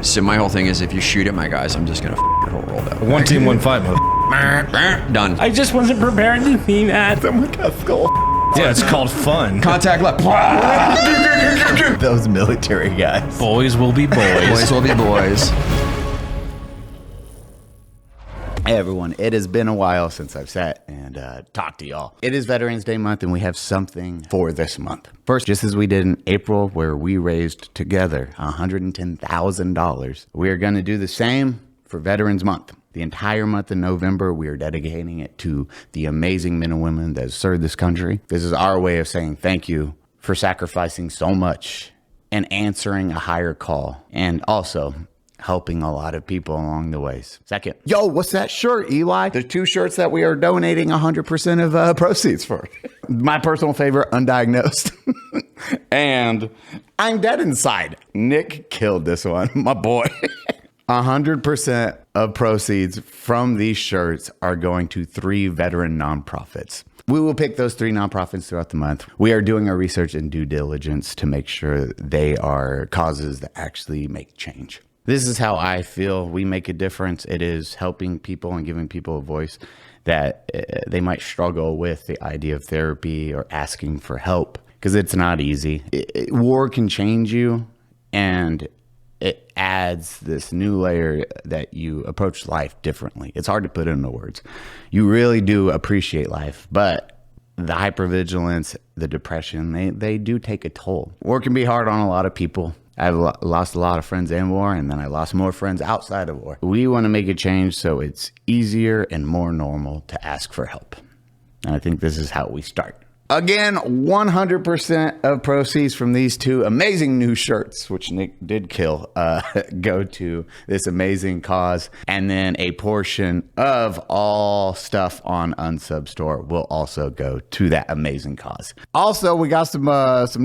So my whole thing is, if you shoot at my guys, I'm just gonna your whole roll down. One team, one fight. Done. I just wasn't prepared to see that. Someone got skull. Yeah, it's called fun. Contact left. Those military guys. Boys will be boys. Boys will be boys. Hey everyone, it has been a while since I've sat and talked to y'all. It is Veterans Day month and we have something for this month. First, just as we did in April where we raised together $110,000, we are going to do the same for Veterans Month. The entire month of November, we are dedicating it to the amazing men and women that served this country. This is our way of saying thank you for sacrificing so much and answering a higher call, and also helping a lot of people along the ways. Second, yo, what's that shirt, Eli? The 2 shirts that we are donating 100% of proceeds for. My personal favorite, Undiagnosed. And I'm Dead Inside. Nick killed this one, my boy. 100% of proceeds from these shirts are going to 3 veteran nonprofits. We will pick those 3 nonprofits throughout the month. We are doing our research and due diligence to make sure they are causes that actually make change. This is how I feel we make a difference. It is helping people and giving people a voice that they might struggle with the idea of therapy or asking for help, because it's not easy. War can change you, and it adds this new layer that you approach life differently. It's hard to put into words. You really do appreciate life, but the hypervigilance, the depression, they do take a toll. War can be hard on a lot of people. I've lost a lot of friends in war, and then I lost more friends outside of war. We want to make a change so it's easier and more normal to ask for help. And I think this is how we start. Again, 100% of proceeds from these 2 amazing new shirts, which Nick did kill, go to this amazing cause. And then a portion of all stuff on Unsub store will also go to that amazing cause. Also, we got some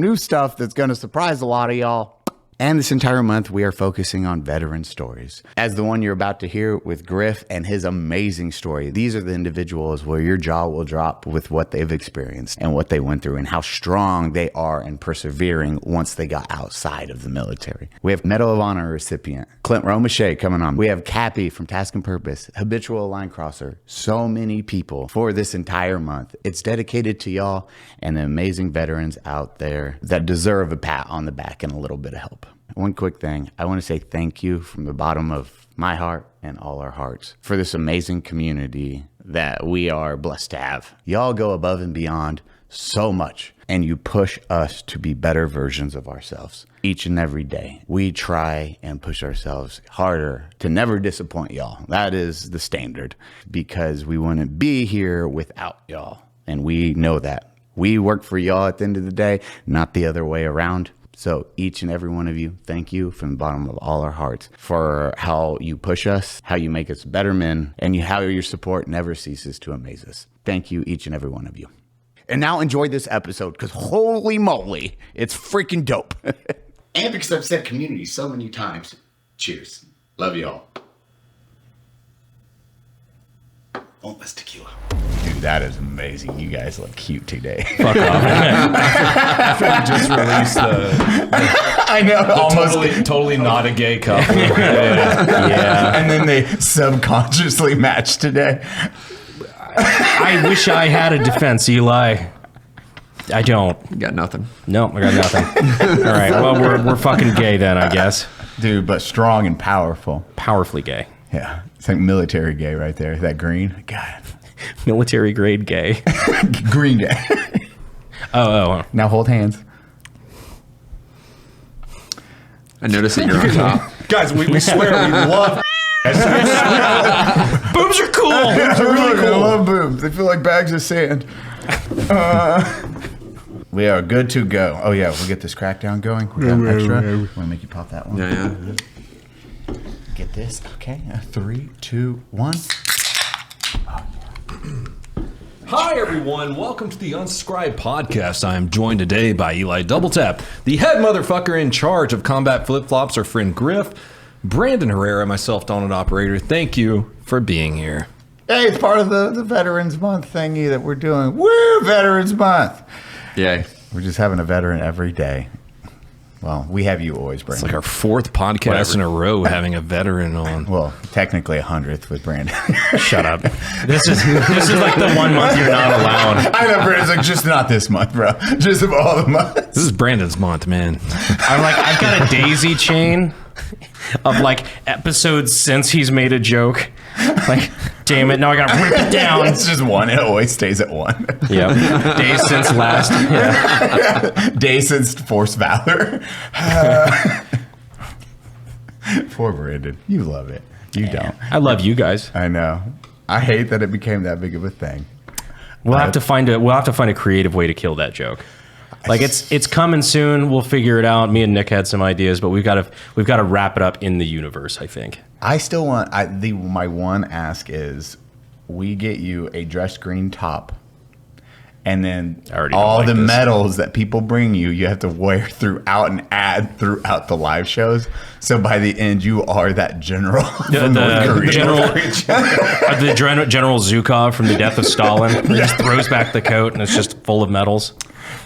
new stuff that's going to surprise a lot of y'all. And this entire month, we are focusing on veteran stories. As the one you're about to hear with Griff and his amazing story, these are the individuals where your jaw will drop with what they've experienced and what they went through and how strong they are and persevering once they got outside of the military. We have Medal of Honor recipient Clint Romachet coming on. We have Cappy from Task and Purpose, habitual line crosser. So many people for this entire month. It's dedicated to y'all and the amazing veterans out there that deserve a pat on the back and a little bit of help. One quick thing, I want to say thank you from the bottom of my heart and all our hearts for this amazing community that we are blessed to have. Y'all go above and beyond so much, and you push us to be better versions of ourselves each and every day. We try and push ourselves harder to never disappoint y'all. That is the standard, because we wouldn't be here without y'all, and we know that. We work for y'all at the end of the day, not the other way around. So each and every one of you, thank you from the bottom of all our hearts for how you push us, how you make us better men, and how your support never ceases to amaze us. Thank you, each and every one of you. And now enjoy this episode, because holy moly, it's freaking dope. And because I've said community so many times, cheers. Love y'all. Oh, that's tequila. Dude, that is amazing. You guys look cute today. Fuck off. After we just released I know. the totally not a gay couple. Yeah. And then they subconsciously matched today. I wish I had a defense, Eli. I don't. You got nothing. No, I got nothing. All right. Well, we're fucking gay then, I guess. Dude, but strong and powerful. Powerfully gay. Yeah. It's like military gay right there. That green. God. Military grade gay. Green gay. Oh. Now hold hands. I noticed that you're on top. Guys, we swear we love Boobs are cool. Boobs are really cool. I love boobs. They feel like bags of sand. We are good to go. Oh yeah, we'll get this crackdown going. We got extra. Want to make you pop that one? Yeah. Get this. Okay. 3, 2, 1. Hi, everyone. Welcome to the Unsubscribed podcast. I am joined today by Eli Doubletap, the head motherfucker in charge of combat flip-flops, our friend Griff, Brandon Herrera, myself, Donald Operator. Thank you for being here. Hey, it's part of the Veterans Month thingy that we're doing. Woo, Veterans Month. Yay. We're just having a veteran every day. Well, we have you always, It's Brandon. like our 4th podcast in a row having a veteran on. Well, technically 100th with Brandon. Shut up. This is like the 1 month you're not allowed. I know, Brandon's like, just not this month, bro. Just of all the months. This is Brandon's month, man. I'm like, I've got a daisy chain of like episodes since he's made a joke. Like, damn it, now I gotta rip it down. It's just one. It always stays at one. Yep. Days since last. Yeah. Day since Force Valor. Poor Brandon. You love it. You don't. I love you guys. I know. I hate that it became that big of a thing. We'll have to find a creative way to kill that joke. Like it's coming soon. We'll figure it out. Me and Nick had some ideas, but we've got to wrap it up in the universe, I think. I still want my one ask is we get you a dressed green top, and then I already don't all like the this. medals that people bring you have to wear throughout and add throughout the live shows. So by the end, you are that general from North Korea. The General Zhukov from the death of Stalin. He just throws back the coat and it's just full of medals.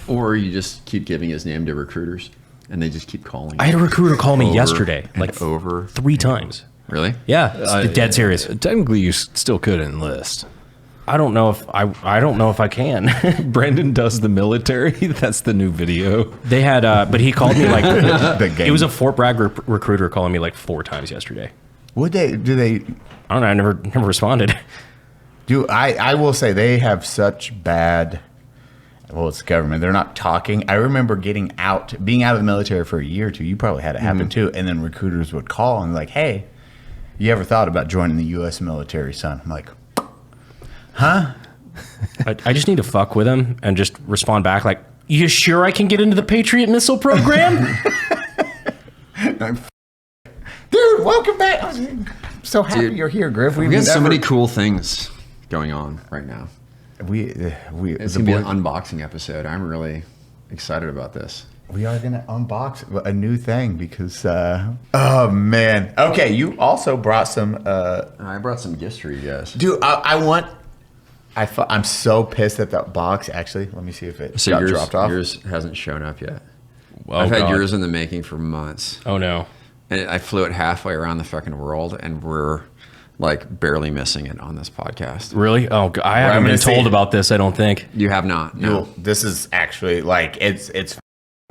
Or you just keep giving his name to recruiters, and they just keep calling. I had a recruiter call me over yesterday, and like over 3 times. Really? Yeah, it's dead serious. Technically, you still could enlist. I don't know if I can. Brandon does the military. That's the new video. They had, but he called me like The game. it was a Fort Bragg recruiter calling me like 4 times yesterday. Would they? Do they? I don't know. I never responded. I will say they have such bad. Well, it's government. They're not talking. I remember being out of the military for a year or 2. You probably had it happen too. And then recruiters would call and like, "Hey, you ever thought about joining the U.S. military, son?" I'm like, "Huh?" I just need to fuck with him and just respond back like, "You sure I can get into the Patriot missile program?" Dude, welcome back. I'm so happy Dude, you're here, Griff. We got so many cool things going on right now. It's gonna be an unboxing episode. I'm really excited about this. We are gonna unbox a new thing because oh man. Okay, you also brought some I brought some gifts for you guys. dude, I'm so pissed at that box. Actually, let me see if it So got dropped off. yours hasn't shown up yet. Oh, I've had God. yours in the making for months. Oh no. And I flew it halfway around the fucking world, and we're like barely missing it on this podcast. Really? Oh, I haven't gonna been say- told about this. I don't think. You have not. No. Dude, this is actually like it's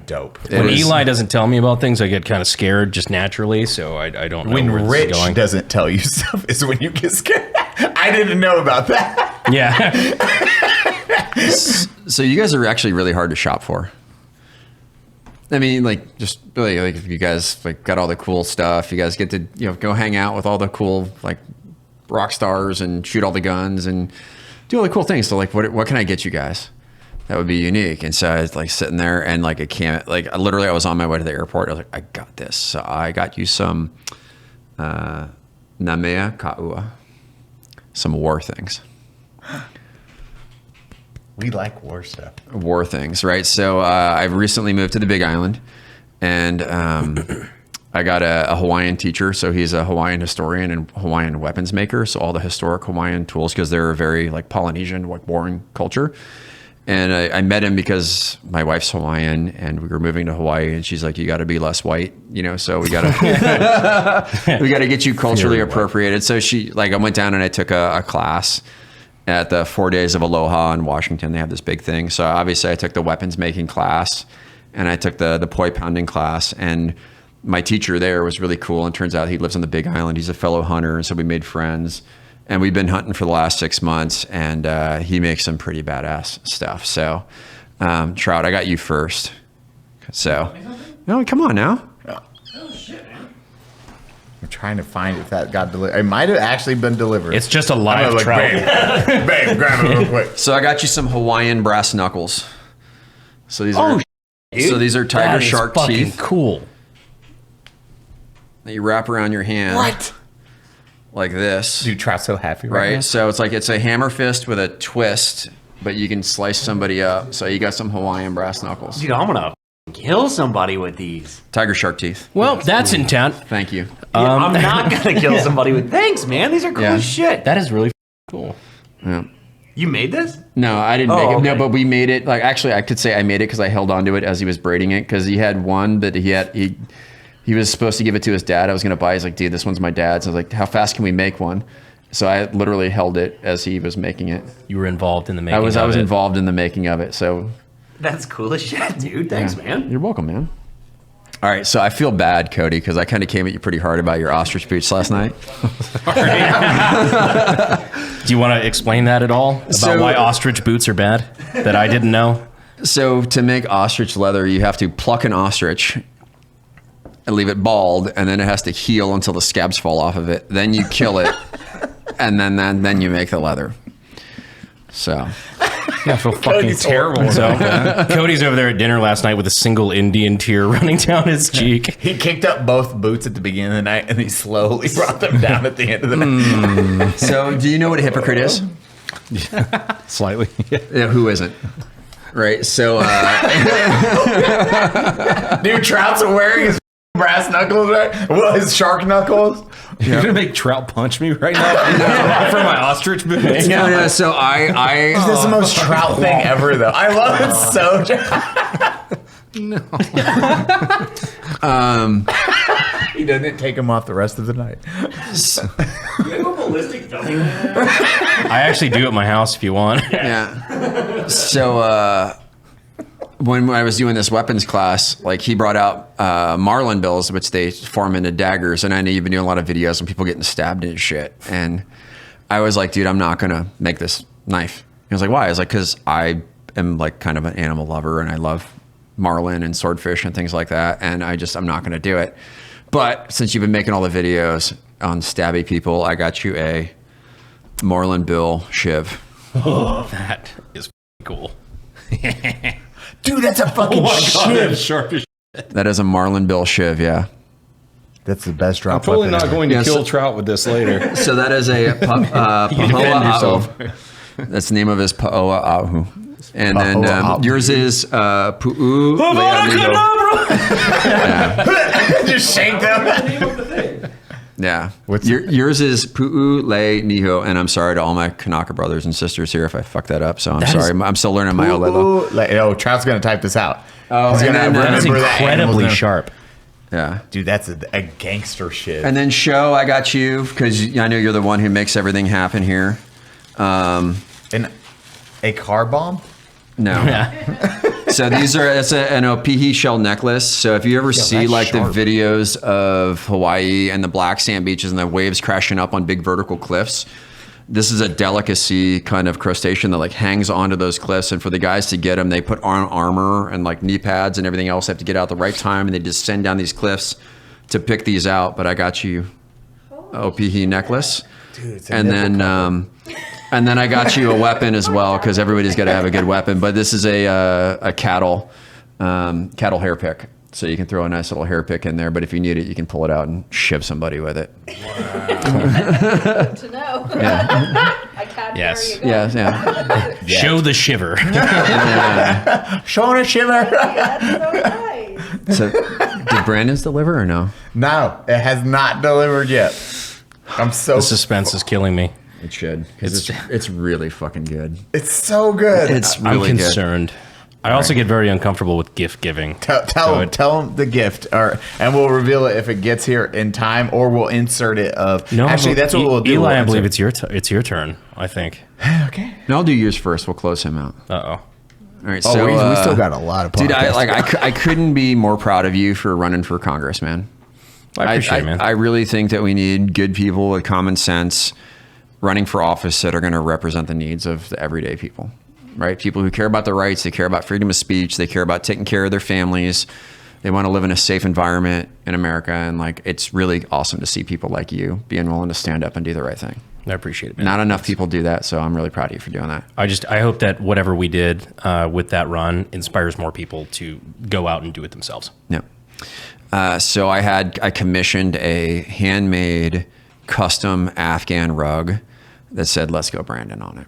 dope. It When is- Eli doesn't tell me about things, I get kind of scared just naturally. So I don't know When where this Rich is going. doesn't tell you stuff is when you get scared. I didn't know about that. Yeah. So you guys are actually really hard to shop for. I mean, like, just really, like, if you guys like got all the cool stuff, you guys get to go hang out with all the cool like rock stars and shoot all the guns and do all the cool things. So like, what can I get you guys that would be unique? And so I was like sitting there and like I was on my way to the airport. I was like, I got this. So I got you some Namea Ka'ua, some war things. We like war stuff. War things, right? So I've recently moved to the Big Island, and I got a Hawaiian teacher. So he's a Hawaiian historian and Hawaiian weapons maker. So all the historic Hawaiian tools, because they're a very like Polynesian, like warring culture. And I met him because my wife's Hawaiian, and we were moving to Hawaii, and she's like, "You got to be less white, So we got to get you culturally appropriated." So I went down and I took a class at the 4 Days of Aloha in Washington. They have this big thing. So obviously I took the weapons making class, and I took the poi pounding class, and my teacher there was really cool. And turns out he lives on the Big Island. He's a fellow hunter. And so we made friends, and we've been hunting for the last 6 months, and he makes some pretty badass stuff. So Trout, I got you first. So, no, come on now. I'm trying to find if that got delivered. It might have actually been delivered. It's just a live trout. Babe, grab it real quick. So I got you some Hawaiian brass knuckles. So these are tiger That is shark fucking teeth cool. that you wrap around your hand. What? Like this. Dude, Trout's so happy Right? So it's a hammer fist with a twist, but you can slice somebody up. So you got some Hawaiian brass knuckles. Dude, I'm gonna kill somebody with these. Tiger shark teeth. Well, that's intent. Thank you. Yeah, I'm not gonna kill somebody with. Thanks, man. These are cool Yeah. as shit. That is really cool. Yeah. You made this? No, I didn't make it. okay. No, but we made it. Like, actually, I could say I made it because I held onto it as he was braiding it, because he had one that he was supposed to give it to his dad. I was going to buy. He's like, dude, this one's my dad's. I was like, how fast can we make one? So I literally held it as he was making it. You were involved in the making. I was involved in the making of it. So That's cool as shit, dude. Thanks, man. you're welcome, man. All right, so I feel bad, Cody, because I kind of came at you pretty hard about your ostrich boots last night. Do you want to explain that at all? About why ostrich boots are bad? That I didn't know? So to make ostrich leather, you have to pluck an ostrich and leave it bald, and then it has to heal until the scabs fall off of it. Then you kill it, and then you make the leather. So Yeah, I feel fucking terrible. So, Cody's over there at dinner last night with a single Indian tear running down his cheek. He kicked up both boots at the beginning of the night, and he slowly brought them down at the end of the night. So do you know what a hypocrite is? Slightly. Yeah, who isn't? Right. So Dude, Trout's wearing his brass knuckles, right? Well, his shark knuckles. You're gonna make Trout punch me right now for my ostrich boots? no. So I This is the most Trout thing ever, though. I love it so. He doesn't take him off the rest of the night. You have a ballistic dummy. I actually do at my house if you want. Yeah. So when I was doing this weapons class, like he brought out marlin bills, which they form into daggers, and I know you've been doing a lot of videos on people getting stabbed and shit. And I was like, dude, I'm not gonna make this knife. He was like, why? I was like, because I am like kind of an animal lover, and I love marlin and swordfish and things like that, and I'm not gonna do it. But since you've been making all the videos on stabby people, I got you a marlin bill shiv. That is cool. Dude, that's a fucking shit. Sharp as That is a marlin bill shiv, yeah. That's the best drop. I'm totally weapon not ever. going to Yeah, kill so- Trout with this later. So that is a Pahoa defend yourself. Ahu. That's the name of his Pahoa Ahu. And then Pahoa Ahu. yours is Pu'u Le'aniho. Just shake them. Yeah. Yours is Pu'u Le Niho. And I'm sorry to all my Kanaka brothers and sisters here if I fucked that up. So I'm sorry. I'm still learning my Olelo. Oh, Trout's gonna type this out. Oh, He's and gonna then, That's remember that incredibly animal's name. sharp. Yeah. Dude, that's a gangster shit. And then Show, I got you because I know you're the one who makes everything happen here. And a car bomb? No. So it's an Opihi shell necklace. So if you ever see that's like sharp. the videos of Hawaii and the black sand beaches and the waves crashing up on big vertical cliffs, this is a delicacy kind of crustacean that like hangs onto those cliffs. And for the guys to get them, they put on armor and like knee pads and everything else. They have to get out at the right time, and they descend down these cliffs to pick these out. But I got you Opihi necklace. Dude, it's a And nipple then cover. and then I got you a weapon as well, because everybody's got to have a good weapon. But this is a cattle hair pick, so you can throw a nice little hair pick in there. But if you need it, you can pull it out and shiv somebody with it. Good to know. I can't Yes. carry a gun. Yeah. Show the shiver. Showing a shiver. That's so nice. So, did Brandon's deliver or no? No, it has not delivered yet. I'm so. The suspense is killing me. It should. It's really fucking good. It's so good. It's I'm really good. concerned. I also get very uncomfortable with gift giving. Tell him the gift, and we'll reveal it if it gets here in time, or we'll insert it. Actually, that's what we'll do. Eli, We'll I believe insert- it's your turn. I think. Okay. No, I'll do yours first. We'll close him out. Uh oh. All right. Oh, So we still got a lot of podcasts. dude. I couldn't be more proud of you for running for Congress, man. I appreciate it, man. I really think that we need good people with common sense running for office that are going to represent the needs of the everyday people, right? People who care about their rights, they care about freedom of speech, they care about taking care of their families, they want to live in a safe environment in America, and like it's really awesome to see people like you being willing to stand up and do the right thing. I appreciate it, man. Not enough people do that, so I'm really proud of you for doing that. I hope that whatever we did with that run inspires more people to go out and do it themselves. No. So I commissioned a handmade custom Afghan rug that said "Let's go Brandon" on it.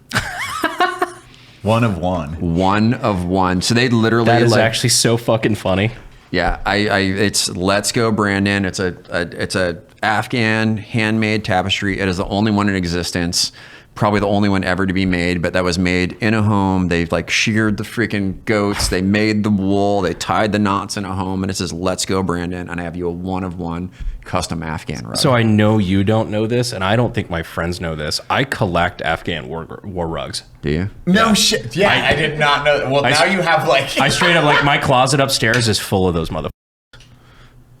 One of one. One of one. So they literally That is like, actually so fucking funny. yeah. It's "Let's go Brandon." It's a Afghan handmade tapestry. It is the only one in existence. probably the only one ever to be made, but that was made in a home. They like sheared the freaking goats. They made the wool. They tied the knots in a home, and it says, "Let's go, Brandon." And I have you a 1-of-1 custom Afghan rug. So I know you don't know this, and I don't think my friends know this. I collect Afghan war rugs. Do you? No shit. Yeah, I did not know. Well, now you have like. I straight up, like, my closet upstairs is full of those motherfuckers.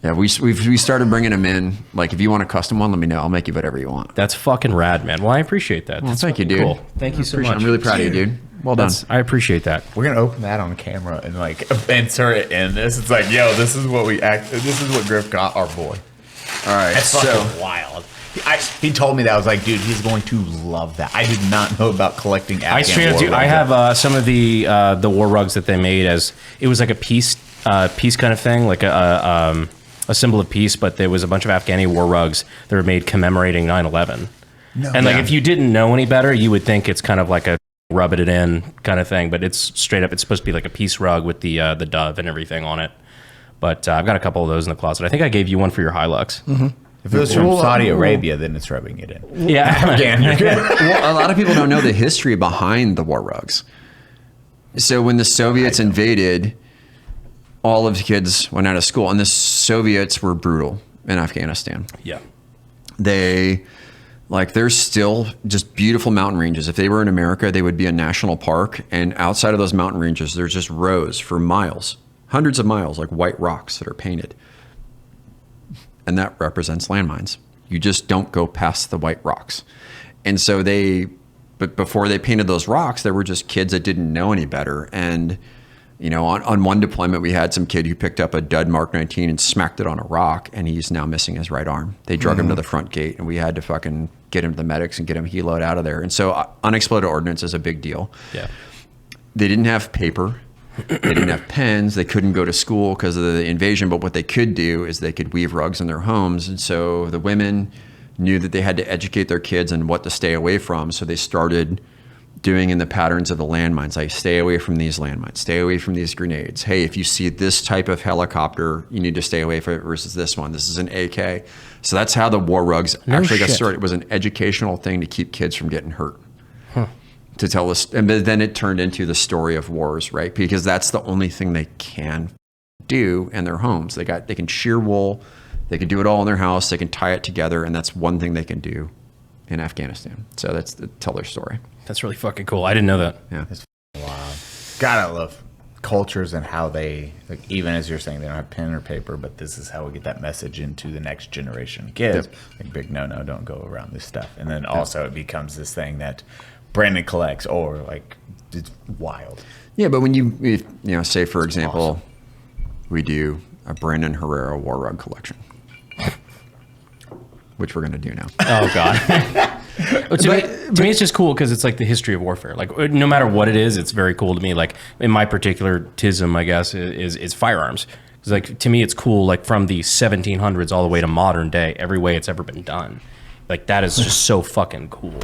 Yeah, we started bringing them in. Like, if you want a custom one, let me know. I'll make you whatever you want. That's fucking rad, man. Well, I appreciate that. Well, thank you, dude. Cool. Thank you so much. I'm really proud of you, dude. Well done. I appreciate that. We're gonna open that on camera and like insert it in this. It's like, yo, this is what This is what Griff got our boy. All right, That's fucking wild. He told me that. I was like, dude, he's going to love that. I did not know about collecting Afghan I straight up war do. rugs. I have some of the war rugs that they made as it was like a peace kind of thing, like a symbol of peace. But there was a bunch of Afghani war rugs that were made commemorating 9/11. And like, if you didn't know any better, you would think it's kind of like a rub it in kind of thing. But it's straight up. It's supposed to be like a peace rug with the dove and everything on it. But I've got a couple of those in the closet. I think I gave you one for your Hilux. Mm-hmm. If it was from Saudi Arabia, then it's rubbing it in. Yeah. Again, you're good. Well, a lot of people don't know the history behind the war rugs. So when the Soviets invaded, all of the kids went out of school, and the Soviets were brutal in Afghanistan. Yeah. There's still just beautiful mountain ranges. If they were in America, they would be a national park, and outside of those mountain ranges, there's just rows for miles, hundreds of miles, like white rocks that are painted. And that represents landmines. You just don't go past the white rocks. And so but before they painted those rocks, there were just kids that didn't know any better. And, on one deployment, we had some kid who picked up a dud Mark 19 and smacked it on a rock, and he's now missing his right arm. They drug him to the front gate, and we had to fucking get him to the medics and get him heloed out of there. And so unexploded ordnance is a big deal. Yeah. They didn't have paper. They didn't have pens. They couldn't go to school because of the invasion. But what they could do is they could weave rugs in their homes. And so the women knew that they had to educate their kids on what to stay away from. So they started doing in the patterns of the landmines, like stay away from these landmines, stay away from these grenades. Hey, if you see this type of helicopter, you need to stay away from it versus this one. This is an AK. So that's how the war rugs actually got started. It was an educational thing to keep kids from getting hurt. To tell us, and then it turned into the story of wars, right? Because that's the only thing they can do in their homes. They can shear wool, they can do it all in their house, they can tie it together, and that's one thing they can do in Afghanistan. So that's tell their story. That's really fucking cool. I didn't know that. Yeah. Wow. God, I love cultures and how they, like, even as you're saying, they don't have pen or paper, but this is how we get that message into the next generation of kids. Yep. Like, big no, don't go around this stuff. And then also it becomes this thing that Brandon collects, or like, it's wild. Yeah, but when you say, for example, we do a Brandon Herrera war rug collection, which we're going to do now. Oh, God. To me, it's just cool because it's like the history of warfare. Like, no matter what it is, it's very cool to me. Like, in my particular tism, I guess, is firearms. Because, like, to me, it's cool, like, from the 1700s all the way to modern day, every way it's ever been done. Like, that is just so fucking cool.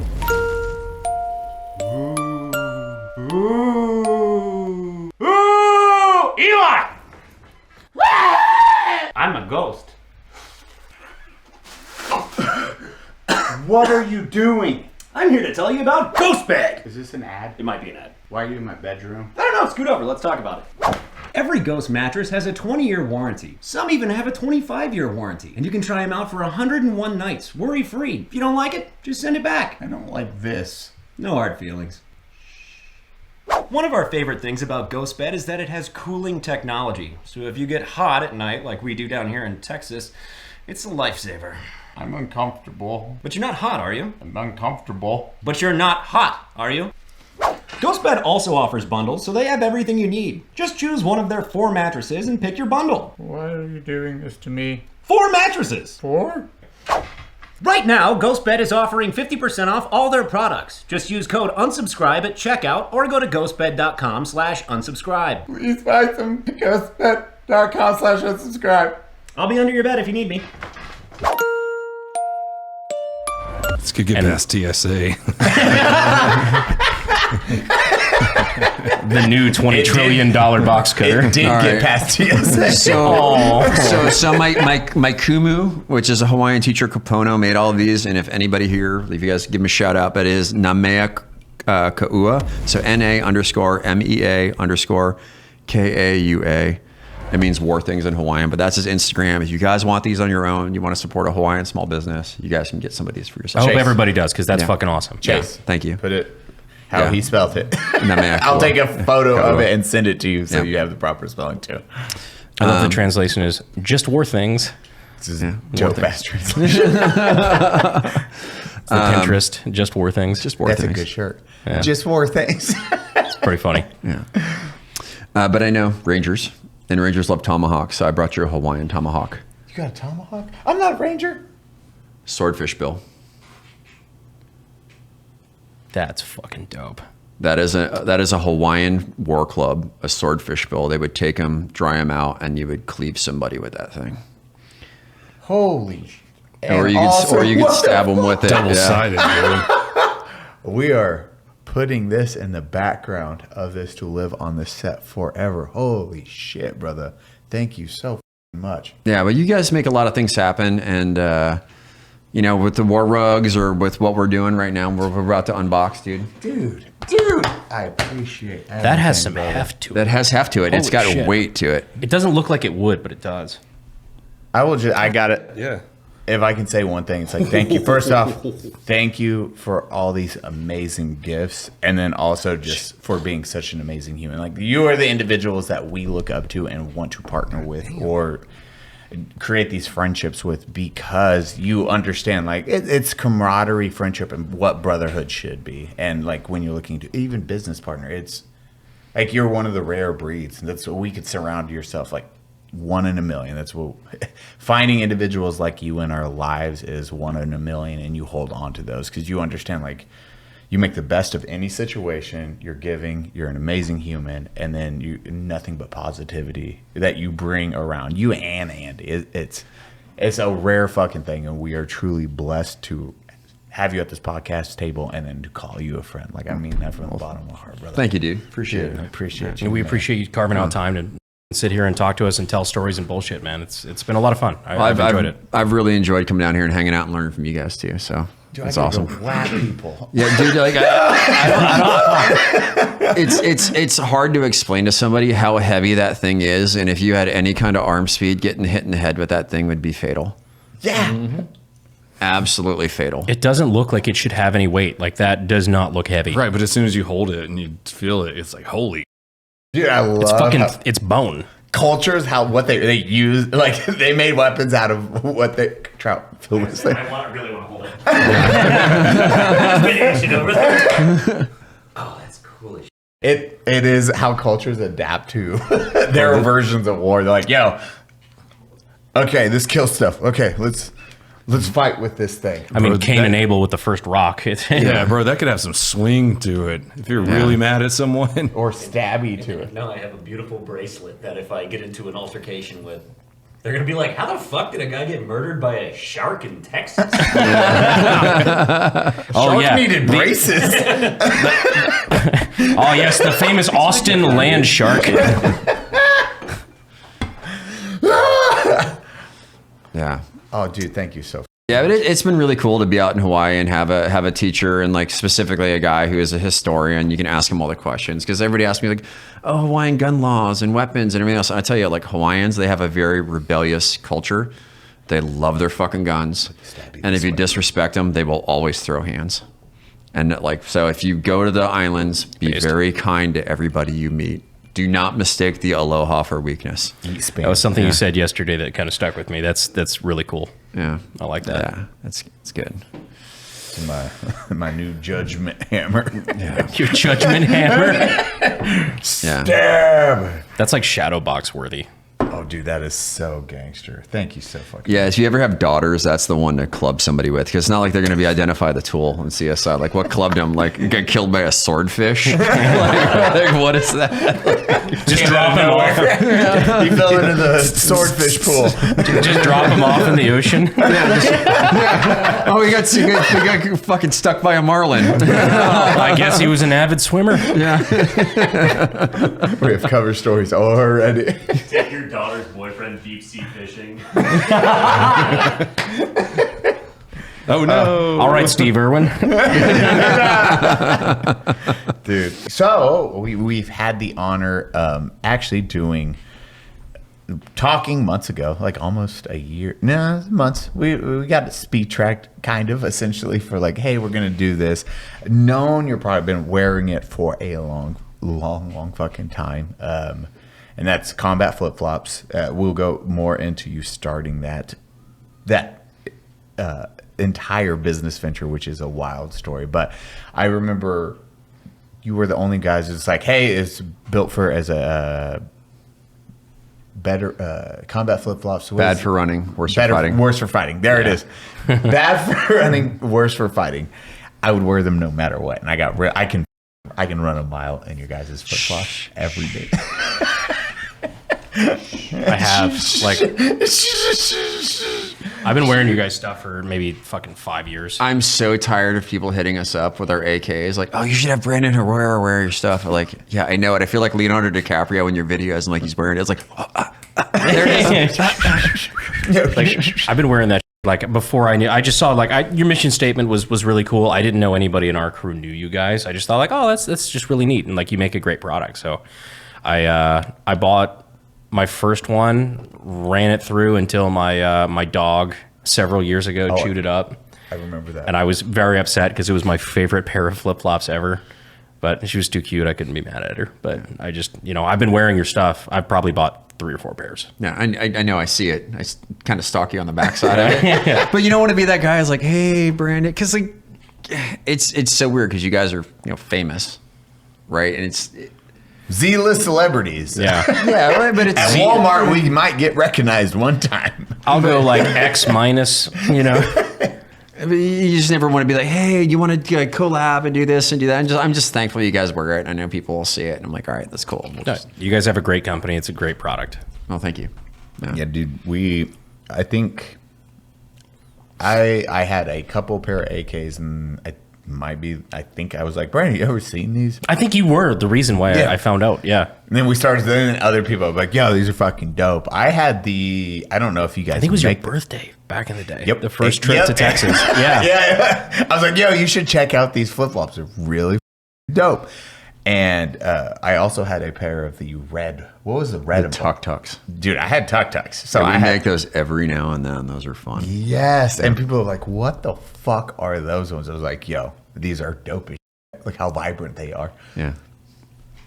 Ooh, Eli! I'm a ghost. What are you doing? I'm here to tell you about GHOSTBED. Is this an ad? It might be an ad. Why are you in my bedroom? I don't know, scoot over, let's talk about it. Every Ghost mattress has a 20-year warranty. Some even have a 25-year warranty. And you can try them out for 101 nights, worry-free. If you don't like it, just send it back. I don't like this. No hard feelings. One of our favorite things about GHOSTBED is that it has cooling technology. So if you get hot at night, like we do down here in Texas, it's a lifesaver. I'm uncomfortable. But you're not hot, are you? I'm uncomfortable. But you're not hot, are you? GHOSTBED also offers bundles, so they have everything you need. Just choose one of their 4 mattresses and pick your bundle. Why are you doing this to me? 4 mattresses! 4? Right now, GHOSTBED is offering 50% off all their products. Just use code UNSUBSCRIBE at checkout or go to ghostbed.com/unsubscribe. Please buy some ghostbed.com/unsubscribe. I'll be under your bed if you need me. This could get past TSA. The new $20 trillion box cutter. It did get past TSA. So my kumu, which is a Hawaiian teacher kapono, made all of these. And if anybody here, if you guys give him a shout out, but it is Namea Kaua. So NA_MEA_KAUA. It means war things in Hawaiian, but that's his Instagram. If you guys want these on your own, you want to support a Hawaiian small business, you guys can get some of these for I yourself. hope everybody does, because that's Yeah. fucking awesome. Chase, Thank you. put it how he spelled it. Namea I'll Kaua. take a photo of it and send it to you so Yeah. you have the proper spelling too. I love the translation is just war things. This is Joe Fast translation. It's the Pinterest, just war things. Just war That's things. a good shirt. Yeah. Just more things. It's pretty funny. But I know Rangers, and Rangers love tomahawks, so I brought you a Hawaiian tomahawk. You got a tomahawk? I'm not a ranger. Swordfish bill. That's fucking dope. That is a Hawaiian war club, a swordfish bill. They would take them, dry them out, and you would cleave somebody with that thing. Holy shit. Or you could stab them with it. Double sided, dude. We are putting this in the background of this to live on the set forever. Holy shit, brother. Thank you so much. Yeah, but you guys make a lot of things happen, and with the war rugs or with what we're doing right now, we're about to unbox, dude. Dude. I appreciate That has everything, some brother. heft to it. That has heft to it. It's Holy got shit. a weight to it. It doesn't look like it would, but it does. I got it. Yeah. If I can say one thing, it's like, thank you. First off, thank you for all these amazing gifts. And then also just for being such an amazing human. Like, you are the individuals that we look up to and want to partner with or create these friendships with, because you understand, like, it's camaraderie, friendship, and what brotherhood should be. And, like, when you're looking to even business partner, it's like you're one of the rare breeds. And that's what we could surround yourself, like, 1 in a million. That's what finding individuals like you in our lives is 1 in a million, and you hold on to those because you understand, like, you make the best of any situation. You're giving. You're an amazing human, and then you nothing but positivity that you bring around you and Andy. It's a rare fucking thing, and we are truly blessed to have you at this podcast table and then to call you a friend. Like, I mean that from the bottom of my heart, brother. Thank you, dude. Appreciate Dude, I it. appreciate you. And we man. appreciate you carving out time to sit here and talk to us and tell stories and bullshit, man. It's been a lot of fun. I've enjoyed it. I've really enjoyed coming down here and hanging out and learning from you guys too. So Dude, it's I awesome. could go whack people. Yeah, dude. Like, it's hard to explain to somebody how heavy that thing is, and if you had any kind of arm speed, getting hit in the head with that thing would be fatal. Yeah. Absolutely fatal. It doesn't look like it should have any weight. Like, that does not look heavy. Right, but as soon as you hold it and you feel it, it's like, holy. Dude, I love It's fucking, how it's bone. cultures, what they use, like, they made weapons out of what they trout. Phil was saying. really want to hold it. There's been action over there. Oh, that's cool as shit. It is how cultures adapt to their versions of war. They're like, yo, okay, this kills stuff. Okay, let's fight with this thing. I mean, Bro, Cain that- and Abel with the first rock. Yeah, bro, that could have some swing to it. If you're really mad at someone. Or stabby to it. Now I have a beautiful bracelet that if I get into an altercation with, they're going to be like, how the fuck did a guy get murdered by a shark in Texas? Oh, yeah. Needed braces. Oh, yes, the famous Austin land shark. Yeah. Oh, dude, thank you so. Yeah, but it's been really cool to be out in Hawaii and have a teacher, and like specifically a guy who is a historian. You can ask him all the questions, because everybody asks me like, oh, Hawaiian gun laws and weapons and everything else. And I tell you, like, Hawaiians, they have a very rebellious culture. They love their fucking guns, and if you disrespect them, they will always throw hands. And like, so if you go to the islands, be very kind to everybody you meet. Do not mistake the aloha for weakness. That was something you said yesterday that kind of stuck with me. That's really cool. Yeah, I like that. Yeah, it's good. My new judgment hammer. Your judgment hammer. Yeah. Damn. That's like shadow box worthy. Oh, dude, that is so gangster. Thank you so fucking Yeah, if you ever have daughters, that's the one to club somebody with, because it's not like they're going to be identify the tool in CSI. Like, what clubbed him? Like, get killed by a swordfish? like, what is that? Just drop him off. He fell into the swordfish pool. Just drop him off in the ocean. Oh, Oh, we got fucking stuck by a marlin. I guess he was an avid swimmer. Yeah. We have cover stories already. Is that your daughter's boyfriend deep sea fishing? Oh no! All right, Steve Irwin. Dude. So we've had the honor actually talking months ago, like almost a year. No, months. We got a speed tracked kind of essentially for like, hey, we're gonna do this. Known you've probably been wearing it for a long fucking time. And that's combat flip flops. We'll go more into you starting that entire business venture, which is a wild story. But I remember you were the only guys that's like, hey, it's built for as a better combat flip flops. Bad for running, worse for fighting. Worse for fighting. There it is. Bad for running, worse for fighting. I would wear them no matter what, and I can run a mile in your guys' flip flops every day. I have like I've been wearing you guys stuff for maybe fucking 5 years. I'm so tired of people hitting us up with our AKs, like, oh, you should have Brandon Herrera wear your stuff. I'm like, yeah, I know it. I feel like Leonardo DiCaprio in your videos, and like he's wearing it. It's like, there it is. Like, I've been wearing that like before I knew. I just saw like your mission statement was really cool. I didn't know anybody in our crew knew you guys. I just thought like, oh, that's just really neat, and like you make a great product. So I bought my first one, ran it through until my dog several years ago chewed it up. I remember that. And I was very upset because it was my favorite pair of flip-flops ever. But she was too cute. I couldn't be mad at her. But I just, I've been wearing your stuff. I've probably bought 3 or 4 pairs. Yeah, I know. I see it. I kind of stalk you on the backside of it. Yeah. But you don't want to be that guy who's like, hey, Brandon. Because like, it's so weird because you guys are, famous, right? And it's... Z-list celebrities. Yeah. Yeah, right, but it's... At Walmart, we might get recognized one time. I'll go like X minus, But you just never want to be like, hey, you want to collab and do this and do that. And I'm just thankful you guys wear it. I know people will see it. And I'm like, all right, that's cool. You guys have a great company. It's a great product. Well, thank you. Yeah, dude. I think I had a couple pair of AKs, and I think I was like, Brandon, you ever seen these? I think you were the reason why I found out. Yeah. And then we started, then other people were like, yo, these are fucking dope. I had I don't know if you guys... I think it was your birthday back in the day. Yep. The first trip to Texas. Yeah. Yeah. I was like, yo, you should check out these flip-flops. They're really dope. And I also had a pair of the red... What was the red? The tuk-tuks. Dude, I had tuk-tuks. So I make those every now and then. Those are fun. Yes. And people are like, what the fuck are those ones? I was like, yo, these are dope as shit. Look how vibrant they are. Yeah.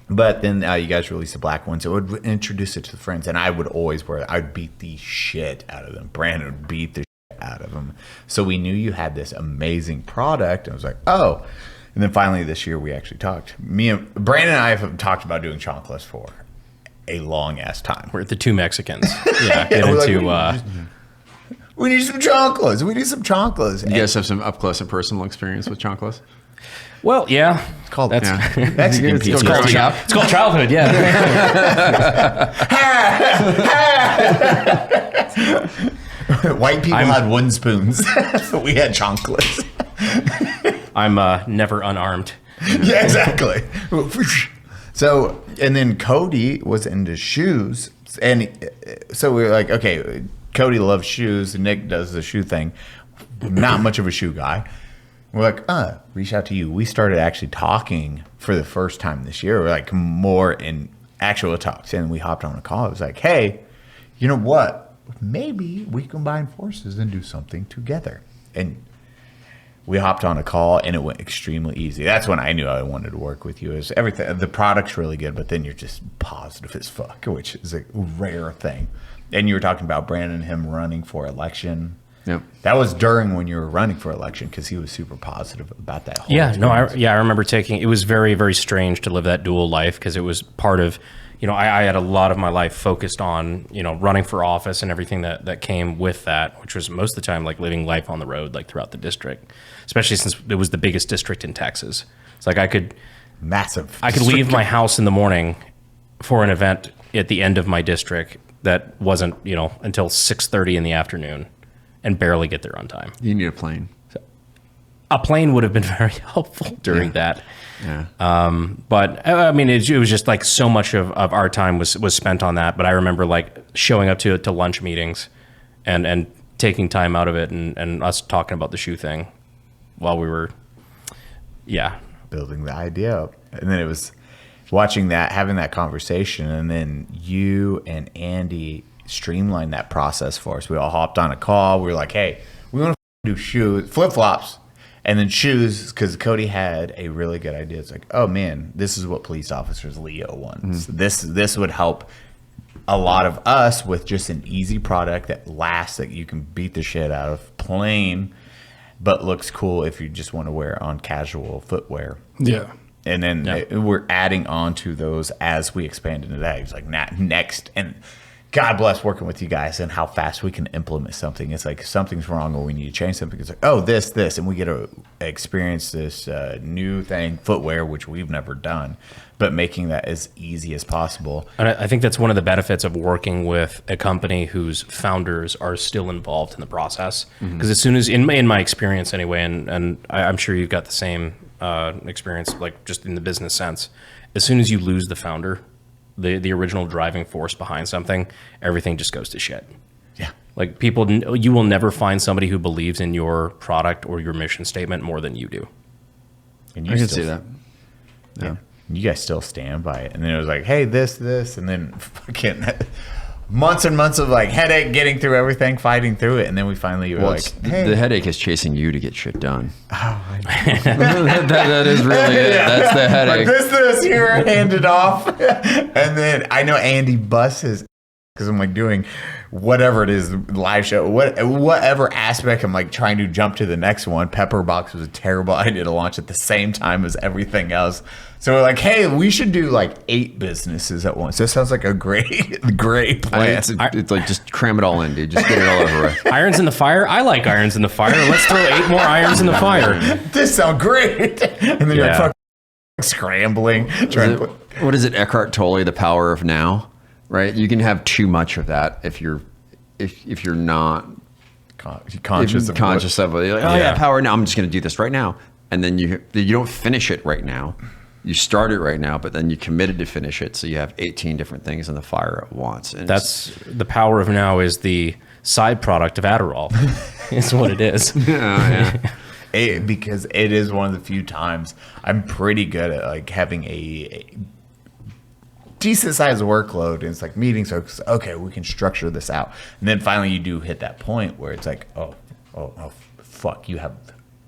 But then you guys released the black ones. So I would introduce it to the friends, and I would always wear it. I'd beat the shit out of them. Brandon would beat the shit out of them. So we knew you had this amazing product. And I was like, oh. And then finally this year we actually talked. Brandon and I have talked about doing chonkless for a long ass time. We're the 2 Mexicans. Yeah. Get into... we need some chonkless. We need some chonkless. You guys have some up close and personal experience with chonkless? Well, yeah. It's called Mexican It's pizza. growing up. It's called childhood, yeah. White people had wooden spoons, but we had chonkless. I'm never unarmed. Yeah, exactly. So, and then Cody was into shoes, and so we were like, okay, Cody loves shoes, Nick does the shoe thing. Not much of a shoe guy. We're like, reach out to you. We started actually talking for the first time this year. We're like more in actual talks, and we hopped on a call. It was like, hey, you know what? Maybe we combine forces and do something together. And we hopped on a call, and it went extremely easy. That's when I knew I wanted to work with you. Is everything, the product's really good, but then you're just positive as fuck, which is a rare thing. And you were talking about Brandon and him running for election. Yep. That was during when you were running for election, because he was super positive about that whole Yeah, experience. I remember it was very, very strange to live that dual life, because it was part of, I had a lot of my life focused on, running for office and everything that came with that, which was most of the time like living life on the road, like throughout the district, especially since it was the biggest district in Texas. It's like I could leave my house in the morning for an event at the end of my district that wasn't, until 6:30 in the afternoon, and barely get there on time. You need a plane. a plane would have been very helpful during that. Yeah. But I mean, it was just like so much of our time was spent on that. But I remember like showing up to lunch meetings and taking time out of it and us talking about the shoe thing while we were, building the idea up. And then it was watching that, having that conversation, and then you and Andy streamlined that process for us. We all hopped on a call. We were like, hey, we want to do shoes, flip-flops, and then shoes, because Cody had a really good idea. It's like, oh man, this is what police officers Leo wants. This would help a lot of us with just an easy product that lasts, that you can beat the shit out of, plain, but looks cool if you just want to wear it on casual footwear. Yeah. And then we're adding on to those as we expand into that. It's like next, and God bless working with you guys and how fast we can implement something. It's like something's wrong or we need to change something. It's like, oh, this, and we get to experience this new thing, footwear, which we've never done, but making that as easy as possible. And I think that's one of the benefits of working with a company whose founders are still involved in the process. Because as soon as, in my experience anyway, and I'm sure you've got the same experience, like just in the business sense, as soon as you lose the founder, the original driving force behind something, everything just goes to shit. Yeah. Like you will never find somebody who believes in your product or your mission statement more than you do. And I can see that. Yeah. You guys still stand by it. And then it was like, hey, this, and then fucking months and months of like headache getting through everything, fighting through it. And then we finally were like, hey. The headache is chasing you to get shit done. Oh, I know. that is really it. That's the headache. Like this here, handed off. And then I know Andy busts his, because I'm like doing whatever it is, live show, whatever aspect, I'm like trying to jump to the next one. Pepperbox was a terrible idea to launch at the same time as everything else. So we're like, hey, we should do like 8 businesses at once. This sounds like a great plan. It's like just cram it all in, dude. Just get it all over with. Irons in the fire? I like irons in the fire. Let's throw 8 more irons in the fire. This sounds great. And then you're like fucking scrambling. What is it? Eckhart Tolle, The Power of Now, right? You can have too much of that if you're not conscious of it. You're like, oh yeah, power now. I'm just going to do this right now. And then you don't finish it right now. You start it right now, but then you committed to finish it. So you have 18 different things in the fire at once. And that's the power of now is the side product of Adderall. It's what it is. Because it is one of the few times I'm pretty good at like having a decent sized workload. And it's like meetings are okay, we can structure this out. And then finally you do hit that point where it's like, oh, fuck, you have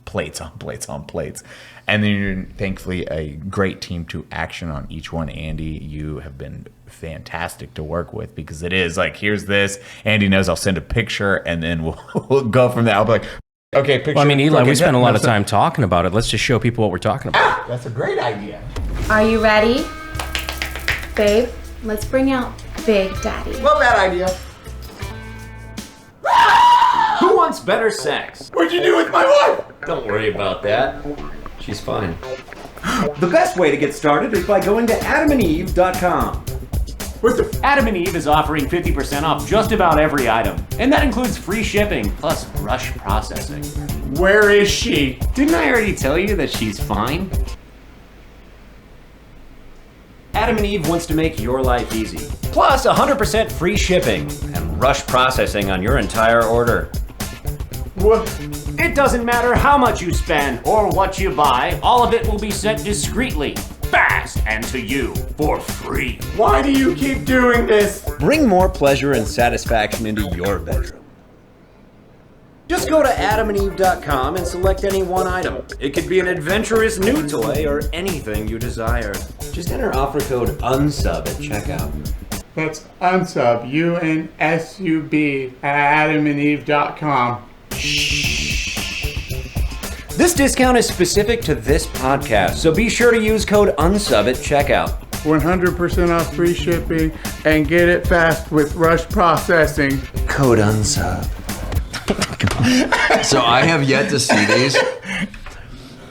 plates on plates on plates. And then you're thankfully a great team to action on each one. Andy, you have been fantastic to work with, because it is like, here's this. Andy knows I'll send a picture and then we'll go from there. I'll be like, okay, picture. Well, I mean, Eli, we spent a lot of time talking about it. Let's just show people what we're talking about. That's a great idea. Are you ready? Babe, let's bring out Big Daddy. Love that idea. Who wants better sex? What'd you do with my wife? Don't worry about that. She's fine. The best way to get started is by going to adamandeve.com. Adam and Eve is offering 50% off just about every item, and that includes free shipping plus rush processing. Where is she? Didn't I already tell you that she's fine? Adam and Eve wants to make your life easy. Plus 100% free shipping and rush processing on your entire order. What? It doesn't matter how much you spend or what you buy, all of it will be sent discreetly, fast, and to you for free. Why do you keep doing this? Bring more pleasure and satisfaction into your bedroom. Just go to adamandeve.com and select any one item. It could be an adventurous new toy or anything you desire. Just enter offer code UNSUB at checkout. That's Unsub, UNSUB, at adamandeve.com. This discount is specific to this podcast, so be sure to use code UNSUB at checkout. 100% off free shipping and get it fast with rush processing. Code UNSUB. So I have yet to see these.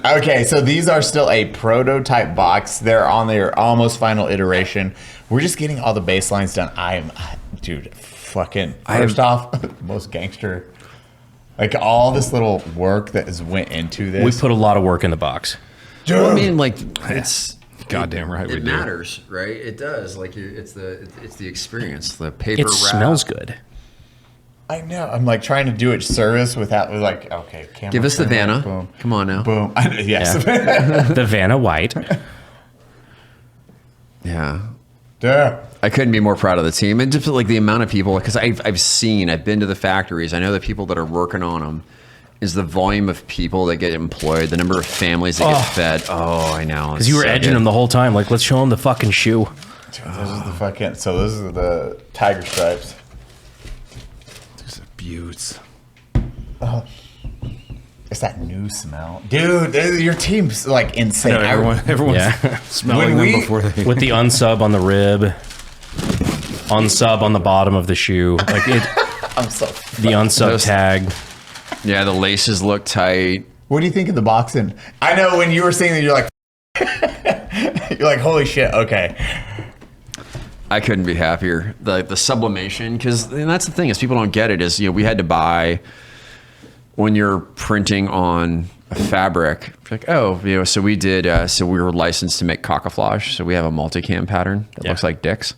Okay, so these are still a prototype box. They're on their almost final iteration. We're just getting all the baselines done. Dude, fucking, first off, most gangster. Like all this little work that has went into this. We put a lot of work in the box. Well, I mean, like it's Goddamn right we it do. matters, right? It does. Like it's the experience, the paper. It wrap. smells good. I know. I'm like trying to do it service without like, okay, camera. Give us the camera, Vanna. Boom. Come on now. Boom. Yes. The Vanna White. Yeah. Duh. I couldn't be more proud of the team, and just like the amount of people, because I've been to the factories. I know the people that are working on them. Is the volume of people that get employed, the number of families that get fed. Oh, I know. Because you were edging them the whole time. Like, let's show them the fucking shoe. Dude, those are the fucking. So those are the tiger stripes. These are beauts. It's that new smell, dude. Your team's like insane. Everyone's Yeah. smelling When them before they. With the unsub on the rib. Unsub on the bottom of the shoe. Like it. I'm so. The unsub tag. Yeah, the laces look tight. What do you think of the boxing? I know when you were saying that, you're like, you're like, holy shit. Okay. I couldn't be happier. The sublimation, because that's the thing is people don't get it. Is we had to buy when you're printing on a fabric. Like so we did. So we were licensed to make camouflage. So we have a multicam pattern that looks like dicks.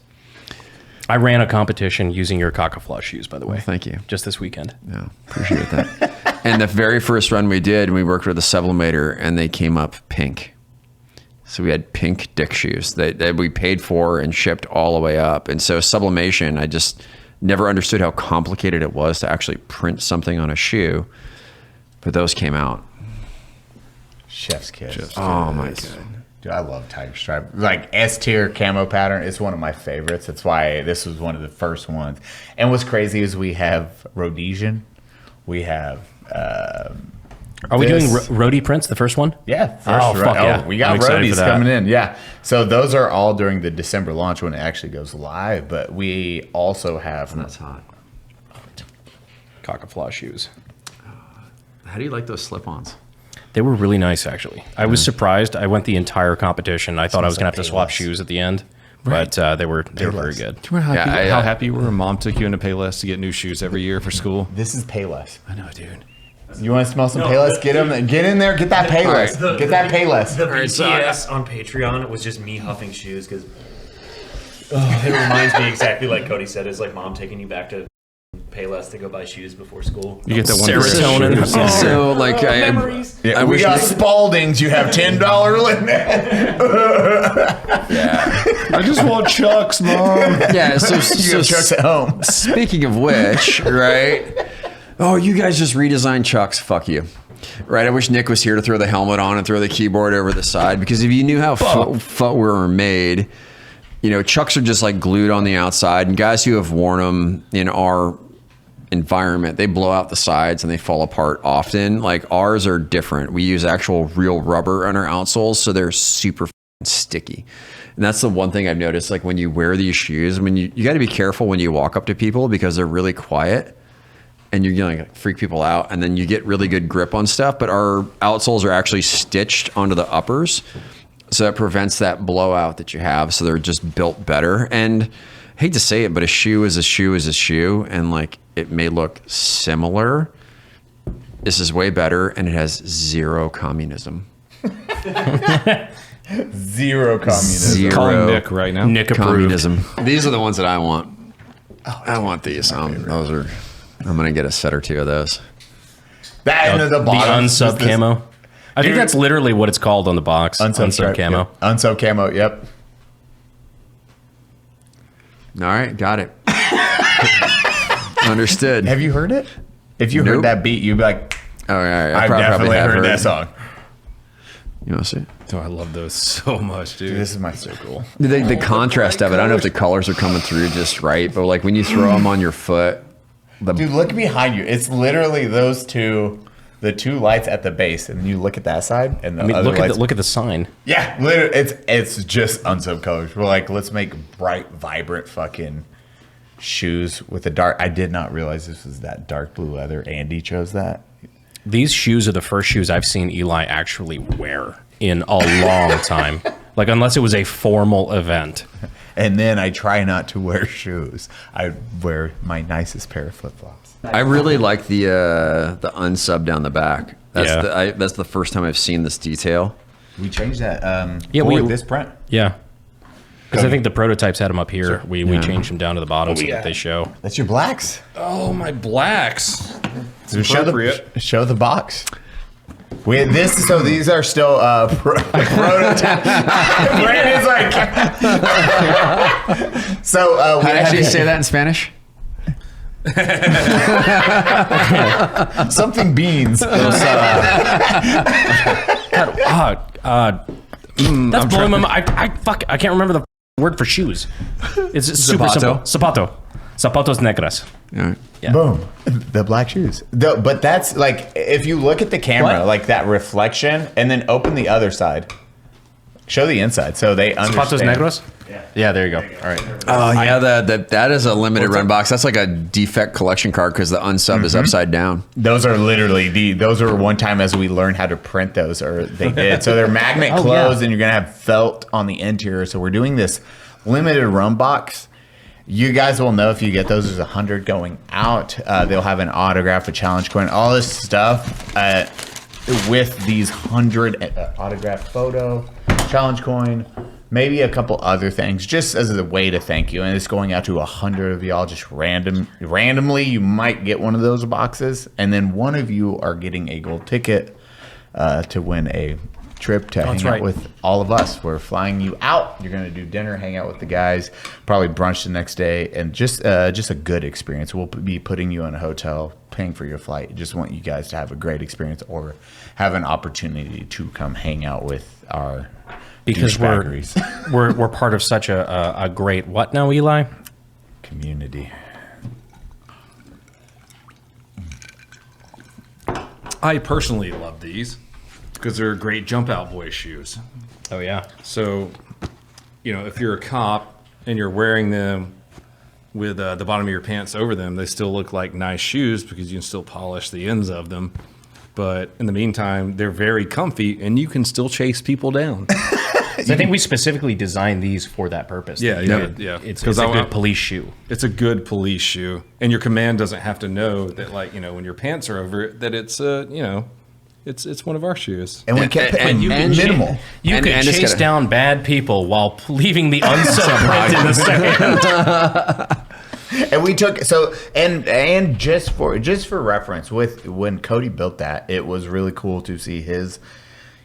I ran a competition using your camouflage shoes, by the way. Thank you. Just this weekend. Yeah, appreciate that. And the very first run we did, we worked with a sublimator, and they came up pink. So we had pink dick shoes that we paid for and shipped all the way up. And so sublimation, I just never understood how complicated it was to actually print something on a shoe. But those came out. Chef's kiss. Oh my God. Dude, I love tiger stripe. Like S tier camo pattern. It's one of my favorites. That's why this was one of the first ones. And what's crazy is we have Rhodesian. We have. Are we doing roadie prints, the first one? Yeah. Oh, fuck yeah. We got I'm excited for roadies that. coming in. Yeah. So those are all during the December launch when it actually goes live. But we also have. That's hot. Camouflage shoes. How do you like those slip-ons? They were really nice, actually. I was surprised. I went the entire competition. I thought I was going to have to swap shoes at the end. But they were very good. Do you remember how, Yeah, how happy you were when Mom took you into Payless to get new shoes every year for school? This is Payless. I know, dude. You want to smell some Payless? Get them. Get in there. Get that Payless. All right. Get that Payless. The right, so BTS on Patreon was just me huffing shoes because it reminds me exactly like Cody said. It's like mom taking you back to Payless to go buy shoes before school. You get that one Serotonin. So like Memories. Yeah, we got Spaldings. You have $10 limit. I just want Chucks, Mom. yeah. So You have Chucks at home. speaking of which, right? Oh, you guys just redesigned Chucks. Fuck you. Right. I wish Nick was here to throw the helmet on and throw the keyboard over the side, because if you knew how footwear are made, Chucks are just like glued on the outside, and guys who have worn them in our environment, they blow out the sides and they fall apart often. Like ours are different. We use actual real rubber on our outsoles, so they're super sticky. And that's the one thing I've noticed. Like when you wear these shoes, I mean, you got to be careful when you walk up to people because they're really quiet. And you're going to freak people out, and then you get really good grip on stuff. But our outsoles are actually stitched onto the uppers, so it prevents that blowout that you have. So they're just built better. And I hate to say it, but a shoe is a shoe is a shoe, and like it may look similar. This is way better, and it has zero communism. Zero communism. Zero Call Nick right now. Nick approved. communism. These are the ones that I want. I want these. Those are. I'm gonna get a set or two of those. That end of the The bottom. unsub camo. I think Dude. that's literally what it's called on the box. Unsub camo. Yep. Unsub camo. Yep. All right, got it. Understood. Have you heard it? If you Nope. heard that beat, you'd be like, All right, I I've probably definitely have heard that song. You want to see it? Oh, I love those so much, dude. Dude, this is my so cool. The contrast of it, I don't know if the colors are coming through just right, but like when you throw them on your foot, Dude, look behind you. It's literally those two, the two lights at the base, and then you look at that side, and the I mean, other look lights. at the sign. Yeah, literally, it's just unsub colors. We're like, let's make bright, vibrant fucking shoes with a dark. I did not realize this was that dark blue leather. Andy chose that. These shoes are the first shoes I've seen Eli actually wear in a long time. Like, unless it was a formal event. And then I try not to wear shoes. I wear my nicest pair of flip-flops. I really like the unsub down the back. That's the first time I've seen this detail. We changed that for this print. Yeah. Because I think the prototypes had them up here. We changed them down to the bottom so that they show. That's your blacks. Oh, my blacks. So show the box. So these are still prototype. Brandon's like. So How did you say that in Spanish? Something beans. That's blowing my mind. I can't remember the word for shoes. It's super simple. Zapato. Zapatos negras. Yeah. Boom. The black shoes. But that's like, if you look at the camera, like that reflection, and then open the other side. Show the inside so they understand. Zapatos negros? Yeah, there you go. All right. Oh, yeah, that is a limited run box. That's like a defect collection card because the unsub is upside down. Those are literally those are one time as we learned how to print those, or they did. So they're magnet closed and you're going to have felt on the interior. So we're doing this limited run box. You guys will know if you get those. There's 100 going out. They'll have an autograph, a challenge coin, all this stuff with these 100 autograph photo, challenge coin, maybe a couple other things, just as a way to thank you. And it's going out to 100 of y'all, just randomly. You might get one of those boxes, and then one of you are getting a gold ticket to win a trip to hang out with all of us. We're flying you out. You're going to do dinner, hang out with the guys, probably brunch the next day, and just a good experience. We'll be putting you in a hotel, paying for your flight. Just want you guys to have a great experience or have an opportunity to come hang out with our because we're part of such a great what now, Eli? Community. I personally love these because they're great jump out boy shoes. Oh yeah. So, if you're a cop and you're wearing them with the bottom of your pants over them, they still look like nice shoes because you can still polish the ends of them. But in the meantime, they're very comfy and you can still chase people down. So I think we specifically designed these for that purpose. Yeah. It's a good police shoe. It's a good police shoe, and your command doesn't have to know that, when your pants are over it, that it's it's one of our shoes. And we kept minimal. You could chase down bad people while leaving the unsub print in the sand. And we took and just for reference, when Cody built that, it was really cool to see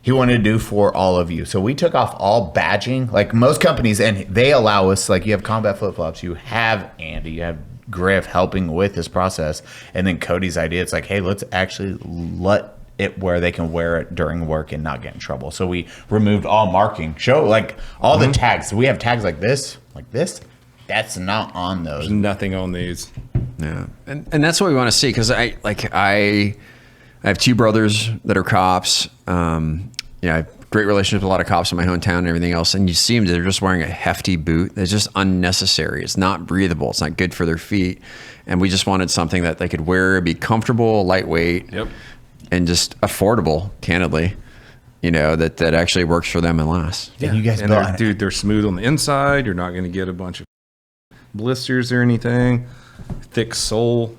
he wanted to do for all of you. So we took off all badging, like most companies, and they allow us, like you have combat flip-flops, you have Andy, you have Griff helping with this process. And then Cody's idea, it's like, hey, let's actually let it where they can wear it during work and not get in trouble. So we removed all marking. Show like all the tags. We have tags like this. That's not on those. There's nothing on these. Yeah. And that's what we want to see, because I have two brothers that are cops. I have great relationships with a lot of cops in my hometown and everything else. And you see them, they're just wearing a hefty boot. It's just unnecessary. It's not breathable. It's not good for their feet. And we just wanted something that they could wear, be comfortable, lightweight, and just affordable, candidly. That actually works for them and lasts. Yeah, you guys they're smooth on the inside. You're not going to get a bunch of blisters or anything. Thick sole,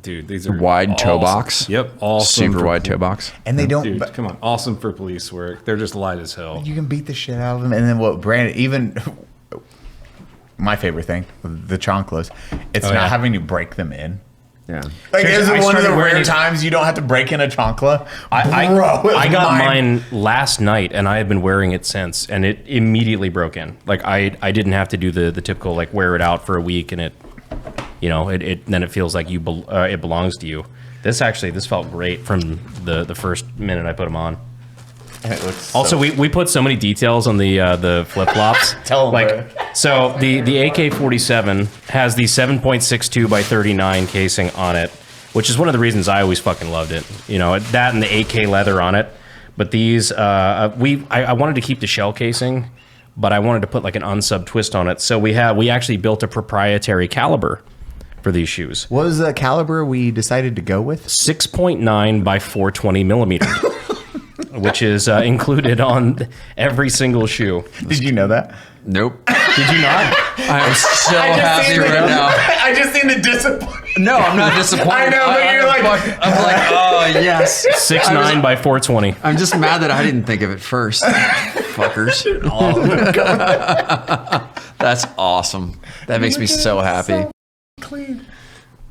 these are wide awesome. toe box. Yep, awesome. Super wide toe box. And they don't. Dude, come on, awesome for police work. They're just light as hell. You can beat the shit out of them. And then what Brandon, even my favorite thing, the chanclas, it's not having to break them in. Yeah. Is it one of the rare times you don't have to break in a chancla? I got mine last night, and I have been wearing it since, and it immediately broke in. I didn't have to do the typical wear it out for a week, and it then it feels like it belongs to you. This felt great from the first minute I put them on. And it looks also, we put so many details on the flip flops. Tell them. So the AK-47 has the 7.62 by 39 casing on it, which is one of the reasons I always fucking loved it. That and the AK leather on it. But these, I wanted to keep the shell casing, but I wanted to put an unsub twist on it. So we actually built a proprietary caliber for these shoes. What was the caliber we decided to go with? 6.9 by 420 millimeter. Which is included on every single shoe. Did you know that? Nope. Did you not? I'm so happy right now. I just seen the disappointment. No, I'm not disappointed. I know, but you're like, I'm like, oh yes, 6'9" by 420. I'm just mad that I didn't think of it first. Fuckers. That's awesome. That makes me so happy. clean.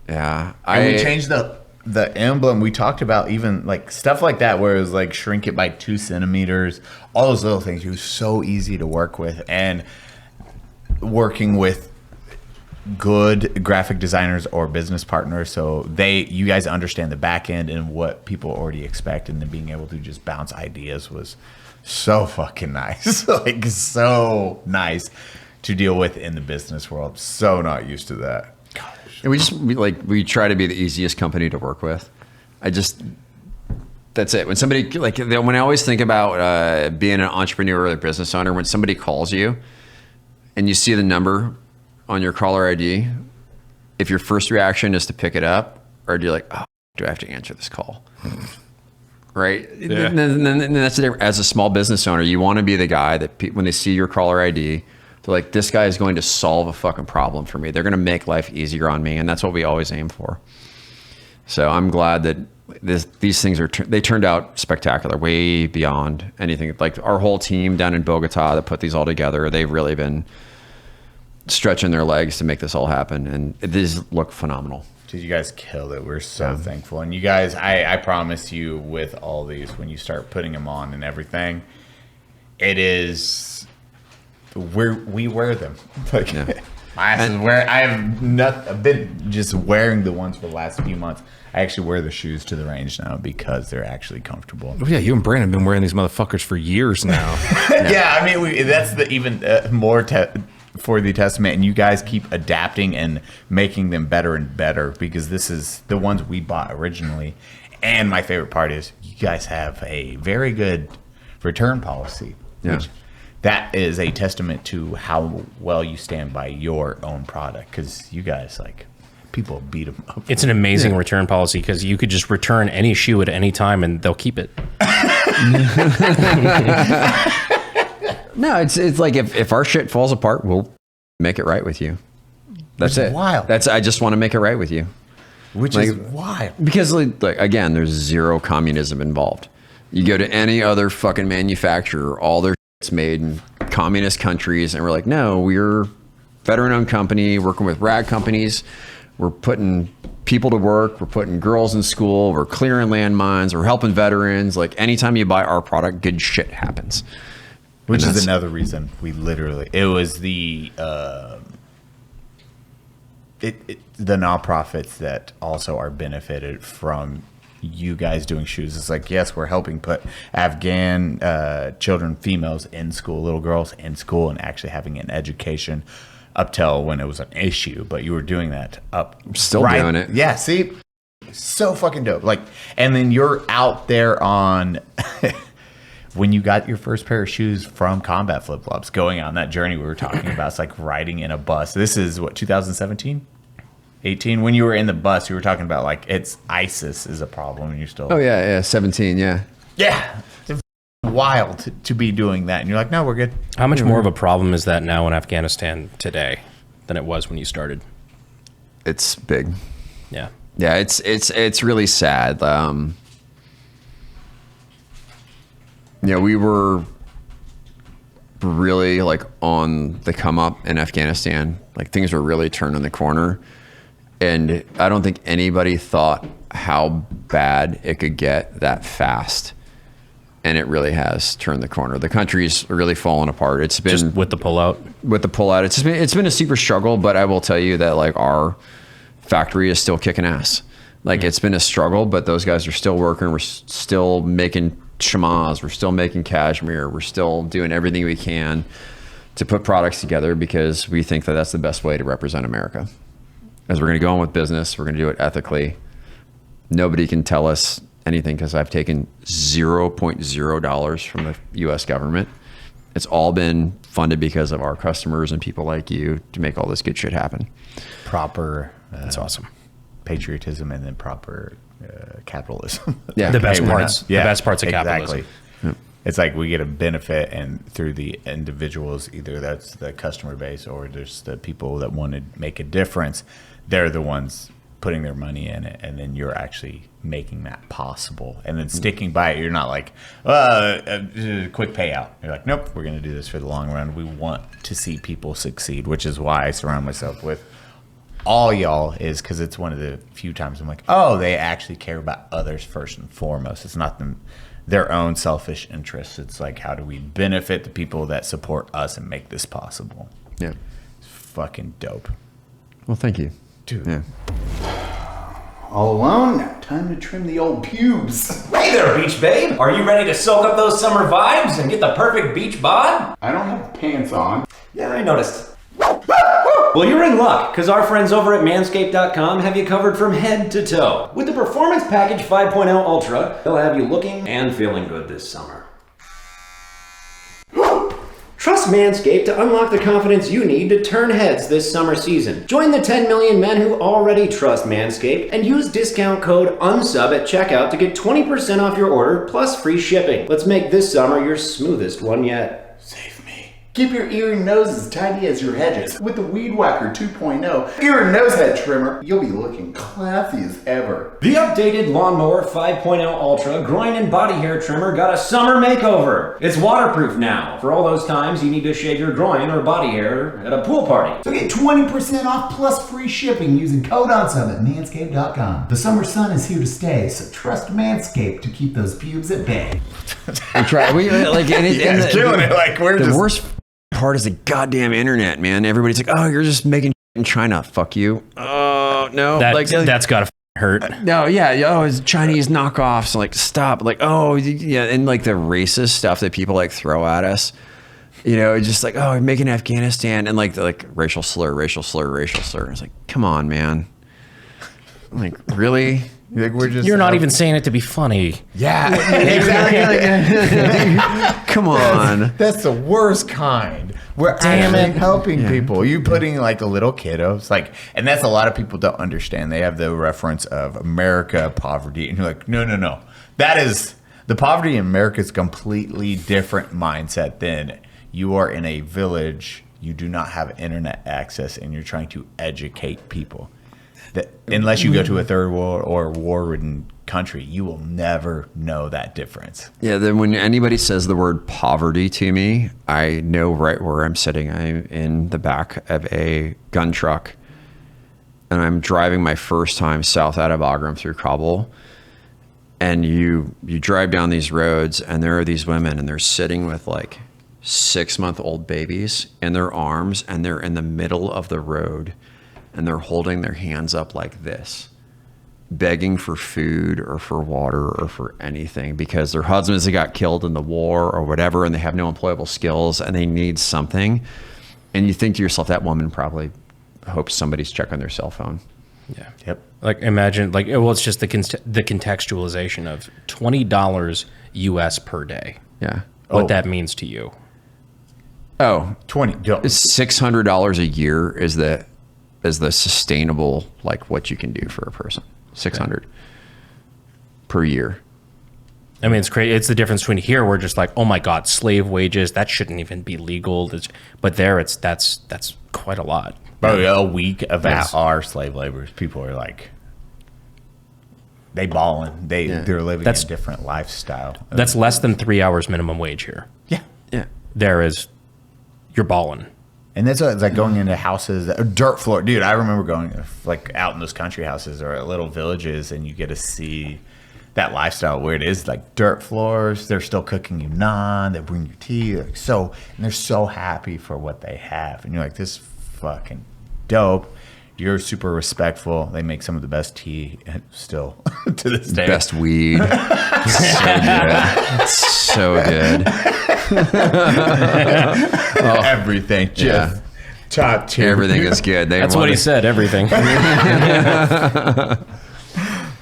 Yeah, And we changed the emblem. We talked about even like stuff like that, where it was like shrink it by 2 centimeters. All those little things. It was so easy to work with, and working with good graphic designers or business partners, so you guys understand the back end and what people already expect, and then being able to just bounce ideas was so fucking nice. Like so nice to deal with in the business world. So not used to that. And we try to be the easiest company to work with. That's it. When somebody when I always think about being an entrepreneur or a business owner, when somebody calls you and you see the number on your caller ID, if your first reaction is to pick it up, or do you like, oh, do I have to answer this call? Right? Yeah. And then that's the difference. As a small business owner, you want to be the guy that when they see your caller ID, they're like, this guy is going to solve a fucking problem for me. They're going to make life easier on me. And that's what we always aim for. So I'm glad that these things they turned out spectacular, way beyond anything. Like our whole team down in Bogota that put these all together, they've really been stretching their legs to make this all happen, and these look phenomenal. Dude, you guys killed it. We're so thankful. And you guys, I promise you, with all these, when you start putting them on and everything, it is we wear them. Like my ass is wearing. I've been just wearing the ones for the last few months. I actually wear the shoes to the range now because they're actually comfortable. Oh, yeah, you and Brandon have been wearing these motherfuckers for years now. Yeah, I mean, that's the even more for the testament, and you guys keep adapting and making them better and better, because this is the ones we bought originally. And my favorite part is you guys have a very good return policy. Which that is a testament to how well you stand by your own product, because you guys, like, people beat them up. It's an amazing return policy, because you could just return any shoe at any time and they'll keep it. No, it's like if our shit falls apart, we'll make it right with you. That's it. Wild. I just want to make it right with you. Which is wild. Because like again, there's zero communism involved. You go to any other fucking manufacturer, all their shit's made in communist countries, and we're like, no, we're veteran-owned company working with rag companies. We're putting people to work. We're putting girls in school. We're clearing landmines. We're helping veterans. Like anytime you buy our product, good shit happens. Which is another reason it was the nonprofits that also are benefited from you guys doing shoes. It's like, yes, we're helping put Afghan children, females in school, little girls in school, and actually having an education up till when it was an issue. But you were doing that up. Still doing it. Yeah, see? So fucking dope. Like, and then you're out there on... When you got your first pair of shoes from Combat Flip Flops, going on that journey we were talking about, it's like riding in a bus. This is what, 2017? 18? When you were in the bus, you were talking about like it's ISIS is a problem, and you're still. Oh yeah, 17, yeah. Yeah, it's wild to be doing that, and you're like, no, we're good. How much more of a problem is that now in Afghanistan today than it was when you started? It's big. Yeah. Yeah, it's really sad. We were really like on the come up in Afghanistan. Like things were really turning the corner. And I don't think anybody thought how bad it could get that fast. And it really has turned the corner. The country's really fallen apart. It's been Just with the pullout. It's been a super struggle, but I will tell you that like our factory is still kicking ass. Like it's been a struggle, but those guys are still working. We're still making chamas, we're still making cashmere, we're still doing everything we can to put products together, because we think that that's the best way to represent America. As we're going to go on with business, we're going to do it ethically. Nobody can tell us anything, because I've taken $0.0 from the US government. It's all been funded because of our customers and people like you to make all this good shit happen. Proper. That's awesome. Patriotism, and then proper capitalism. Yeah, The best Hey, we're parts. not- yeah, The best parts of exactly. capitalism. it's like we get a benefit, and through the individuals, either that's the customer base or there's the people that want to make a difference, they're the ones putting their money in it, and then you're actually making that possible and then sticking by it. You're not like quick payout. You're like, nope, we're going to do this for the long run. We want to see people succeed, which is why I surround myself with all y'all, is because it's one of the few times I'm like, oh, they actually care about others first and foremost. It's not their own selfish interests. It's like, how do we benefit the people that support us and make this possible? Yeah. It's fucking dope. Well, thank you. Dude. Yeah. All alone? Now time to trim the old pubes. Hey there, beach babe. Are you ready to soak up those summer vibes and get the perfect beach bod? I don't have pants on. Yeah, I noticed. Well, you're in luck, because our friends over at MANSCAPED.com have you covered from head to toe. With the Performance Package 5.0 Ultra, they'll have you looking and feeling good this summer. Trust Manscaped to unlock the confidence you need to turn heads this summer season. Join the 10 million men who already trust Manscaped and use discount code UNSUB at checkout to get 20% off your order plus free shipping. Let's make this summer your smoothest one yet. Save me. Keep your ear and nose as tidy as your hedges with the Weed Whacker 2.0 ear and nose head trimmer. You'll be looking classy as ever. The updated Lawnmower 5.0 Ultra groin and body hair trimmer got a summer makeover. It's waterproof now for all those times you need to shave your groin or body hair at a pool party. So get 20% off plus free shipping using code UNSUB at manscaped.com. The summer sun is here to stay, so trust Manscaped to keep those pubes at bay. We try. We like, and It's killing it. Like, we're the just... worst part is the goddamn internet, man. Everybody's like, "Oh, you're just making in China." Fuck you. Oh no, That's gotta hurt. No, yeah, oh, it's Chinese knockoffs. Like, stop. Like, oh, yeah, and like the racist stuff that people like throw at us. You know, just like, oh, you're making Afghanistan, and like the racial slur. It's like, come on, man. Like, really? Like, we're just You're not even saying it to be funny. Yeah, exactly. Come on. That's the worst kind. We're actually helping people. You putting like a little kiddos, like, and that's a lot of people don't understand. They have the reference of America poverty, and you're like, no. That is the poverty in America is completely different mindset than you are in a village. You do not have internet access, and you're trying to educate people. That unless you go to a third world or war-ridden country, you will never know that difference. Yeah, then when anybody says the word poverty to me, I know right where I'm sitting. I'm in the back of a gun truck, and I'm driving my first time south out of Bagram through Kabul. And you drive down these roads, and there are these women, and they're sitting with like 6-month-old babies in their arms, and they're in the middle of the road, and they're holding their hands up like this, begging for food or for water or for anything because their husbands have got killed in the war or whatever, and they have no employable skills and they need something. And you think to yourself, that woman probably hopes somebody's checking their cell phone. Yeah. Yep. Like, imagine, like, well, it's just the contextualization of $20 US per day. Yeah. What that means to you. Oh, 20. It's $600 a year is the sustainable, like, what you can do for a person. 600 per year. I mean, it's crazy. It's the difference between here, we're just like, oh my God, slave wages, that shouldn't even be legal. But there, that's quite a lot. Bro, a week of that are slave laborers. People are like, they balling. They're living a different lifestyle. That's less than 3 hours minimum wage here. Yeah. Yeah. There is, you're balling. And that's what it's like going into houses, dirt floor. Dude, I remember going like out in those country houses or little villages, and you get to see that lifestyle where it is like dirt floors. They're still cooking you naan. They bring you tea. Like, and they're so happy for what they have. And you're like, this is fucking dope. You're super respectful. They make some of the best tea still to this day. Best weed. So good. Everything. Just top tier. Everything is good. That's what he said, everything.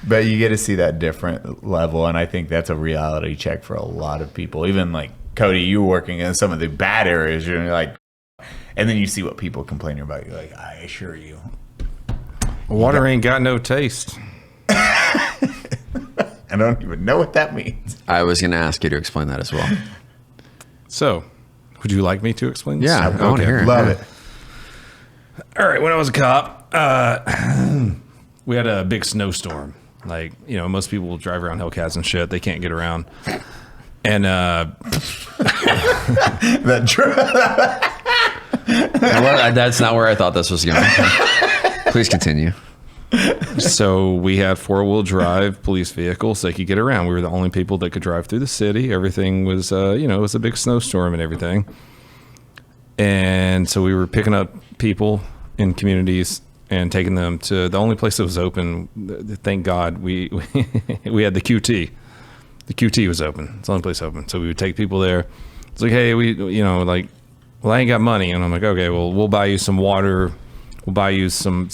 But you get to see that different level, and I think that's a reality check for a lot of people. Even like Cody, you working in some of the bad areas, you're like, and then you see what people complaining about. You're like, I assure you, water ain't got no taste. I don't even know what that means. I was going to ask you to explain that as well. So, would you like me to explain this? Yeah, I want to hear it. Love it. All right, when I was a cop, we had a big snowstorm. Like, you know, most people drive around Hellcats and shit. They can't get around. And That's not where I thought this was going. Please continue. so we had 4-wheel drive police vehicles that could get around. We were the only people that could drive through the city. Everything was, you know, it was a big snowstorm and everything. And so we were picking up people in communities and taking them to the only place that was open. Thank God we had the QT. The QT was open. It's the only place open. So we would take people there. It's like, hey, well, I ain't got money. And I'm like, okay, well, we'll buy you some water. We'll buy you some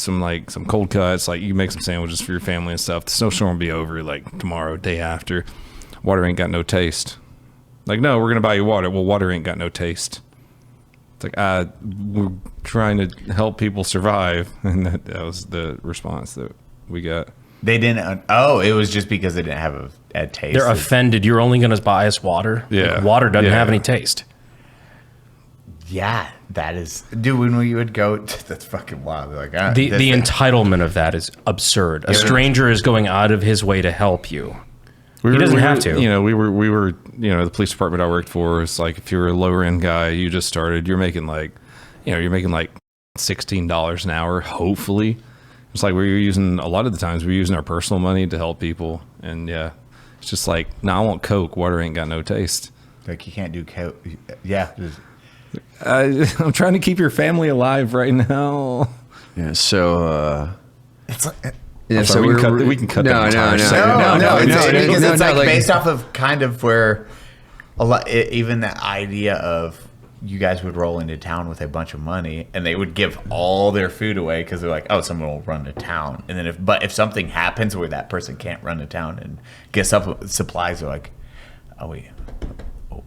cold cuts. Like, you can make some sandwiches for your family and stuff. The snowstorm will be over like tomorrow, day after. Water ain't got no taste. Like, no, we're going to buy you water. Well, water ain't got no taste. It's like, we're trying to help people survive. And that was the response that we got. They didn't. Oh, it was just because they didn't have a taste. They're offended. You're only going to buy us water. Yeah. Like, water doesn't have any taste. Yeah, that is, dude. When we would go, that's fucking wild. They're like, The entitlement of that is absurd. A stranger is going out of his way to help you. He doesn't have to. You know, we were, you know, the police department I worked for is like, if you're a lower end guy, you just started, you're making like $16 an hour, hopefully. It's like, we were using, a lot of the times we were using our personal money to help people. And yeah, it's just like, I want Coke. Water ain't got no taste. Like, you can't do Coke. Yeah. I'm trying to keep your family alive right now. Yeah, so It's like, yeah, sorry, we can cut that entire segment. because it's like like- based off of kind of where a lot, even the idea of you guys would roll into town with a bunch of money and they would give all their food away because they're like, oh, someone will run to town. And then if something happens where that person can't run to town and get supplies, they're like, oh,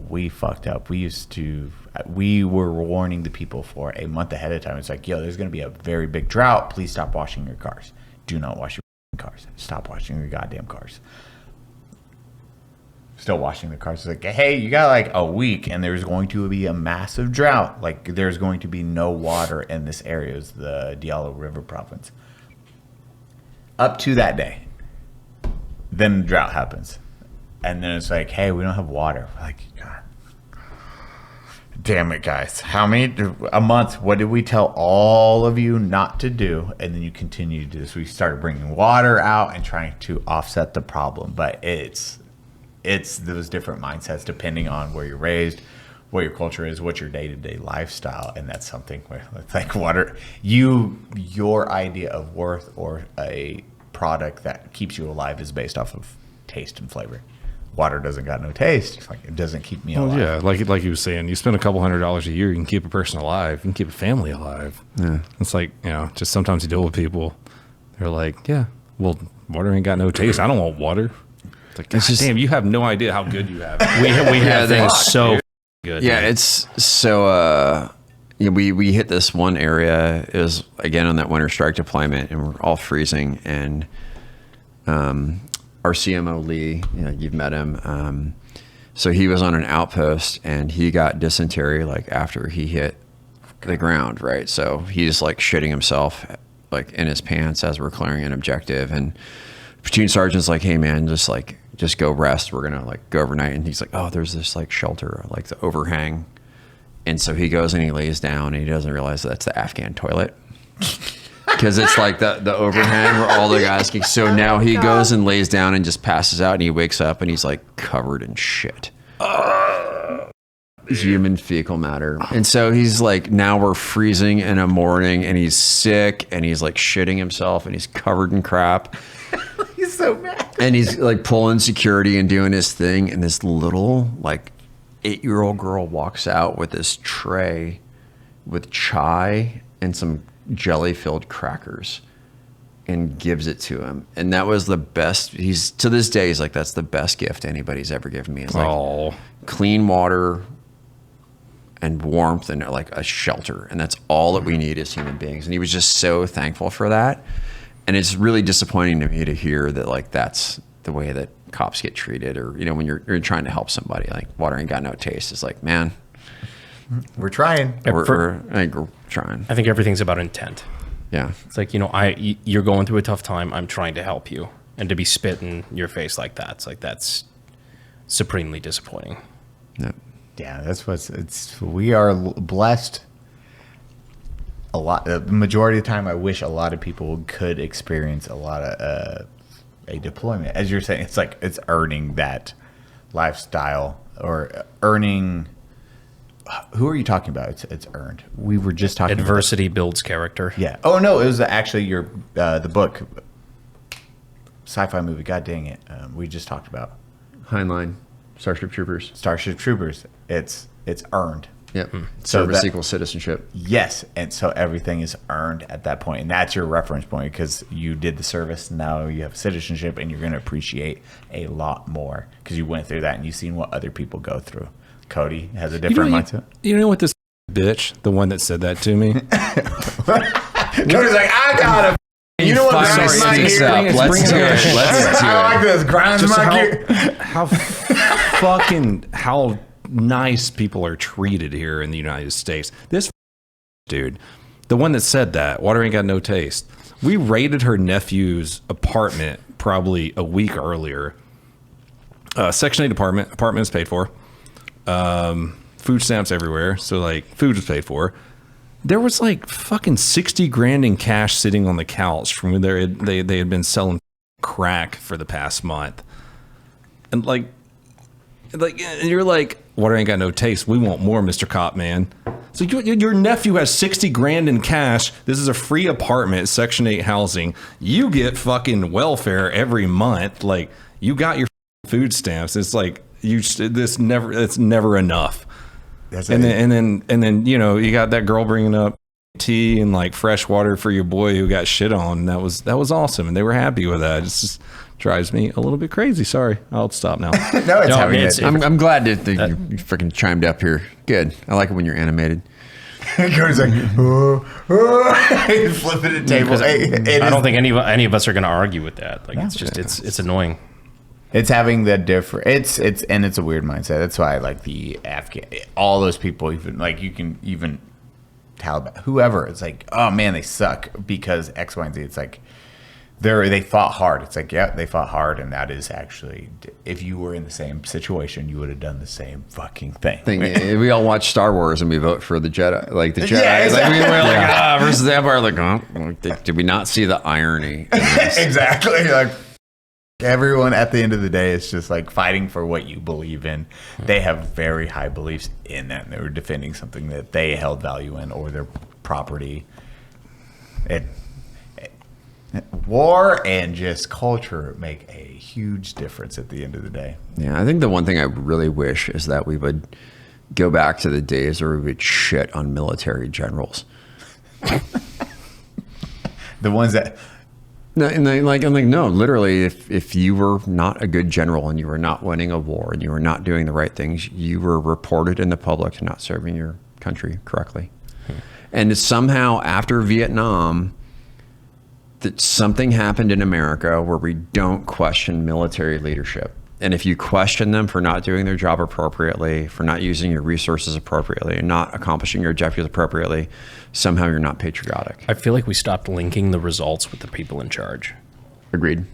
we fucked up. We were warning the people for a month ahead of time. It's like, yo, there's going to be a very big drought. Please stop washing your cars. Do not wash your cars. Stop washing your goddamn cars. Still washing the cars. It's like, hey, you got like a week and there's going to be a massive drought. Like, there's going to be no water in this area. It's the Diallo River province. Up to that day. Then the drought happens. And then it's like, hey, we don't have water. We're like, God. Damn it, guys. A month, what did we tell all of you not to do? And then you continue to do this. We started bringing water out and trying to offset the problem. But it's those different mindsets depending on where you're raised, what your culture is, what your day-to-day lifestyle. And that's something where it's like water, your idea of worth or a product that keeps you alive is based off of taste and flavor. Water doesn't got no taste. It's like, it doesn't keep me alive. Yeah, like you was saying, you spend a couple $100 a year, you can keep a person alive, you can keep a family alive. Yeah. It's like, you know, just sometimes you deal with people, they're like, yeah, well, water ain't got no taste. I don't want water. It's like, God damn, you have no idea how good you have it. We have things so good. Yeah, man. it's so we hit this one area. It was again on that winter strike deployment, and we're all freezing. And our CMO Lee, you've met him. So he was on an outpost, and he got dysentery like after he hit the ground, right? So he's like shitting himself like in his pants as we're clearing an objective, and platoon sergeant's like, hey man, just go rest. We're gonna like go overnight. And he's like, oh, there's this like shelter, like the overhang. And so he goes and he lays down, and he doesn't realize that's the Afghan toilet. Because it's like the overhang where all the guys can. So now he goes and lays down and just passes out, and he wakes up and he's like covered in shit. Human fecal matter. And so he's like, now we're freezing in a morning, and he's sick, and he's like shitting himself, and he's covered in crap. He's so mad. And he's like pulling security and doing his thing. And this little like 8-year-old girl walks out with this tray with chai and some jelly-filled crackers and gives it to him. And that was the best. He's to this day, he's like, that's the best gift anybody's ever given me. It's like clean water and warmth and like a shelter. And that's all that we need as human beings. And he was just so thankful for that. And it's really disappointing to me to hear that like that's the way that cops get treated, or when you're trying to help somebody. Like Water Ain't Got No Taste is like, man, We're trying. we're trying. I think everything's about intent. Yeah. It's like, you're going through a tough time. I'm trying to help you. And to be spit in your face like that, it's like, that's supremely disappointing. Yeah. Yeah, that's we are blessed a lot. The majority of the time, I wish a lot of people could experience a lot of a deployment. As you're saying, it's like it's earning that lifestyle or earning. Who are you talking about? It's earned. We were just talking Adversity builds character. Yeah. Oh no, it was actually your the book, sci-fi movie. God dang it, we just talked about Heinlein, Starship Troopers. Starship Troopers. It's earned. Yep. So Service that- equals citizenship. Yes, and so everything is earned at that point, and that's your reference point because you did the service. Now you have citizenship, and you're going to appreciate a lot more because you went through that and you've seen what other people go through. Cody has a different mindset. You know what this bitch, the one that said that to me? Cody's like, I got it. You know what grinds my gear? Let's do it. Let's do I like it. this. Grinds my gear. How nice people are treated here in the United States. This dude, the one that said that, Water Ain't Got No Taste. We raided her nephew's apartment probably a week earlier. Section 8 apartment is paid for. Food stamps everywhere, so like food was paid for. There was like fucking 60 grand in cash sitting on the couch from when they had been selling crack for the past month, and like and you're like, Water Ain't Got No Taste. We want more, Mr. Cop Man. So your nephew has 60 grand in cash. This is a free apartment, Section 8 housing. You get fucking welfare every month. Like you got your food stamps. It's like it's never enough. And then you got that girl bringing up tea and like fresh water for your boy who got shit on. That was awesome, and they were happy with that. It just drives me a little bit crazy. Sorry, I'll stop now. I'm glad that you freaking chimed up here. Good. I like it when you're animated. Cody's like, he's flipping the table. I don't think any of us are going to argue with that. Like it's annoying. It's having the different. It's a weird mindset. That's why I like the Afghan. All those people, even like you can even Taliban, whoever. It's like, oh man, they suck because X, Y, and Z. It's like they fought hard. It's like, yeah, they fought hard, and that is actually, if you were in the same situation, you would have done the same fucking thing. We all watch Star Wars and we vote for the Jedi, like the Jedi. Yeah, exactly. Like, we're like, versus the Empire. Like, did we not see the irony? Exactly. Like. Everyone at the end of the day is just like fighting for what you believe in. They have very high beliefs in that. They were defending something that they held value in or their property. War and just culture make a huge difference at the end of the day. Yeah, I think the one thing I really wish is that we would go back to the days where we would shit on military generals. The ones that... No, and I'm like, no, literally, if you were not a good general and you were not winning a war and you were not doing the right things, you were reported in the public to not serving your country correctly. And somehow after Vietnam, that something happened in America where we don't question military leadership. And if you question them for not doing their job appropriately, for not using your resources appropriately, and not accomplishing your objectives appropriately, somehow you're not patriotic. I feel like we stopped linking the results with the people in charge. Agreed.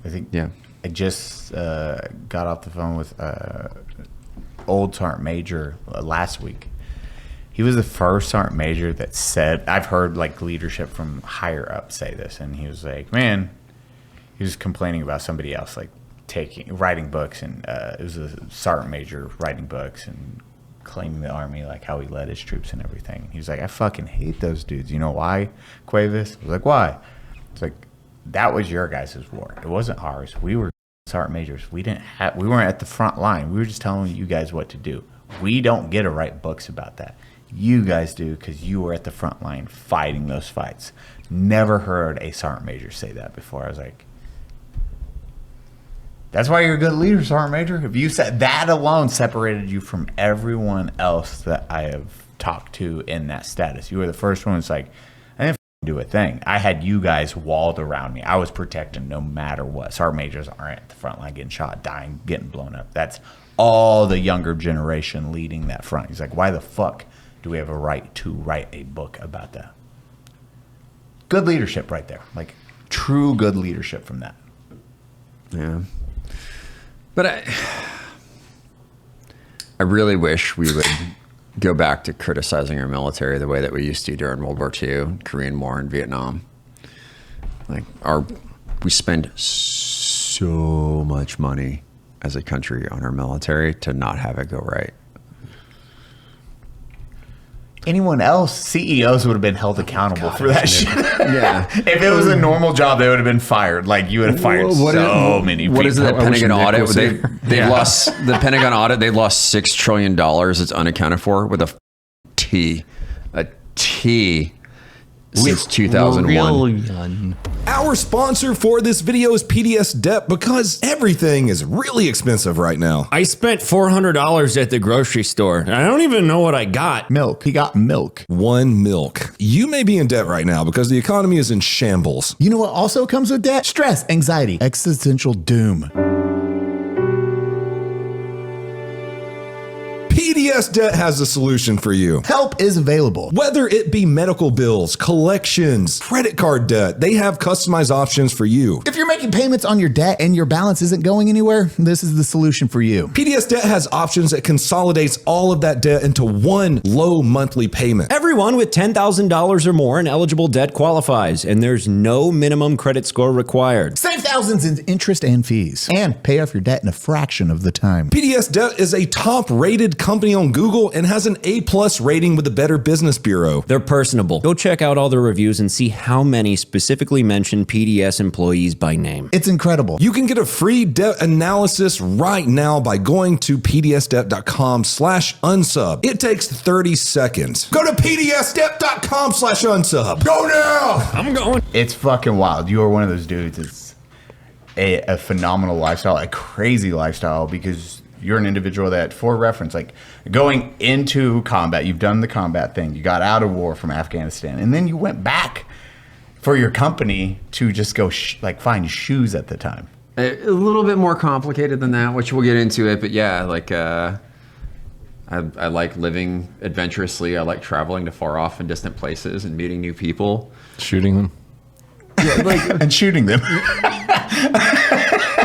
I think. Yeah. I just got off the phone with old Sergeant Major last week. He was the first Sergeant Major that said, I've heard like leadership from higher up say this, and he was like, man, he was complaining about somebody else, like writing books, and it was a Sergeant Major writing books and claiming the Army, like how he led his troops and everything. He was like, I fucking hate those dudes. You know why, Cuevas? I was like, why? It's like, that was your guys' war. It wasn't ours. We were Sergeant Majors. We weren't at the front line. We were just telling you guys what to do. We don't get to write books about that. You guys do, because you were at the front line fighting those fights. Never heard a Sergeant Major say that before. I was like, that's why you're a good leader, Sergeant Major. If you said that alone separated you from everyone else that I have talked to in that status. You were the first one that's like, I didn't do a thing. I had you guys walled around me. I was protecting no matter what. Sergeant majors aren't at the front line getting shot, dying, getting blown up. That's all the younger generation leading that front. He's like, why the fuck do we have a right to write a book about that? Good leadership right there. Like, true good leadership from that. Yeah. But I really wish we would go back to criticizing our military the way that we used to during World War II, Korean War, and Vietnam. Like, we spend so much money as a country on our military to not have it go right. Anyone else, CEOs would have been held accountable for that shit. Yeah. If it was a normal job, they would have been fired. Like, you would have fired many people. What is the Pentagon audit? They Yeah. lost the Pentagon audit. They lost $6 trillion. It's unaccounted for with a T since 2001. Our sponsor for this video is PDS Dep because everything is really expensive right now. I spent $400 at the grocery store. I don't even know what I got. Milk. He got milk. One milk. You may be in debt right now because the economy is in shambles. You know what also comes with debt? Stress, anxiety, existential doom. PDS Debt has a solution for you. Help is available. Whether it be medical bills, collections, credit card debt, they have customized options for you. If you're making payments on your debt and your balance isn't going anywhere, this is the solution for you. PDS Debt has options that consolidates all of that debt into one low monthly payment. Everyone with $10,000 or more in eligible debt qualifies, and there's no minimum credit score required. Save thousands in interest and fees. And pay off your debt in a fraction of the time. PDS Debt is a top-rated company on Google and has an A+ rating with the Better Business Bureau. They're personable. Go check out all the reviews and see how many specifically mention PDS employees by name. It's incredible. You can get a free debt analysis right now by going to pdsdebt.com/unsub. It takes 30 seconds. Go to pdsdebt.com/unsub. Go now! I'm going. It's fucking wild. You are one of those dudes. It's a phenomenal lifestyle, a crazy lifestyle, because you're an individual that, for reference, like going into combat, you've done the combat thing. You got out of war from Afghanistan, and then you went back for your company to just go find shoes at the time. A little bit more complicated than that, which we'll get into it. But yeah, like I like living adventurously. I like traveling to far off and distant places and meeting new people. Shooting them. Yeah, like and shooting them.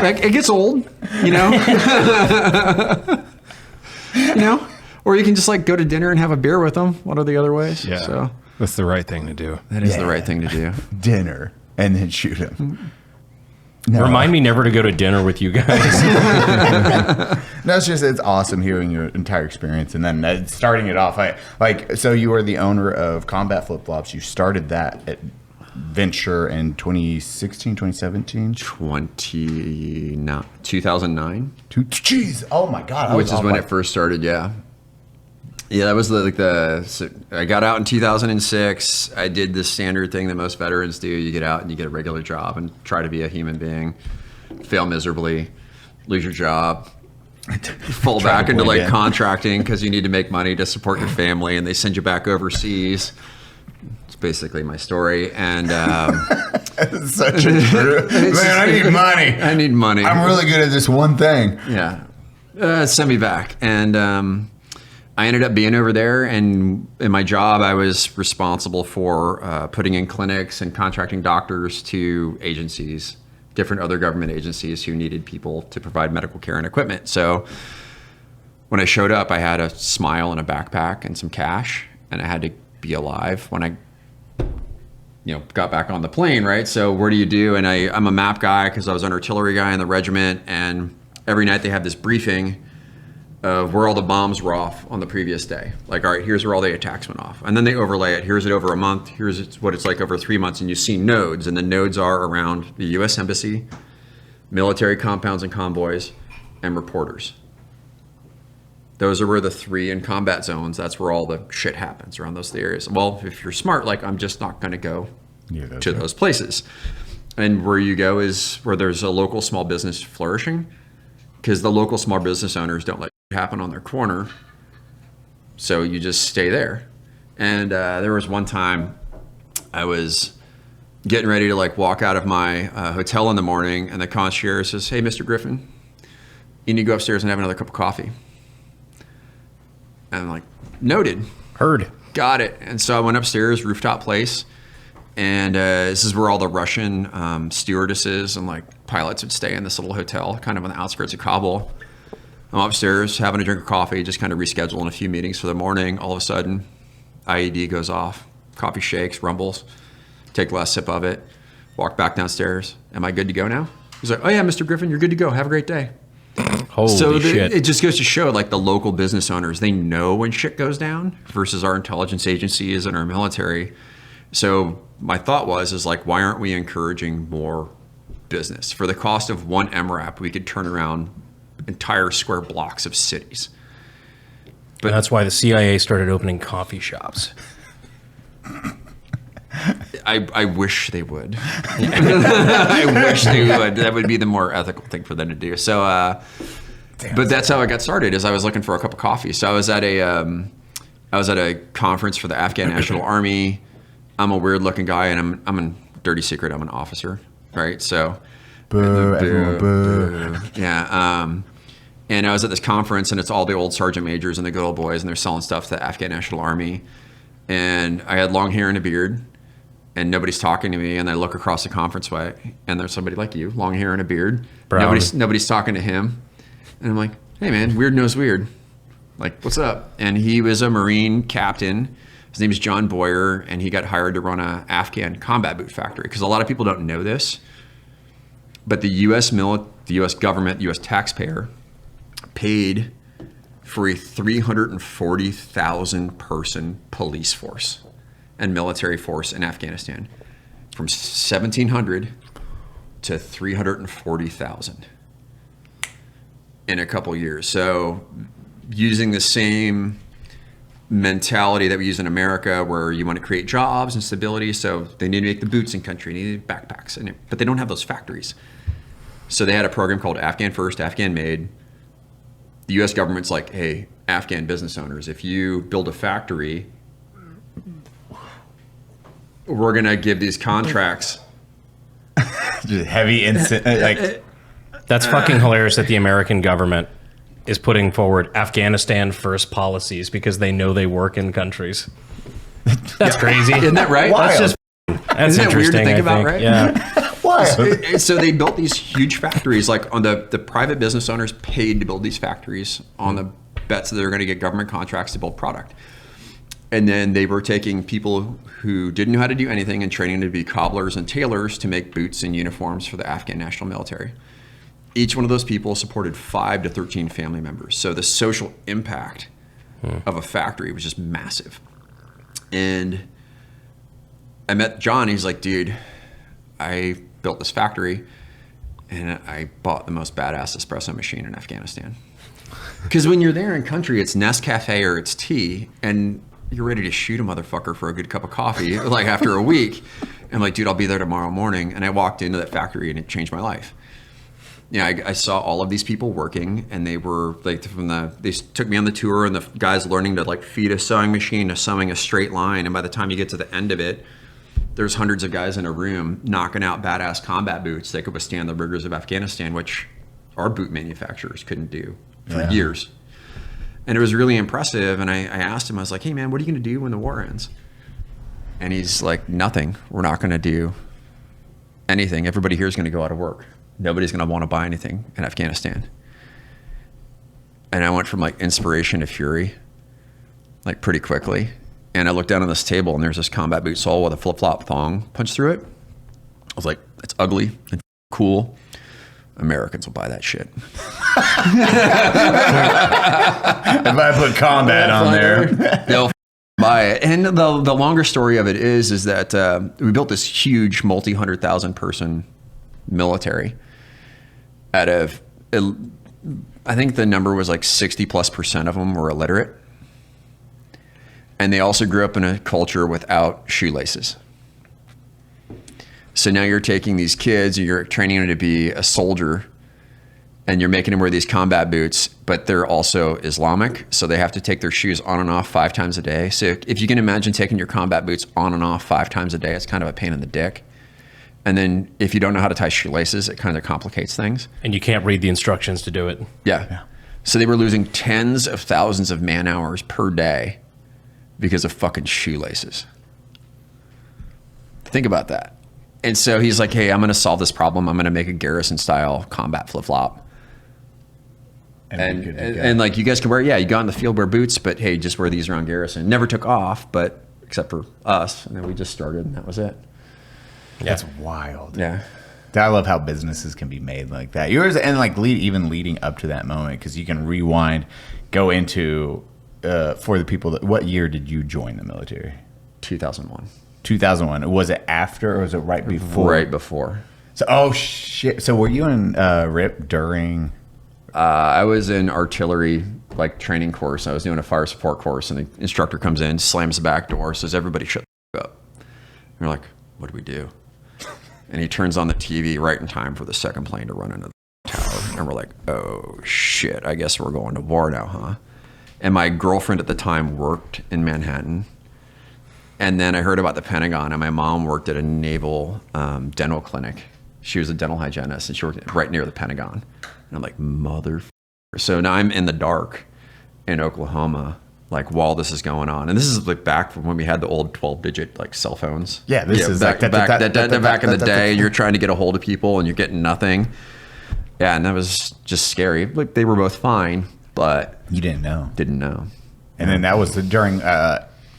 Like, it gets old, you know. You know, or you can just like go to dinner and have a beer with them. What are the other ways? Yeah, so that's the right thing to do. that is the right thing to do. Dinner and then shoot him. No. Remind me never to go to dinner with you guys. No, it's awesome hearing your entire experience, and then starting it off. So you are the owner of Combat Flip Flops. You started that at venture in 2016, 2017? 2009. Jeez, oh my God. Which is when it first started, yeah. Yeah, that was so I got out in 2006. I did the standard thing that most veterans do. You get out and you get a regular job and try to be a human being, fail miserably, lose your job, fall back into like contracting because you need to make money to support your family, and they send you back overseas. It's basically my story. And it's such a true man. I need money. I need money. I'm really good at this one thing. Yeah, send me back. And I ended up being over there, and in my job, I was responsible for putting in clinics and contracting doctors to agencies, different other government agencies who needed people to provide medical care and equipment. So when I showed up, I had a smile and a backpack and some cash, and I had to be alive when I got back on the plane, right? So where do you do? And I'm a map guy because I was an artillery guy in the regiment, and every night they have this briefing of where all the bombs were off on the previous day. Like, all right, here's where all the attacks went off. And then they overlay it. Here's it over a month. Here's what it's like over 3 months. And you see nodes, and the nodes are around the U.S. Embassy, military compounds and convoys, and reporters. Those are where the 3 in combat zones, that's where all the shit happens, around those areas. Well, if you're smart, like, I'm just not gonna go to those places. And where you go is where there's a local small business flourishing, because the local small business owners don't let it happen on their corner. So you just stay there. And there was one time I was getting ready to like walk out of my hotel in the morning, and the concierge says, "Hey, Mr. Griffin, you need to go upstairs and have another cup of coffee." And I'm like, noted. Heard. Got it. And so I went upstairs, rooftop place, and this is where all the Russian stewardesses and like pilots would stay in this little hotel, kind of on the outskirts of Kabul. I'm upstairs having a drink of coffee, just kind of rescheduling a few meetings for the morning. All of a sudden, IED goes off, coffee shakes, rumbles. Take the last sip of it, walk back downstairs. Am I good to go now? He's like, "Oh yeah, Mr. Griffin, you're good to go. Have a great day." Holy shit. It just goes to show, like, the local business owners, they know when shit goes down versus our intelligence agencies and our military. So my thought is like, why aren't we encouraging more business? For the cost of one MRAP, we could turn around entire square blocks of cities. But that's why the CIA started opening coffee shops. I wish they would. I wish they would. That would be the more ethical thing for them to do. So, but that's how I got started. Is I was looking for a cup of coffee. So I was at a conference for the Afghan National Army. I'm a weird looking guy, and I'm a dirty secret. I'm an officer, right? So, boo, everyone, boo. Yeah. And I was at this conference, and it's all the old sergeant majors and the good old boys, and they're selling stuff to the Afghan National Army. And I had long hair and a beard. And nobody's talking to me, and I look across the conference way, and there's somebody like you, long hair and a beard. Brown. Nobody's talking to him. And I'm like, "Hey man, weird knows weird. Like, what's up?" And he was a Marine captain. His name is John Boyer, and he got hired to run a Afghan combat boot factory. Because a lot of people don't know this, but the U.S. government, the U.S. taxpayer, paid for a 340,000 person police force and military force in Afghanistan, from 1,700 to 340,000 in a couple years. So using the same mentality that we use in America, where you want to create jobs and stability, so they need to make the boots in country, they need backpacks, but they don't have those factories. So they had a program called Afghan First, Afghan Made. The U.S. government's like, "Hey, Afghan business owners, if you build a factory, we're going to give these contracts." Just heavy instant, like, That's fucking hilarious that the American government is putting forward Afghanistan first policies because they know they work in countries. That's crazy. Isn't that right? That's just that's Isn't that weird to interesting, think I about, think. right? Yeah. why? So they built these huge factories, like on the private business owners paid to build these factories on the bets that they're going to get government contracts to build product. And then they were taking people who didn't know how to do anything and training them to be cobblers and tailors to make boots and uniforms for the Afghan national military. Each one of those people supported 5 to 13 family members. So the social impact of a factory was just massive. And I met John. He's like, "Dude, I built this factory and I bought the most badass espresso machine in Afghanistan." Because when you're there in country, it's Nescafe or it's tea, and you're ready to shoot a motherfucker for a good cup of coffee, like after a week. And I'm like, "Dude, I'll be there tomorrow morning." And I walked into that factory and it changed my life. Yeah, I saw all of these people working, and they were like, they took me on the tour, and the guys learning to like feed a sewing machine to sewing a straight line. And by the time you get to the end of it, there's hundreds of guys in a room knocking out badass combat boots that could withstand the rigors of Afghanistan, which our boot manufacturers couldn't do for years. And it was really impressive. And I asked him, I was like, "Hey man, what are you going to do when the war ends?" And he's like, "Nothing. We're not going to do anything. Everybody here is going to go out of work. Nobody's going to want to buy anything in Afghanistan." And I went from like inspiration to fury, like pretty quickly. And I looked down on this table, and there's this combat boot sole with a flip-flop thong punched through it. I was like, "It's ugly and cool. Americans will buy that shit." If I put combat on there, they'll buy it. And the longer story of it is that we built this huge multi-100,000 person military out of, I think the number was like 60+% of them were illiterate. And they also grew up in a culture without shoelaces. So now you're taking these kids and you're training them to be a soldier, and you're making them wear these combat boots, but they're also Islamic, so they have to take their shoes on and off 5 times a day. So if you can imagine taking your combat boots on and off 5 times a day, it's kind of a pain in the dick. And then if you don't know how to tie shoelaces, it kind of complicates things. And you can't read the instructions to do it. Yeah. So they were losing tens of thousands of man hours per day because of fucking shoelaces. Think about that. And so he's like, hey, I'm going to solve this problem. I'm going to make a Garrison style combat flip flop. And like, you guys can wear, you go on the field, wear boots, but hey, just wear these around Garrison. Never took off, but except for us. And then we just started and that was it. That's wild. Yeah. I love how businesses can be made like that. Yours, and like even leading up to that moment, because you can rewind, go into, for the people that, what year did you join the military? 2001. 2001. Was it after or was it right before? Right before. So, oh shit. So were you in RIP during? I was in artillery, like training course. I was doing a fire support course, and the instructor comes in, slams the back door, says, everybody shut the fuck up. And we're like, what do we do? And he turns on the TV right in time for the second plane to run into the tower. And we're like, oh shit, I guess we're going to war now, huh? And my girlfriend at the time worked in Manhattan. And then I heard about the Pentagon, and my mom worked at a naval dental clinic. She was a dental hygienist, and she worked right near the Pentagon. And I'm like, motherfucker. So now I'm in the dark in Oklahoma, like while this is going on. And this is like back from when we had the old 12-digit like cell phones. Yeah, this is back in the day. You're trying to get a hold of people and you're getting nothing. Yeah, and that was just scary. Like they were both fine, but you didn't know. And then that was during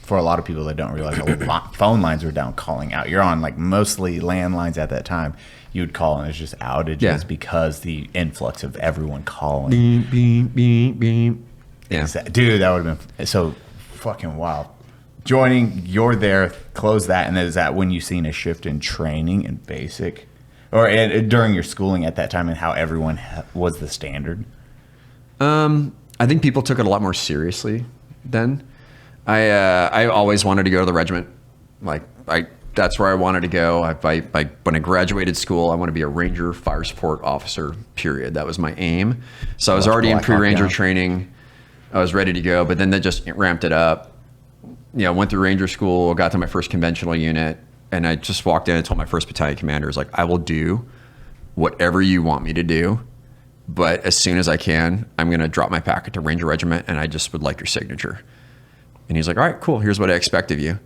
for a lot of people that don't realize, phone lines were down calling out. You're on like mostly landlines at that time. You would call and it's just outages because the influx of everyone calling. Beep, beep, beep, beep. Yeah. Dude, that would have been so fucking wild. Joining, you're there, close that, and is that when you seen a shift in training and basic? Or during your schooling at that time and how everyone was the standard? I think people took it a lot more seriously then. I always wanted to go to the regiment. That's where I wanted to go. When I graduated school, I want to be a Ranger Fire Support Officer, period. That was my aim. So I was already in pre-Ranger training. I was ready to go, but then they just ramped it up. Went through Ranger school, got to my first conventional unit, and I just walked in and told my first battalion commander, like, I will do whatever you want me to do, but as soon as I can, I'm going to drop my packet to Ranger Regiment, and I just would like your signature. And he's like, all right, cool. Here's what I expect of you.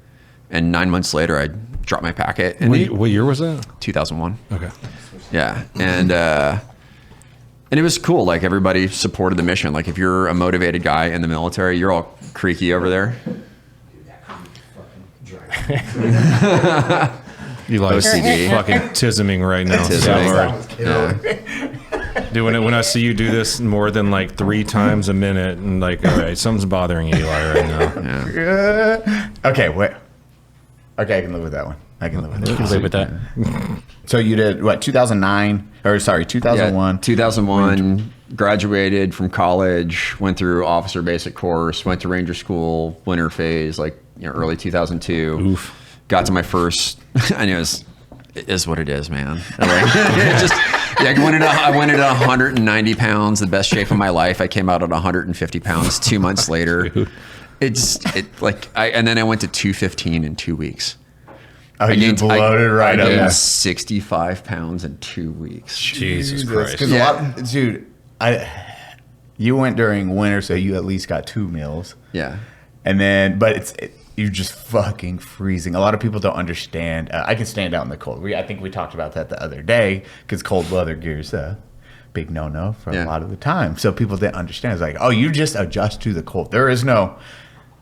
And 9 months later, I dropped my packet. And what year was that? 2001. Okay. Yeah. And it was cool. Like everybody supported the mission. Like if you're a motivated guy in the military, you're all creaky over there. Eli's fucking tisming right now. Dude, when I see you do this more than like 3 times a minute, and like, all right, something's bothering Eli right now. Yeah. Okay, wait. Okay, I can live with that one. I can live with that. So you did what? 2009 or sorry, 2001. Yeah, 2001. Graduated from college. Went through officer basic course. Went to Ranger school winter phase, like early 2002. Oof. Got to my first. I know it is what it is, man. I went at 190 pounds, the best shape of my life. I came out at 150 pounds 2 months later. Dude. And then I went to 215 in 2 weeks. Oh, you bloated right up. I gained 65 pounds in 2 weeks. Jesus Christ. Dude, you went during winter, so you at least got 2 meals. Yeah. And then, you're just fucking freezing. A lot of people don't understand. I can stand out in the cold. I think we talked about that the other day because cold weather gear is a big no-no for a lot of the time. So people didn't understand. It's like, oh, you just adjust to the cold. There is no,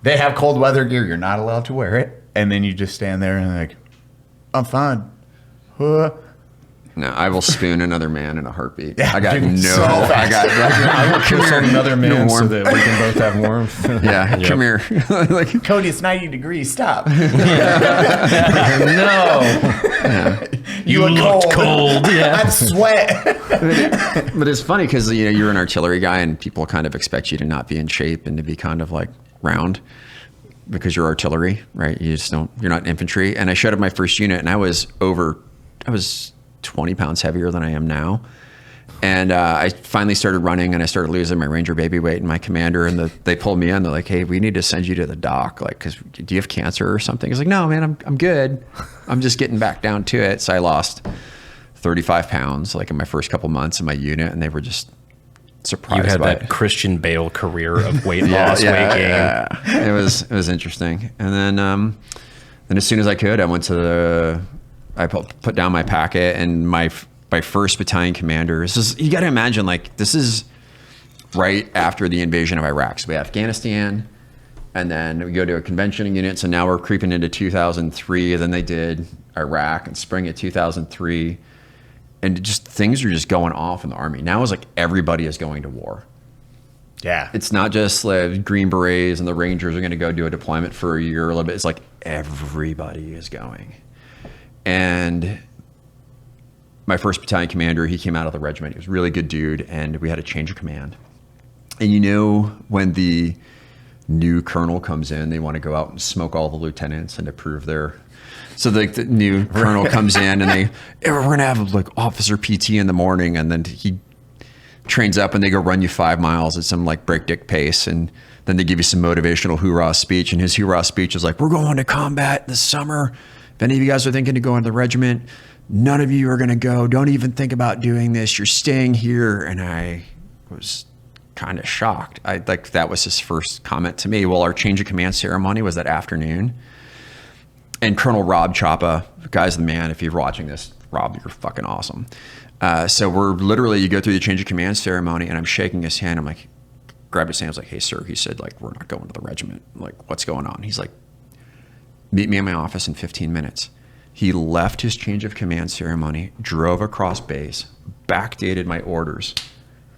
they have cold weather gear. You're not allowed to wear it. And then you just stand there and like, I'm fine. No, I will spoon another man in a heartbeat. Yeah, I got dude, no. so I will kiss another man so that we can both have warmth. Yeah, come here. Like, Cody, it's 90 degrees. Stop. No. Yeah. You look cold. Yeah. I sweat. But it's funny because you're an artillery guy and people kind of expect you to not be in shape and to be kind of like round because you're artillery, right? You're not infantry. And I showed up my first unit and I was 20 pounds heavier than I am now. And I finally started running, and I started losing my Ranger baby weight and my commander. And they pulled me in. They're like, "Hey, we need to send you to the doc. Like, because do you have cancer or something?" I was like, "No, man, I'm good. I'm just getting back down to it." So I lost 35 pounds like in my first couple months in my unit, and they were just surprised. You had by that it. Christian Bale career of weight loss, weight gain. Yeah. It was interesting. And then as soon as I could, I went to I put down my packet, and my first battalion commander. You got to imagine, like, this is right after the invasion of Iraq. So we had Afghanistan, and then we go to a conventional unit. So now we're creeping into 2003. And then they did Iraq and spring of 2003. And just things are just going off in the Army. Now it's like everybody is going to war. Yeah. It's not just like Green Berets and the Rangers are going to go do a deployment for a year or a little bit. It's like everybody is going. And my first battalion commander, he came out of the regiment. He was a really good dude, and we had a change of command. And you know, when the new colonel comes in, they want to go out and smoke all the lieutenants and to prove their... So the new colonel comes in, and we're going to have like officer PT in the morning, and then he trains up, and they go run you 5 miles at some like break dick pace, and then they give you some motivational hoorah speech, and his hoorah speech is like, "We're going to combat this summer. If any of you guys are thinking to go into the regiment, none of you are going to go. Don't even think about doing this. You're staying here." And I was kind of shocked. That was his first comment to me. Well, our change of command ceremony was that afternoon. And Colonel Rob Chapa, the guy's the man. If you're watching this, Rob, you're fucking awesome. So we're literally, you go through the change of command ceremony, and I'm shaking his hand. I'm like, grabbed his hand. I was like, "Hey, sir," he said, like, "we're not going to the regiment. I'm like, what's going on?" He's like, "Meet me in my office in 15 minutes. He left his change of command ceremony, drove across base, backdated my orders,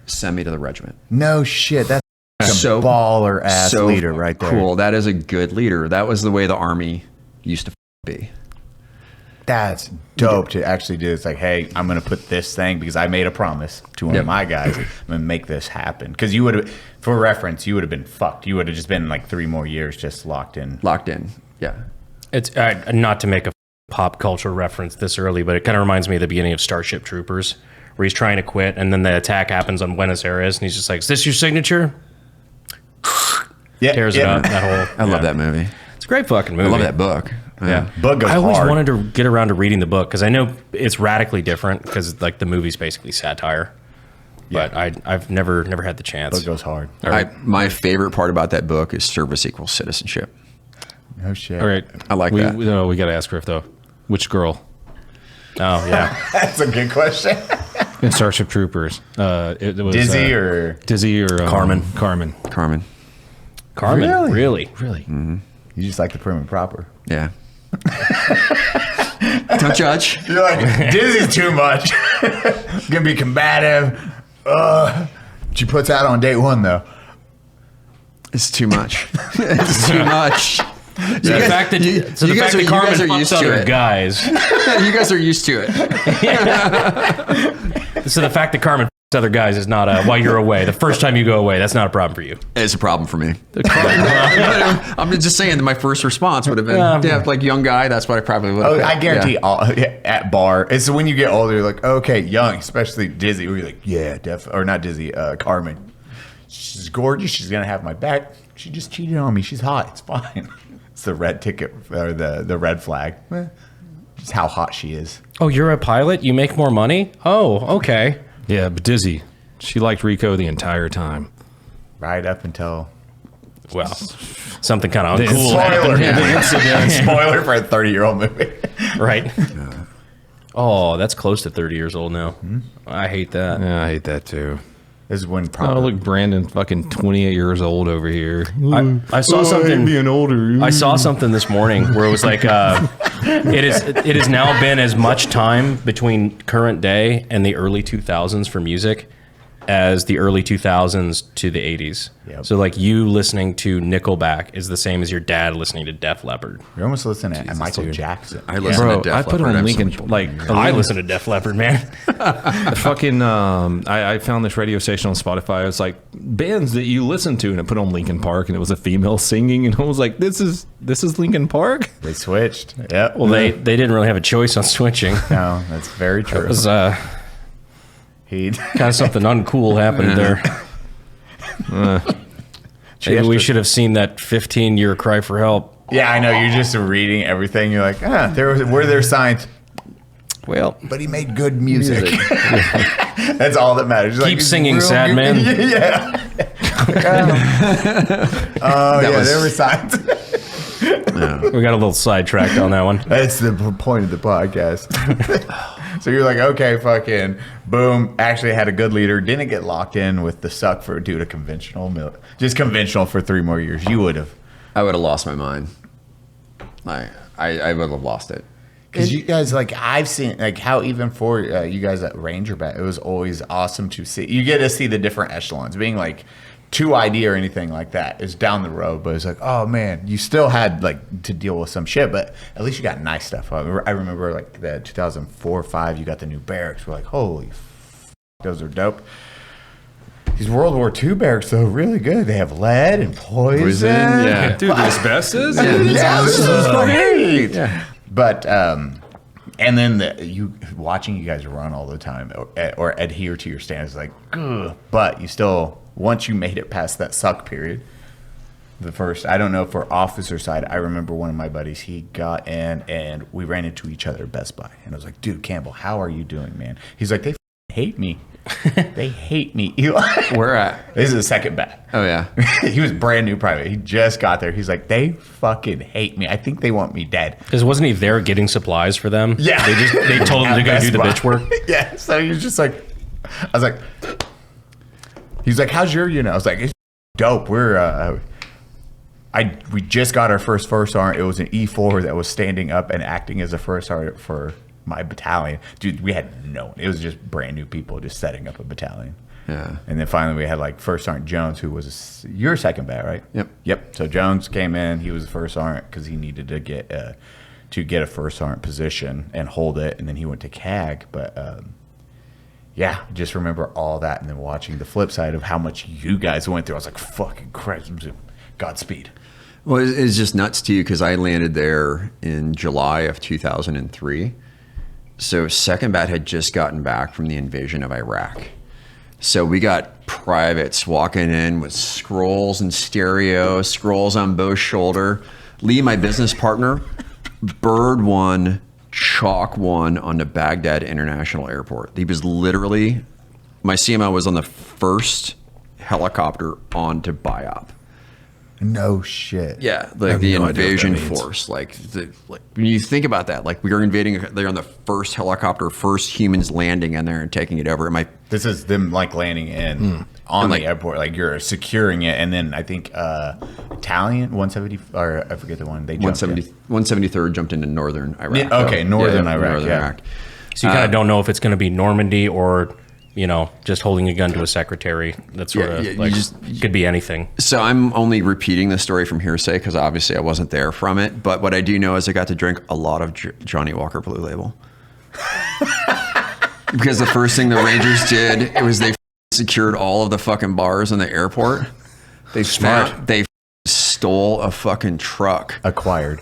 sent me to the regiment. No shit. That's a baller ass leader right there. Cool. That is a good leader. That was the way the Army used to be. That's dope to actually do. It's like, hey, I'm going to put this thing because I made a promise to one of my guys. I'm going to make this happen. Because you would have, for reference, you would have been fucked. You would have just been like 3 more years just locked in. Yeah. It's not to make a pop culture reference this early, but it kind of reminds me of the beginning of Starship Troopers, where he's trying to quit, and then the attack happens on Buenos Aires, and he's just like, "Is this your signature?" Yeah, tears it up. That whole. I love that movie. It's a great fucking movie. I love that book. Yeah, book goes I always hard. wanted to get around to reading the book because I know it's radically different because like the movie's basically satire. But I've never had the chance. Book goes hard. My favorite part about that book is service equals citizenship. No shit. All right. I like that. No, we got to ask Griff, though. Which girl? Oh, yeah. That's a good question. In Starship Troopers. It was, Dizzy or Carmen? Carmen. Really? Really? Mm-hmm. You just like the prim and proper. Yeah. Don't judge. You're like, Dizzy's too much. Gonna be combative. She puts out on date 1 though. It's too much. It's too much. The fact that Carmen fucks other guys. You guys are used to it. So the fact that Carmen fucks other guys is not while you're away. The first time you go away, that's not a problem for you. It's a problem for me. I'm just saying that my first response would have been, like young guy. That's what I probably would have. Oh, I guarantee at bar. It's when you get older, you're like, okay, young, especially Dizzy. Where you're like, yeah, or not Dizzy, Carmen. She's gorgeous. She's gonna have my back. She just cheated on me. She's hot. It's fine. It's the red ticket or the red flag. Just how hot she is. Oh, you're a pilot? You make more money? Oh, okay. Yeah, but Dizzy, she liked Rico the entire time. Right up until... Well, something kind of uncool Spoiler. happened. Spoiler for a 30-year-old movie. Right. Oh, that's close to 30 years old now. I hate that. Yeah, I hate that too. This is when Oh, look, Brandon, fucking 28 years old over here. I saw something. Being older. I saw something this morning where it was like, it has now been as much time between current day and the early 2000s for music as the early 2000s to the 80s. Yep. So like you listening to Nickelback is the same as your dad listening to Def Leppard. You're almost listening to Michael Jackson. I listen to Def I put Leppard. on I have Lincoln, so much like, I listen to Def Leppard, man. fucking, I found this radio station on Spotify. It was like, bands that you listen to, and I put on Linkin Park, and it was a female singing, and I was like, this is Linkin Park? They switched. Yep. Well, they didn't really have a choice on switching. No, that's very true. It was, He Kind of something uncool happened there. Maybe we should have seen that 15-year cry for help. Yeah, I know. You're just reading everything. You're like, were there signs? Well, But he made good music. That's all that matters. He's keep he's singing, real sad good- man. Yeah. There were signs. We got a little sidetracked on that one. That's the point of the podcast. So you're like, okay, fucking boom. Actually had a good leader. Didn't get locked in with the suck for due to conventional, just conventional for 3 more years. You would have. I would have lost my mind. I would have lost it. Because you guys, like, I've seen, like, how even for you guys at Ranger Bat, it was always awesome to see. You get to see the different echelons. Being, like, 2ID or anything like that is down the road, but it's like, oh, man, you still had, like, to deal with some shit, but at least you got nice stuff. I remember, like, the 2004 or 5, you got the new barracks. We're like, holy those are dope. These World War II barracks, though, really good. They have lead and poison. Yeah. Dude, the asbestos? Yeah, this is great. Yeah. But and then you watching you guys run all the time or adhere to your stance is like, ugh. But you still, once you made it past that suck period, the first, I don't know, for officer side, I remember one of my buddies, he got in and we ran into each other at Best Buy, and I was like, dude, Campbell, how are you doing, man? He's like, they hate me. They hate me. Where at? This is the second bat. Oh, yeah. He was brand new private. He just got there. He's like, they fucking hate me. I think they want me dead. Because wasn't he there getting supplies for them? Yeah. They told him to go do the bitch work. Yeah. So he was just like, I was like, he's like, how's your unit? I was like, it's dope. We just got our first sergeant. It was an E4 that was standing up and acting as a first sergeant for my battalion. Dude, we had it was just brand new people just setting up a battalion. Yeah. And then finally we had like First Sergeant Jones, who was your second bat, right? Yep. So Jones came in. He was the first sergeant because he needed to get a first sergeant position and hold it. And then he went to CAG. But yeah, just remember all that. And then watching the flip side of how much you guys went through. I was like, fucking Christ, Godspeed. Well, it's just nuts too, because I landed there in July of 2003. So Second Bat had just gotten back from the invasion of Iraq. So we got privates walking in with scrolls and stereo, scrolls on both shoulder. Lee, my business partner, bird one, chalk one on the Baghdad International Airport. He was literally, my CMO was on the first helicopter on to BIOP. No shit. Yeah, like the invasion force. Like when you think about that, like we were invading, they're on the first helicopter, first humans landing in there and taking it over. This is them like landing in on the airport, like you're securing it, and then I think Italian 170 or I forget the one they jumped 173rd jumped into northern Iraq. Yeah, okay, northern Iraq. Iraq. So you kind of don't know if it's going to be Normandy or, you know, just holding a gun to a secretary. That's sort of like, could be anything. So I'm only repeating the story from hearsay because obviously I wasn't there from it. But what I do know is I got to drink a lot of Johnny Walker Blue Label. Because the first thing the Rangers did, it was they secured all of the fucking bars in the airport. They stole a fucking truck. Acquired.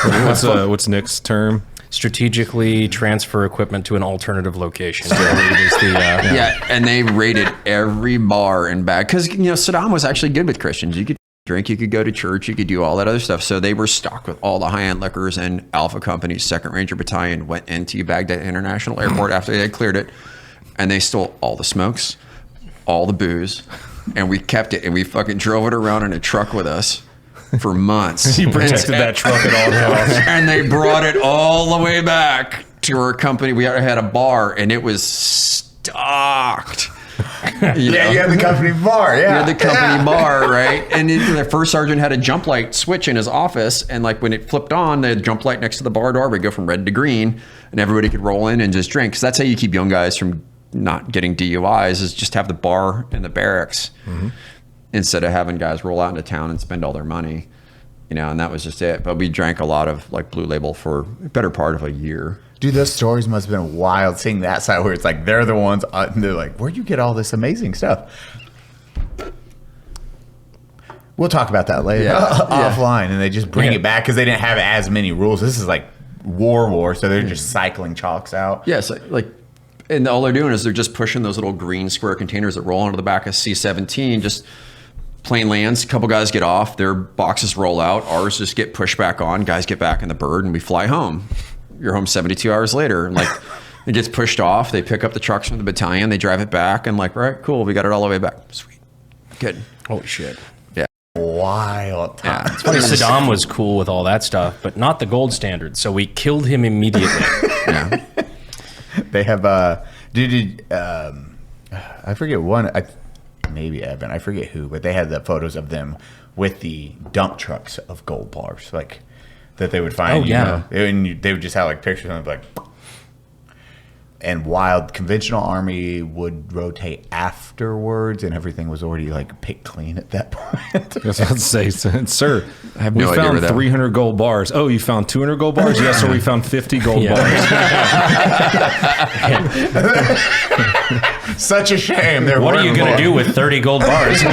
What's Nick's term? Strategically transfer equipment to an alternative location. Yeah, and they raided every bar and back because Saddam was actually good with Christians. You could drink, you could go to church, you could do all that other stuff. So they were stocked with all the high-end liquors, and Alpha Company's 2nd Ranger Battalion went into Baghdad International Airport after they had cleared it, and they stole all the smokes, all the booze, and we kept it, and we fucking drove it around in a truck with us for months. He protected that truck at all costs. And they brought it all the way back to our company. We had a bar, and it was stocked. You had the company bar. Yeah, you had the company bar, right? And the first sergeant had a jump light switch in his office, and like when it flipped on, the jump light next to the bar door would go from red to green, and everybody could roll in and just drink. Because that's how you keep young guys from not getting DUIs, is just have the bar in the barracks. Mm-hmm. Instead of having guys roll out into town and spend all their money, and that was just it. But we drank a lot of like Blue Label for a better part of a year. Dude, those stories must have been wild, seeing that side where it's like they're the ones, and they're like, where'd you get all this amazing stuff? We'll talk about that later offline, and they just bring it back because they didn't have as many rules. This is like war, so they're just cycling chalks out. Yeah, so like And all they're doing is they're just pushing those little green square containers that roll onto the back of C-17, just plane lands, a couple guys get off, their boxes roll out, ours just get pushed back on, guys get back in the bird, and we fly home. You're home 72 hours later. And like, it gets pushed off, they pick up the trucks from the battalion, they drive it back, and like, all right, cool, we got it all the way back. Sweet. Good. Holy shit. Yeah. Wild time. Yeah. It's funny, Saddam was cool with all that stuff, but not the gold standard, so we killed him immediately. Yeah. They have I forget one. Maybe Evan. I forget who, but they had the photos of them with the dump trucks of gold bars, like that they would find. Oh, yeah. And they would just have like pictures of them, like. And wild conventional army would rotate afterwards, and everything was already like picked clean at that point. I was about to say, sir, I have no we idea found where that 300 gold bars. Oh, you found 200 gold bars? Yes, sir, we found 50 gold bars. Such a shame. What are you going to do with 30 gold bars?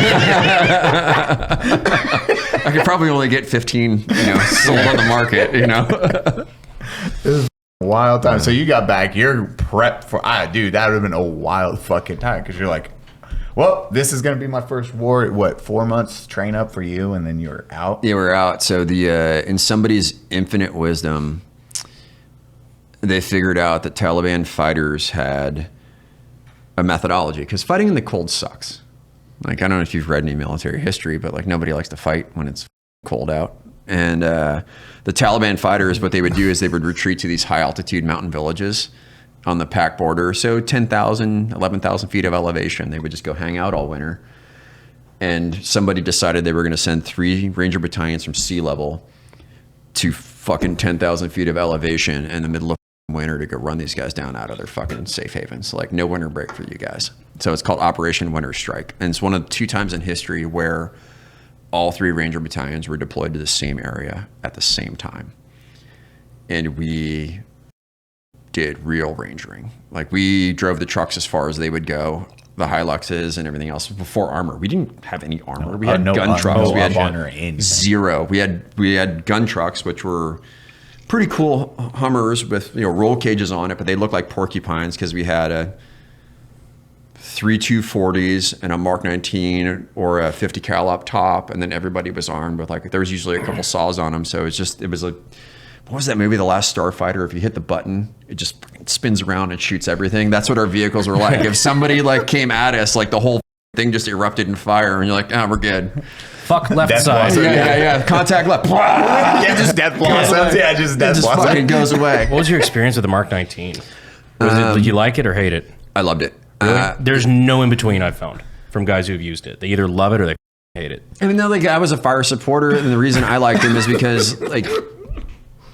I could probably only get 15, sold on the market, Wild time. So you got back. You're prepped for. Dude, that would have been a wild fucking time because you're like, well, this is going to be my first war. What, 4 months train up for you, and then you're out. Yeah, we're out. So in somebody's infinite wisdom, they figured out that Taliban fighters had a methodology because fighting in the cold sucks. Like, I don't know if you've read any military history, but like nobody likes to fight when it's cold out. And the Taliban fighters, what they would do is they would retreat to these high altitude mountain villages on the Pak border. So 10,000, 11,000 feet of elevation. They would just go hang out all winter. And somebody decided they were going to send 3 Ranger battalions from sea level to fucking 10,000 feet of elevation in the middle of winter to go run these guys down out of their fucking safe havens. Like, no winter break for you guys. So it's called Operation Winter Strike. And it's one of the 2 times in history where all 3 Ranger battalions were deployed to the same area at the same time. And we did real rangering. Like, we drove the trucks as far as they would go, the Hiluxes and everything else before armor. We didn't have any armor. We had gun trucks. We had 0. We had gun trucks, which were pretty cool Hummers with roll cages on it, but they looked like porcupines because we had a 3 240s and a Mark 19 or a 50 cal up top, and then everybody was armed with there was usually a couple saws on them. So it was like, what was that movie, The Last Starfighter? If you hit the button, it just spins around and shoots everything. That's what our vehicles were like. If somebody came at us, the whole thing just erupted in fire, and you're like, we're good. Fuck left side. Yeah. Contact left. Yeah, just death blossoms. Yeah, just death blossoms. Fucking goes away. What was your experience with the Mark 19? Did you like it or hate it? I loved it. Really? There's no in between I've found from guys who've used it. They either love it or they hate it. I mean, I was a fire supporter, and the reason I liked him is because,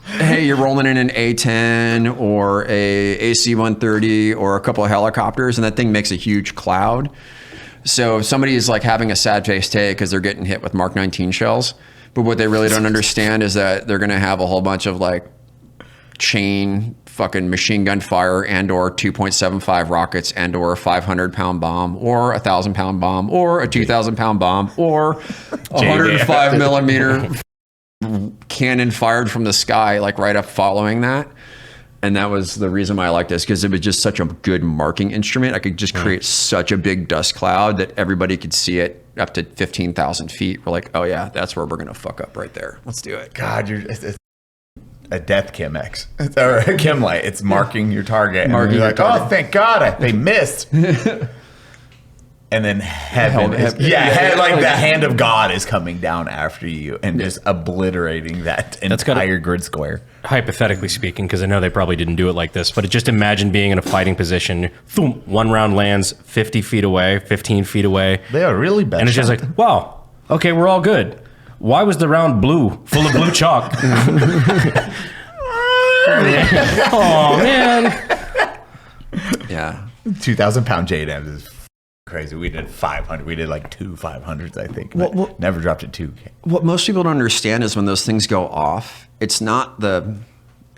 hey, you're rolling in an A-10 or a AC-130 or a couple of helicopters, and that thing makes a huge cloud. So if somebody is having a sad face today because they're getting hit with Mark 19 shells, but what they really don't understand is that they're going to have a whole bunch of chain fucking machine gun fire and or 2.75 rockets and or a 500-pound bomb or a 1,000-pound bomb or a 2,000-pound bomb or 105 millimeter cannon fired from the sky right up following that. And that was the reason why I liked this, because it was just such a good marking instrument. I could just create such a big dust cloud that everybody could see it up to 15,000 feet. We're like, oh yeah, that's where we're going to fuck up right there. Let's do it. God, it's a death Chem X. Or a Chem Light. It's marking your target. Marking you're your target. Oh, thank God, they missed. And then heaven is, the hand of God is coming down after you and just obliterating that entire grid square. Hypothetically speaking, because I know they probably didn't do it like this, but just imagine being in a fighting position. Boom, one round lands 50 feet away, 15 feet away. They are really bad. And it's just wow, okay, we're all good. Why was the round blue, full of blue chalk? Oh, man. Yeah. 2,000-pound JDAMs is crazy. We did 500. We did 2 500s, I think. Never dropped it 2K. What most people don't understand is when those things go off, it's not the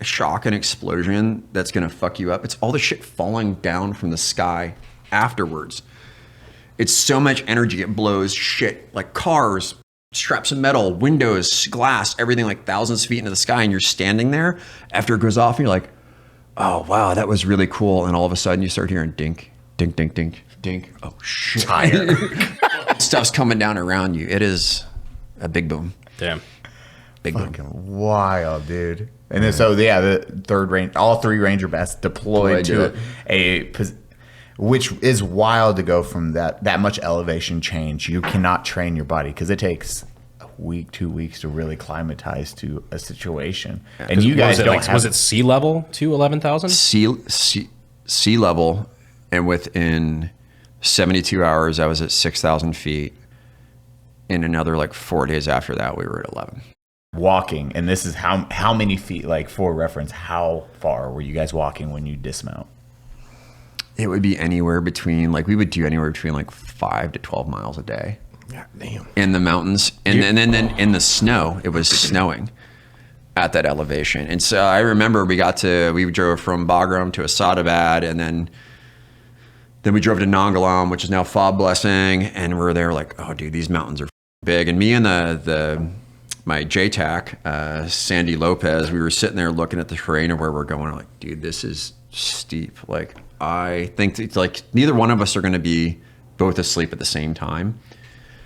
shock and explosion that's going to fuck you up. It's all the shit falling down from the sky afterwards. It's so much energy. It blows shit like cars, straps of metal, windows, glass, everything thousands of feet into the sky. And you're standing there after it goes off and you're like, oh, wow, that was really cool. And all of a sudden you start hearing dink, dink, dink, dink, dink. Oh, shit. Stuff's coming down around you. It is a big boom. Damn. Big boom. Fucking wild, dude. And then, so, yeah, the third range, all 3 Ranger bats deployed to which is wild to go from that much elevation change. You cannot train your body because it takes a week, 2 weeks to really climatize to a situation. And you guys was it sea level to 11,000? Sea level, and within 72 hours, I was at 6,000 feet. In another like 4 days after that, we were at 11. Walking, and this is how many feet, like for reference, how far were you guys walking when you dismount? It would be anywhere between, like, we would do anywhere between like 5 to 12 miles a day. God damn. In the mountains. And then in the snow, it was snowing at that elevation. And so I remember we drove from Bagram to Asadabad, and then we drove to Nangalam, which is now Fob Blessing. And we're there like, oh, dude, these mountains are big. And me and my JTAC, Sandy Lopez, we were sitting there looking at the terrain of where we're going. We're like, dude, this is steep. Like, I think it's like neither one of us are going to be both asleep at the same time.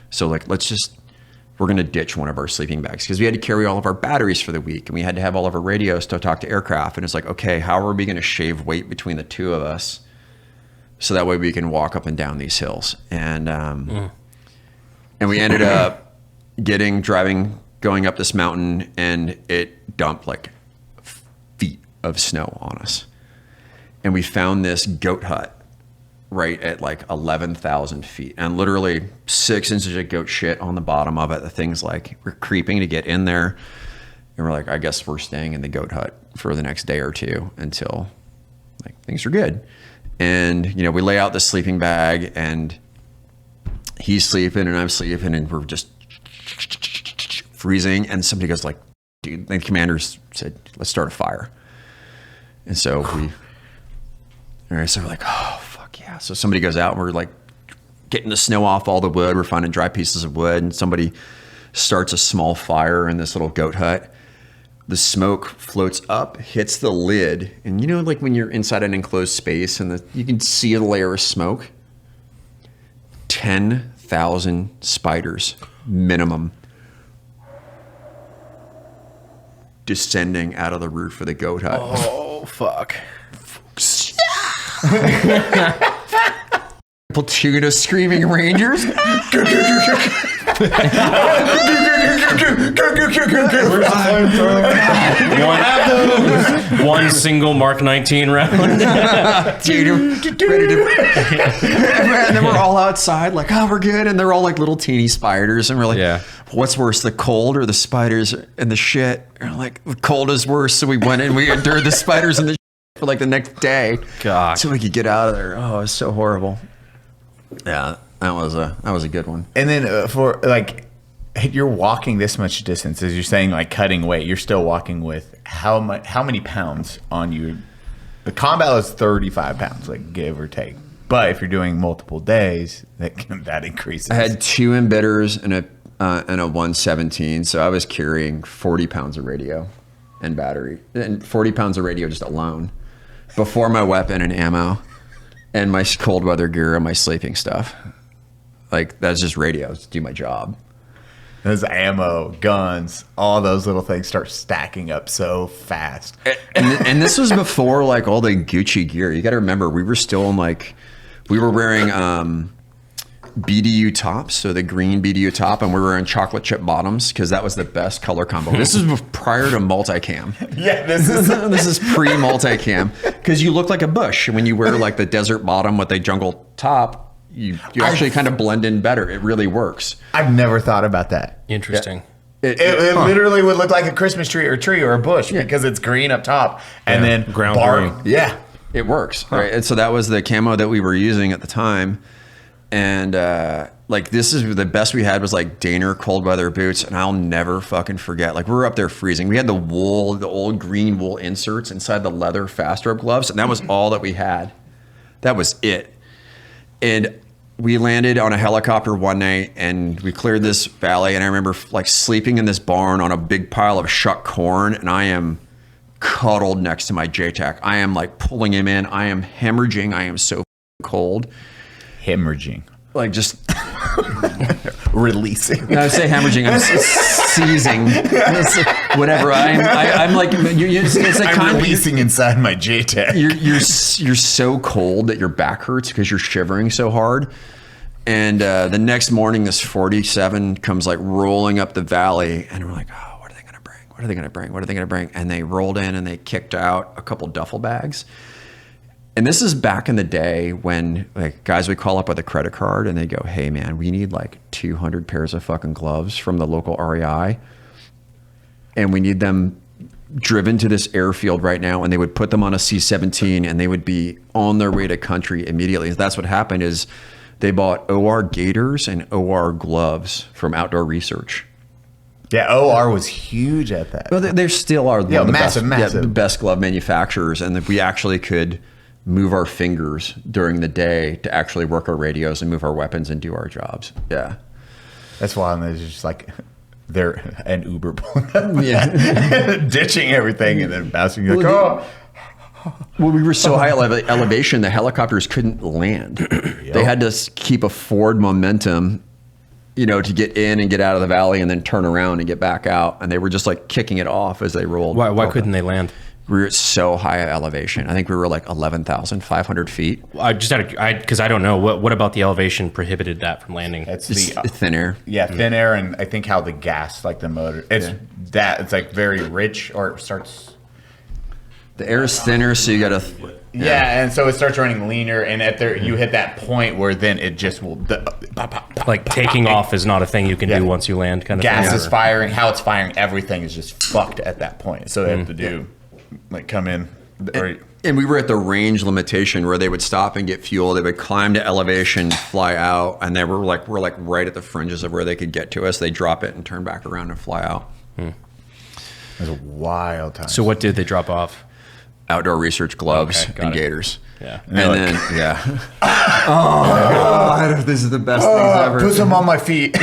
So like, we're going to ditch one of our sleeping bags because we had to carry all of our batteries for the week, and we had to have all of our radios to talk to aircraft. And it's like, okay, how are we going to shave weight between the two of us so that way we can walk up and down these hills? And we ended up going up this mountain, and it dumped like feet of snow on us. And we found this goat hut right at like 11,000 feet, and literally 6 inches of goat shit on the bottom of it. The thing's like, we're creeping to get in there. And we're like, I guess we're staying in the goat hut for the next day or two until like things are good. And, you know, we lay out the sleeping bag, and he's sleeping and I'm sleeping, and we're just freezing. And somebody goes like, dude, the commanders said, let's start a fire. And so we're like, oh, fuck yeah. So somebody goes out, and we're like getting the snow off all the wood. We're finding dry pieces of wood, and somebody starts a small fire in this little goat hut. The smoke floats up, hits the lid. And you know, like when you're inside an enclosed space and you can see a layer of smoke? 10,000 spiders minimum descending out of the roof of the goat hut. Oh, fuck. Platoon of screaming Rangers. One single Mark 19 round. Dude, ready to... And then we're all outside like, oh, we're good. And they're all like little teeny spiders. And we're like, what's worse, the cold or the spiders and the shit? And we're like, the cold is worse. So we went and we endured the spiders and the shit for like the next day. God. So we could get out of there. Oh, it's so horrible. Yeah, that was a good one. And then for like, you're walking this much distance, as you're saying, like cutting weight, you're still walking with how many pounds on you? The combat is 35 pounds, like give or take. But if you're doing multiple days, that increases. I had 2 embitters and a 117, so I was carrying 40 pounds of radio and battery, and 40 pounds of radio just alone, before my weapon and ammo, and my cold weather gear and my sleeping stuff. Like, that's just radios to do my job. Those ammo, guns, all those little things start stacking up so fast. And this was before like all the Gucci gear. You got to remember, we were still in like, we were wearing BDU tops, so the green BDU top, and we were wearing chocolate chip bottoms because that was the best color combo. This is prior to multicam. Yeah, this is pre-multicam, because you look like a bush when you wear like the desert bottom with a jungle top. You actually kind of blend in better. It really works. I've never thought about that. Interesting. Yeah. It literally would look like a Christmas tree or a bush because it's green up top and then ground bark. green. Yeah, it works. Right, and so that was the camo that we were using at the time, and like this is the best we had was like Daner cold weather boots, and I'll never fucking forget. Like we were up there freezing. We had the wool, the old green wool inserts inside the leather fast rope gloves, and that was all that we had. That was it, and we landed on a helicopter one night and we cleared this valley, and I remember like sleeping in this barn on a big pile of shuck corn, and I am cuddled next to my JTAC. I am like pulling him in. I am hemorrhaging. I am so cold. Hemorrhaging. Like just releasing. No, I say hemorrhaging. I'm seizing. Whatever. I'm like it's like I'm releasing inside my JTAC. You're so cold that your back hurts because you're shivering so hard. And the next morning, this 47 comes like rolling up the valley, and we're like, oh, what are they gonna bring? What are they gonna bring? What are they gonna bring? And they rolled in and they kicked out a couple duffel bags. And this is back in the day when like guys would call up with a credit card and they go, hey man, we need like 200 pairs of fucking gloves from the local REI. And we need them driven to this airfield right now. And they would put them on a C-17 and they would be on their way to country immediately. That's what happened is they bought OR gaiters and OR gloves from Outdoor Research. Yeah, OR was huge at that. Well, they still are Yeah, one of the massive. the best glove manufacturers. And if we actually could move our fingers during the day to actually work our radios and move our weapons and do our jobs. Yeah. That's why there's just like they're an Uber pulling up, ditching everything and then bouncing like, oh. Well, we were so high elevation, the helicopters couldn't land. They had to keep a forward momentum, you know, to get in and get out of the valley and then turn around and get back out. And they were just like kicking it off as they rolled. Why couldn't they land? We were at so high elevation. I think we were like 11,500 feet. Because I don't know. What about the elevation prohibited that from landing? It's the thin air. Yeah, thin air, and I think how the gas, like the motor, it's it's like very rich, or it starts. The air is thinner, so you got to. Yeah, and so it starts running leaner, and you hit that point where then it just will. Taking off is not a thing you can do once you land. Kind of gas thing. is firing. How it's firing, everything is just fucked at that point. So they have to do. Like come in, and we were at the range limitation where they would stop and get fuel. They would climb to elevation, fly out, and we're like right at the fringes of where they could get to us. They drop it and turn back around and fly out. It was a wild time. So what did they drop off? Outdoor Research gloves and gaiters. Yeah, and then oh God, this is the best things ever. Put some on my feet.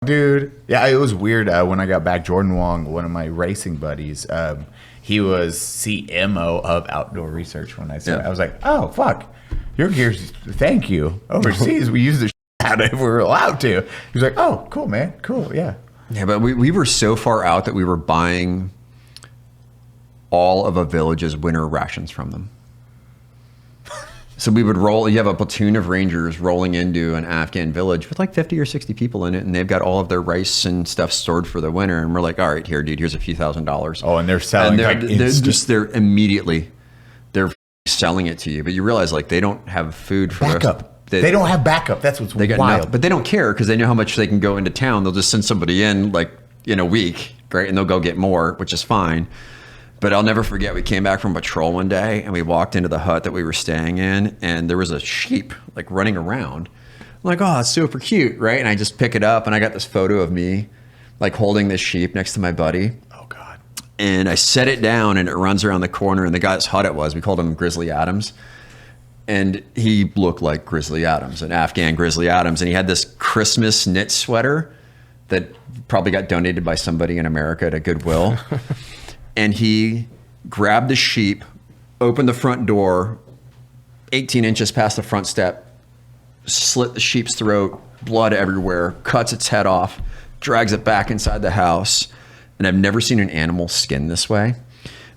Dude, yeah, it was weird. When I got back, Jordan Wong, one of my racing buddies, he was CMO of Outdoor Research. When I said, I was like, "Oh fuck, your gear's thank you." Overseas, we use the out if we were allowed to. He was like, "Oh, cool, man, cool, yeah." Yeah, but we were so far out that we were buying all of a village's winter rations from them. So we would you have a platoon of Rangers rolling into an Afghan village with like 50 or 60 people in it, and they've got all of their rice and stuff stored for the winter. And we're like, all right, here, dude, here's a few $1,000s. Oh, and they're selling they're selling it to you. But you realize like they don't have food for backup. They don't have backup. That's what's wild. But they don't care because they know how much they can go into town. They'll just send somebody in like in a week, right? And they'll go get more, which is fine. But I'll never forget, we came back from patrol one day and we walked into the hut that we were staying in and there was a sheep like running around. I'm like, oh, it's super cute, right? And I just pick it up and I got this photo of me like holding this sheep next to my buddy. Oh God. And I set it down and it runs around the corner and the guy's hut it was, we called him Grizzly Adams. And he looked like Grizzly Adams, an Afghan Grizzly Adams. And he had this Christmas knit sweater that probably got donated by somebody in America at a Goodwill. And he grabbed the sheep, opened the front door, 18 inches past the front step, slit the sheep's throat, blood everywhere, cuts its head off, drags it back inside the house. And I've never seen an animal skin this way.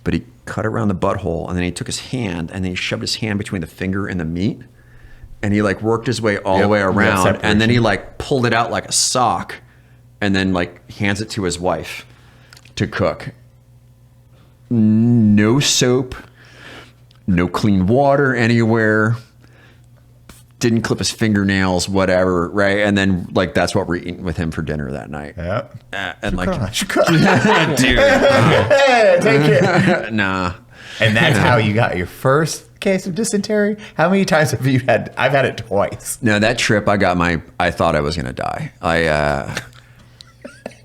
But he cut around the butthole, and then he took his hand, and then he shoved his hand between the finger and the meat. And he like worked his way all the way around. And then he like pulled it out like a sock, and then like hands it to his wife to cook. No soap, no clean water anywhere, didn't clip his fingernails, whatever, right? And then like that's what we're eating with him for dinner that night. Yeah. And like, dude, hey, take it. Nah. And that's how you got your first case of dysentery? How many times have you had? I've had it twice. No, that trip I thought I was gonna die.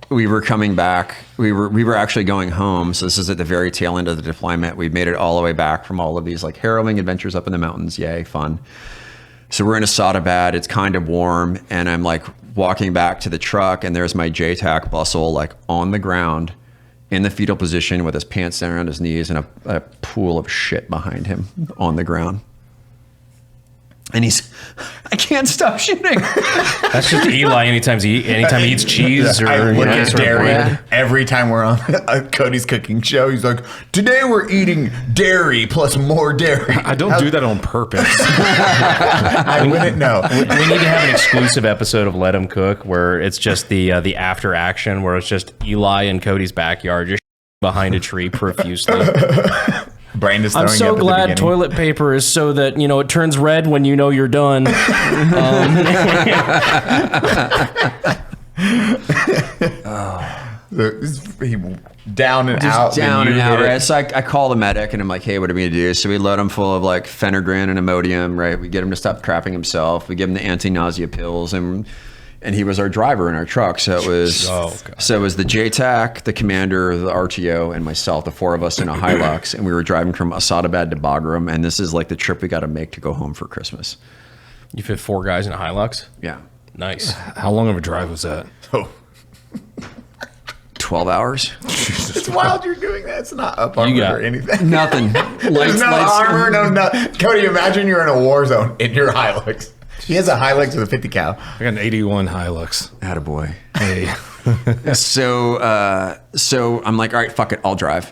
We were coming back. We were actually going home. So this is at the very tail end of the deployment. We made it all the way back from all of these like harrowing adventures up in the mountains. Yay, fun. So we're in Asadabad. It's kind of warm, and I'm like walking back to the truck, and there's my JTAC bustle like on the ground, in the fetal position with his pants down around his knees and a pool of shit behind him on the ground. And I can't stop shooting. That's just Eli anytime he eats cheese or I look at sort of dairy bread. every time we're on Cody's cooking show. He's like, today we're eating dairy plus more dairy. I don't do that on purpose. I wouldn't know. We need to have an exclusive episode of Let Him Cook where it's just the after action, where it's just Eli in Cody's backyard just behind a tree profusely. Brandon's I'm throwing so up at the glad beginning. toilet paper is so that, it turns red when you know you're done. Down and out. Down and out, hit it. right? So I call the medic and I'm like, hey, what are we gonna do? So we load him full of like Phenergan and Imodium, right? We get him to stop crapping himself. We give him the anti-nausea pills, and he was our driver in our truck. So it was it was the JTAC, the commander, the RTO, and myself, the four of us in a Hilux, and we were driving from Asadabad to Bagram, and this is like the trip we got to make to go home for Christmas. You fit 4 guys in a Hilux? Yeah. Nice. How long of a drive was that? 12 hours. It's wild you're doing that. It's not up armor or anything. Nothing. There's no armor, no. Cody, imagine you're in a war zone in your Hilux. He has a Hilux with a 50 cal. I got an 81 Hilux. Attaboy. Hey. So I'm like, all right, fuck it, I'll drive.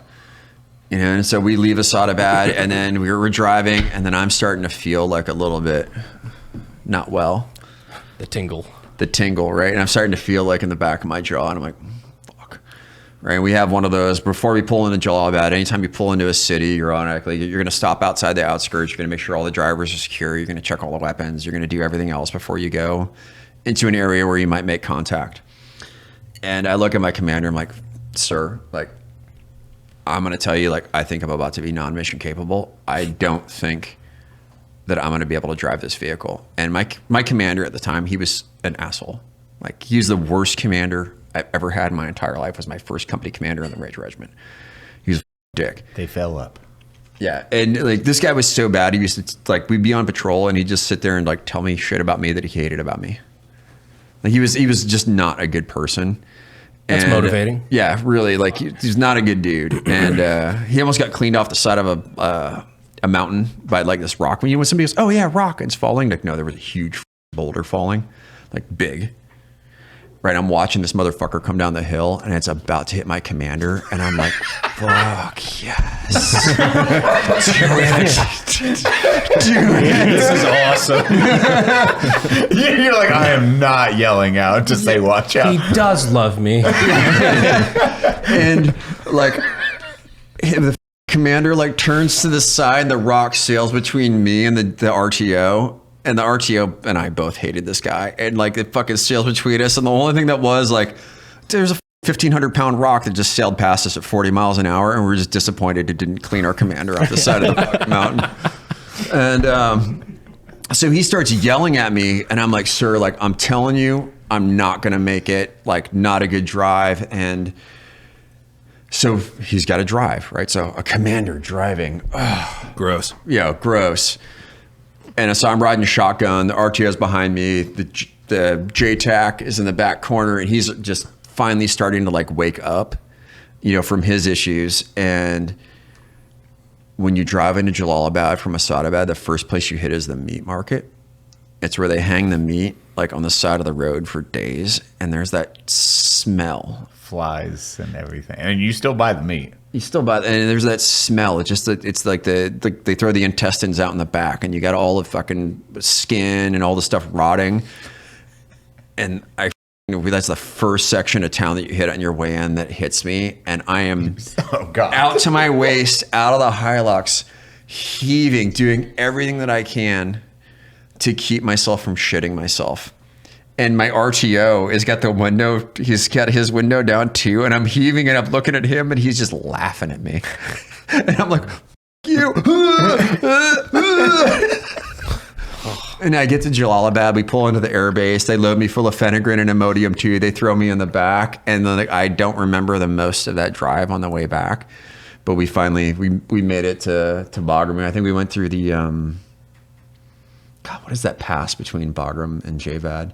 And so we leave Asadabad, and then we're driving, and then I'm starting to feel like a little bit not well. The tingle, right? And I'm starting to feel like in the back of my jaw, and I'm like, fuck. Right? And we have one of those before we pull into Jalalabad. Anytime you pull into a city, you're automatically you're going to stop outside the outskirts. You're going to make sure all the drivers are secure. You're going to check all the weapons. You're going to do everything else before you go into an area where you might make contact. And I look at my commander. I'm like, sir, like, I'm going to tell you, like, I think I'm about to be non-mission capable. I don't think that I'm going to be able to drive this vehicle. And my commander at the time, he was an asshole. Like, he was the worst commander I've ever had in my entire life. Was my first company commander in the Rage Regiment. He was a dick. They fell up. Yeah. And like, this guy was so bad. He used to, like, we'd be on patrol and he'd just sit there and like tell me shit about me that he hated about me. Like, he was just not a good person. That's motivating. Yeah, really. Like, he's not a good dude. And he almost got cleaned off the side of a mountain by like this rock. When somebody goes, oh yeah, rock, and it's falling. Like, no, there was a huge boulder falling, like big. Right, I'm watching this motherfucker come down the hill, and it's about to hit my commander, and I'm like, fuck yes. Dude, this is awesome. You're like, I am not yelling out to say watch out. He does love me. And like, the commander like turns to the side, the rock sails between me and the RTO. And the RTO and I both hated this guy. And like, it fucking sails between us. And the only thing that was like, there's a 1,500-pound rock that just sailed past us at 40 miles an hour. And we're just disappointed it didn't clean our commander off the side of the fucking mountain. And so he starts yelling at me. And I'm like, sir, like, I'm telling you, I'm not going to make it. Like, not a good drive. And so he's got to drive, right? So a commander driving. Gross. Yeah, gross. And so I'm riding shotgun. The RTO's behind me. The JTAC is in the back corner, and he's just finally starting to like wake up, from his issues. And when you drive into Jalalabad from Asadabad, the first place you hit is the meat market. It's where they hang the meat like on the side of the road for days, and there's that smell, flies and everything. And you still buy the meat. You still buy, and there's that smell. It's just it's like they throw the intestines out in the back, and you got all the fucking skin and all the stuff rotting. And that's the first section of town that you hit on your way in that hits me, and I am out to my waist, out of the Hilux, heaving, doing everything that I can to keep myself from shitting myself. And my RTO has got he's got his window down too, and I'm heaving and I'm looking at him and he's just laughing at me. And I'm like, you. And I get to Jalalabad, we pull into the air base, they load me full of Phenergan and Imodium too, they throw me in the back, and then I don't remember the most of that drive on the way back. But we finally, we made it to Bagram. I think we went through the, what is that pass between Bagram and Javad?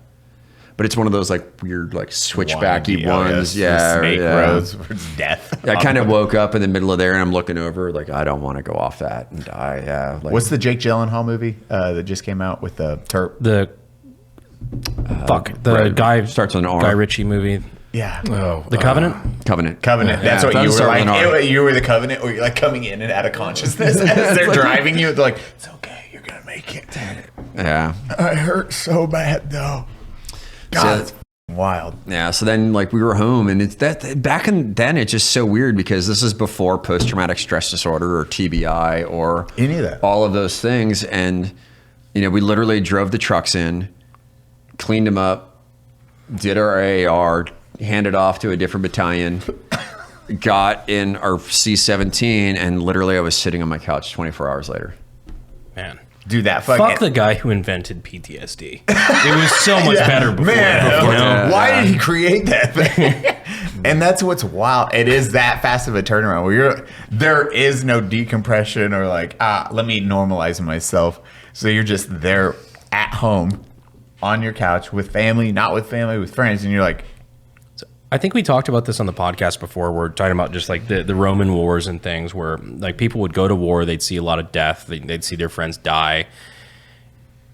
but it's one of those like weird like switchbacky Windy, oh, ones. yes, snake roads where it's death. I kind of woke up in the middle of there and I'm looking over like I don't want to go off that and die. Yeah. Like, What's the Jake Gyllenhaal movie that just came out with the Terp? The guy starts with an R. Guy Ritchie movie. Yeah. Oh, The Covenant. Covenant. That's what you were like. You were the Covenant, or you're like coming in and out of consciousness as they're driving you. They're like, it's okay, you're gonna make it. Yeah. I hurt so bad though. God, it's wild. Yeah. So then like we were home and it's that back then it's just so weird because this is before post-traumatic stress disorder or TBI or any of that. All of those things. And, we literally drove the trucks in, cleaned them up, did our AAR, handed off to a different battalion, got in our C-17, and literally I was sitting on my couch 24 hours later. Man. Dude, that fuck the guy who invented PTSD. It was so much better before. Man, why did he create that thing? And that's what's wild. It is that fast of a turnaround where there is no decompression or like, let me normalize myself. So you're just there at home on your couch with family, not with family, with friends, and you're like, I think we talked about this on the podcast before. We're talking about just like the Roman wars and things where like people would go to war, they'd see a lot of death, they'd see their friends die,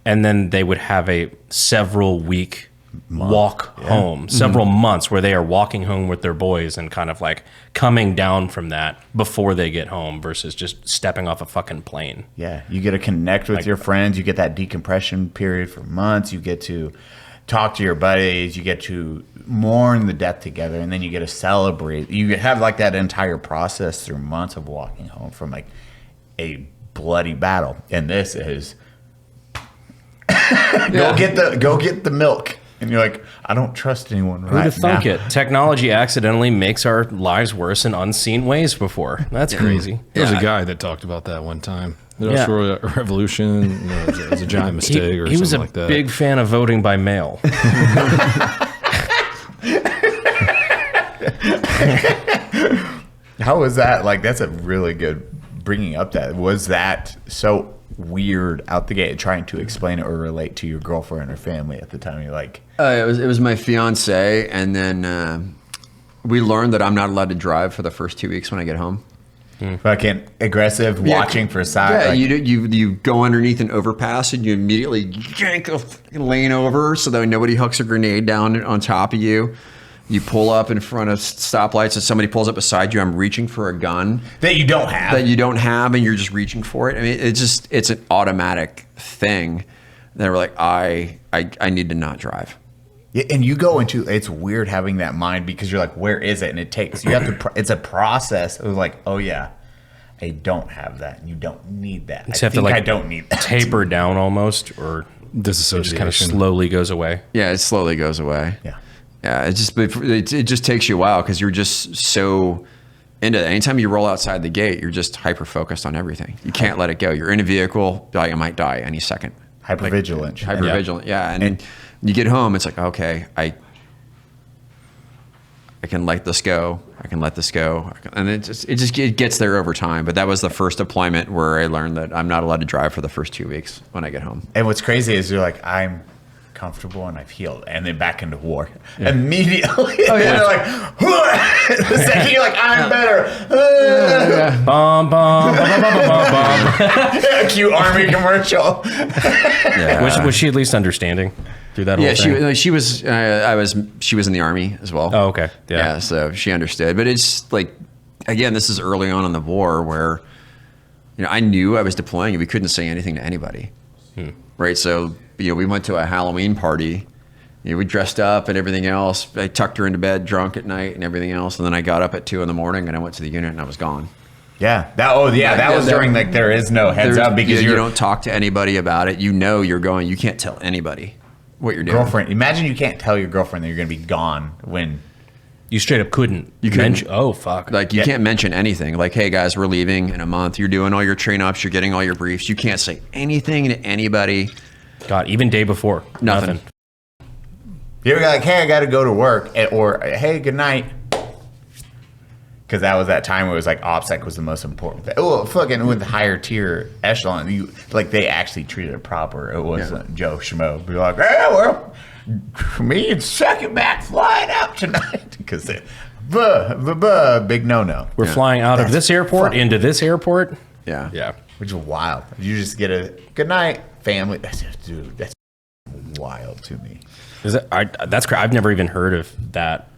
and then they would have a several week walk home, several months where they are walking home with their boys and kind of like coming down from that before they get home versus just stepping off a fucking plane. Yeah, you get to connect with your friends, you get that decompression period for months, you get to talk to your buddies, you get to mourn the death together, and then you get to celebrate. You have like that entire process through months of walking home from like a bloody battle. And this is go get the milk. And you're like, I don't trust anyone right now. Who'd have thunk it? Technology accidentally makes our lives worse in unseen ways before. That's crazy. There's a guy that talked about that one time. The Industrial Revolution it was a giant mistake or something like that. He was a big fan of voting by mail. How was that? Like, that's a really good bringing up that. Was that so weird out the gate trying to explain it or relate to your girlfriend or family at the time? You're like, it was my fiance, and then we learned that I'm not allowed to drive for the first 2 weeks when I get home. Fucking aggressive, watching for signs. Yeah, like, you go underneath an overpass and you immediately yank a lane over so that nobody hooks a grenade down on top of you. You pull up in front of stoplights and somebody pulls up beside you. I'm reaching for a gun that you don't have, and you're just reaching for it. I mean, it's an automatic thing. That we're like, I need to not drive. Yeah, and you go into, it's weird having that mind because you're like, where is it? And it takes, you have to, it's a process of like, oh yeah, I don't have that. And you don't need that. I don't need that. Taper down almost, or disassociation. It just kind of slowly goes away. Yeah, it slowly goes away. Yeah. Yeah, it just takes you a while because you're just so into it. Anytime you roll outside the gate, you're just hyper focused on everything. You can't let it go. You're in a vehicle, I might die any second. Hypervigilant. Hypervigilant, yeah. And you get home, it's like, okay, I can let this go. I can let this go. And it gets there over time. But that was the first deployment where I learned that I'm not allowed to drive for the first 2 weeks when I get home. And what's crazy is you're like, I'm comfortable and I've healed, and then back into war immediately. Oh, yeah. You're like, the second you're like, I'm better. Bum, bum, bum, bum, bum, bum. Cute army commercial. Was she at least understanding through that whole thing? She was. She was in the Army as well. Oh, okay. Yeah, so she understood. But it's like, again, this is early on in the war where, I knew I was deploying and we couldn't say anything to anybody. Right. So, we went to a Halloween party. We dressed up and everything else. I tucked her into bed drunk at night and everything else. And then I got up at 2 a.m. and I went to the unit and I was gone. Yeah. That was during like, there is no heads up because you don't talk to anybody about it. You're going, you can't tell anybody what you're doing. Girlfriend. Imagine you can't tell your girlfriend that you're going to be gone when you straight up couldn't. You mention, oh fuck. Like you can't mention anything. Like, hey guys, we're leaving in a month. You're doing all your train ups. You're getting all your briefs. You can't say anything to anybody. God, even day before, nothing. You're like, hey, I got to go to work, or hey, good night. Because that was that time where it was like OPSEC was the most important thing. Oh, fucking with the higher tier echelon, they actually treated it proper. It wasn't Joe Schmo. Be like, hey, well, Me and second back flying out tonight because big no. We're flying out of this airport into this airport. Yeah. Which is wild. You just get a good night, family. Dude, that's wild to me. That's crazy. I've never even heard of that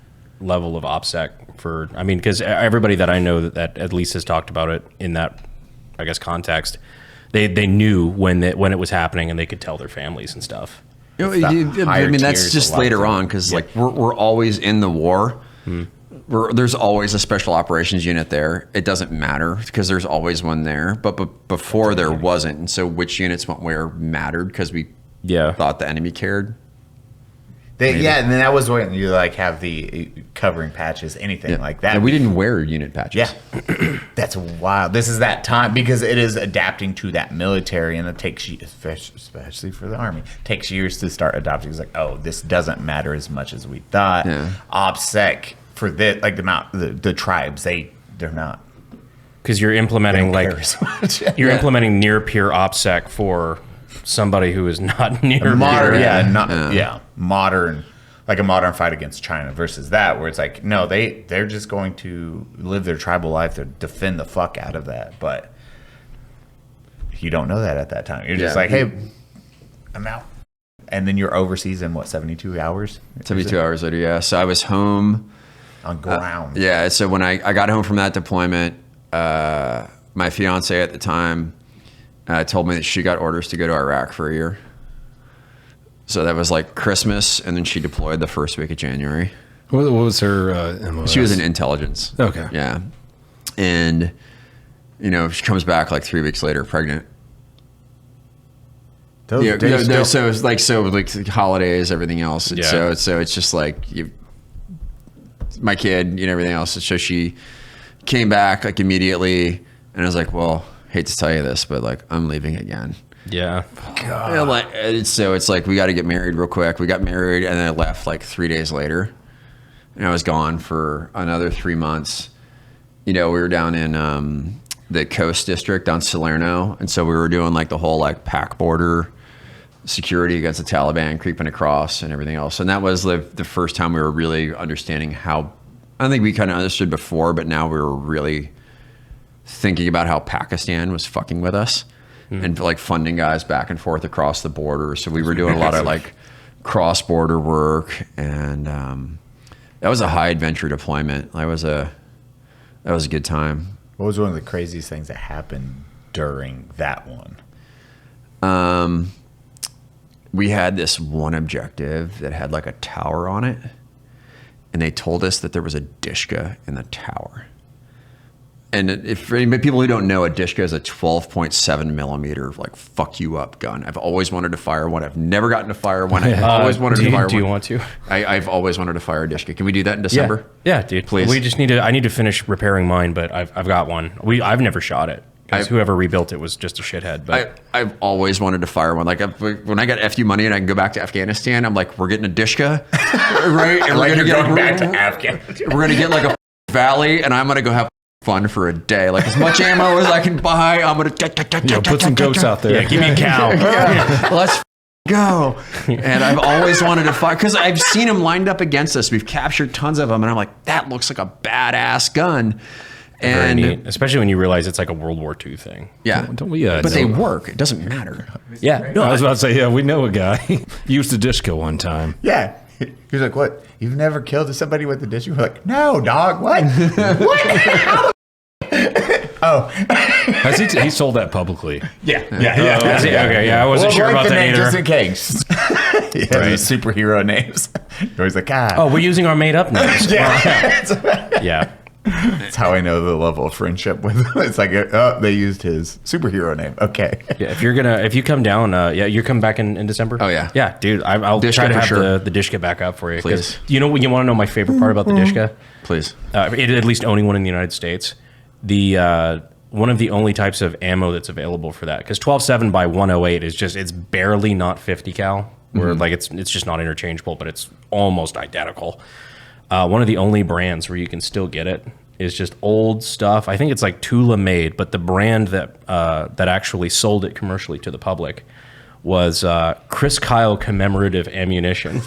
level of OPSEC for. I mean, because everybody that I know that at least has talked about it in that, I guess, context, they knew when it was happening and they could tell their families and stuff. I mean, that's just later on because like we're always in the war. There's always a special operations unit there. It doesn't matter because there's always one there. But before there wasn't, and so which units went where mattered because we thought the enemy cared. And then that was when you like have the covering patches, anything like that. Yeah, we didn't wear unit patches. Yeah, that's wild. This is that time because it is adapting to that military, and it takes you, especially for the army, takes years to start adopting. It's like, oh, this doesn't matter as much as we thought. OPSEC for this, like the tribes, they're not, because you're implementing implementing near peer OPSEC for somebody who is not near modern, modern, like a modern fight against China versus that where it's like, no, they're just going to live their tribal life to defend the fuck out of that. But you don't know that at that time. You're just like, hey, I'm out. And then you're overseas in what, 72 hours? 72 hours later, yeah. So I was home on ground. So when I got home from that deployment, my fiance at the time told me that she got orders to go to Iraq for a year. So that was like Christmas, and then she deployed the first week of January. What was her MOS? She was in intelligence. Okay. Yeah. And, she comes back like 3 weeks later, pregnant. So it's like holidays, everything else. And so it's just like my kid, everything else. So she came back like immediately, and I was like, well, hate to tell you this, but like I'm leaving again. Yeah. God. So it's like we got to get married real quick. We got married, and then I left like 3 days later, and I was gone for another 3 months. We were down in the Coast District on Salerno, and so we were doing like the whole like PAC border security against the Taliban creeping across and everything else. And that was the first time we were really understanding how. I think we kind of understood before, but now we were really thinking about how Pakistan was fucking with us and like funding guys back and forth across the border. So we were doing a lot of like cross-border work, and that was a high adventure deployment. That was a good time. What was one of the craziest things that happened during that one? We had this one objective that had like a tower on it, and they told us that there was a Dishka in the tower. And if for any people who don't know, a Dishka is a 12.7 millimeter like fuck you up gun. I've always wanted to fire one. I've never gotten to fire one. I've always wanted to fire one. Do you want to? I've always wanted to fire a Dishka. Can we do that in December? Yeah, dude. Please. We just I need to finish repairing mine, but I've got one. I've never shot it. Because whoever rebuilt it was just a shithead. But I've always wanted to fire one. Like when I got FU money and I can go back to Afghanistan, I'm like, we're getting a Dishka, right? And we're going back to Afghanistan. We're gonna get like a valley, and I'm gonna go have fun for a day. Like as much ammo as I can buy, I'm gonna put some goats out there. Yeah, give me a cow. Let's go. And I've always wanted to fire because I've seen them lined up against us. We've captured tons of them, and I'm like, that looks like a badass gun. And very neat, especially when you realize it's like a World War II thing. Yeah, don't we? But they work. It doesn't matter. Yeah, no, I was about to say, we know a guy. He used a Dishka one time. Yeah, he's like, what? You've never killed somebody with a Dishka? We're like, no, dog. What? What? Oh, has he sold that publicly? Yeah. Okay, I wasn't sure about that either. Just in case. Superhero names. He's like, oh, we're using our made up names. Yeah. That's how I know the level of friendship with him. It's like, oh, they used his superhero name. Okay. Yeah, if you come down, you're coming back in December. Oh yeah, yeah, dude. I'll try to have the Dishka back up for you. Please. You know what? You want to know my favorite part about the Dishka? Please. At least owning one in the United States. The one of the only types of ammo that's available for that, because 12.7 by 108 is just, it's barely not 50 cal. Where like it's just not interchangeable, but it's almost identical. One of the only brands where you can still get it is just old stuff. I think it's like Tula made, but the brand that actually sold it commercially to the public was Chris Kyle commemorative ammunition.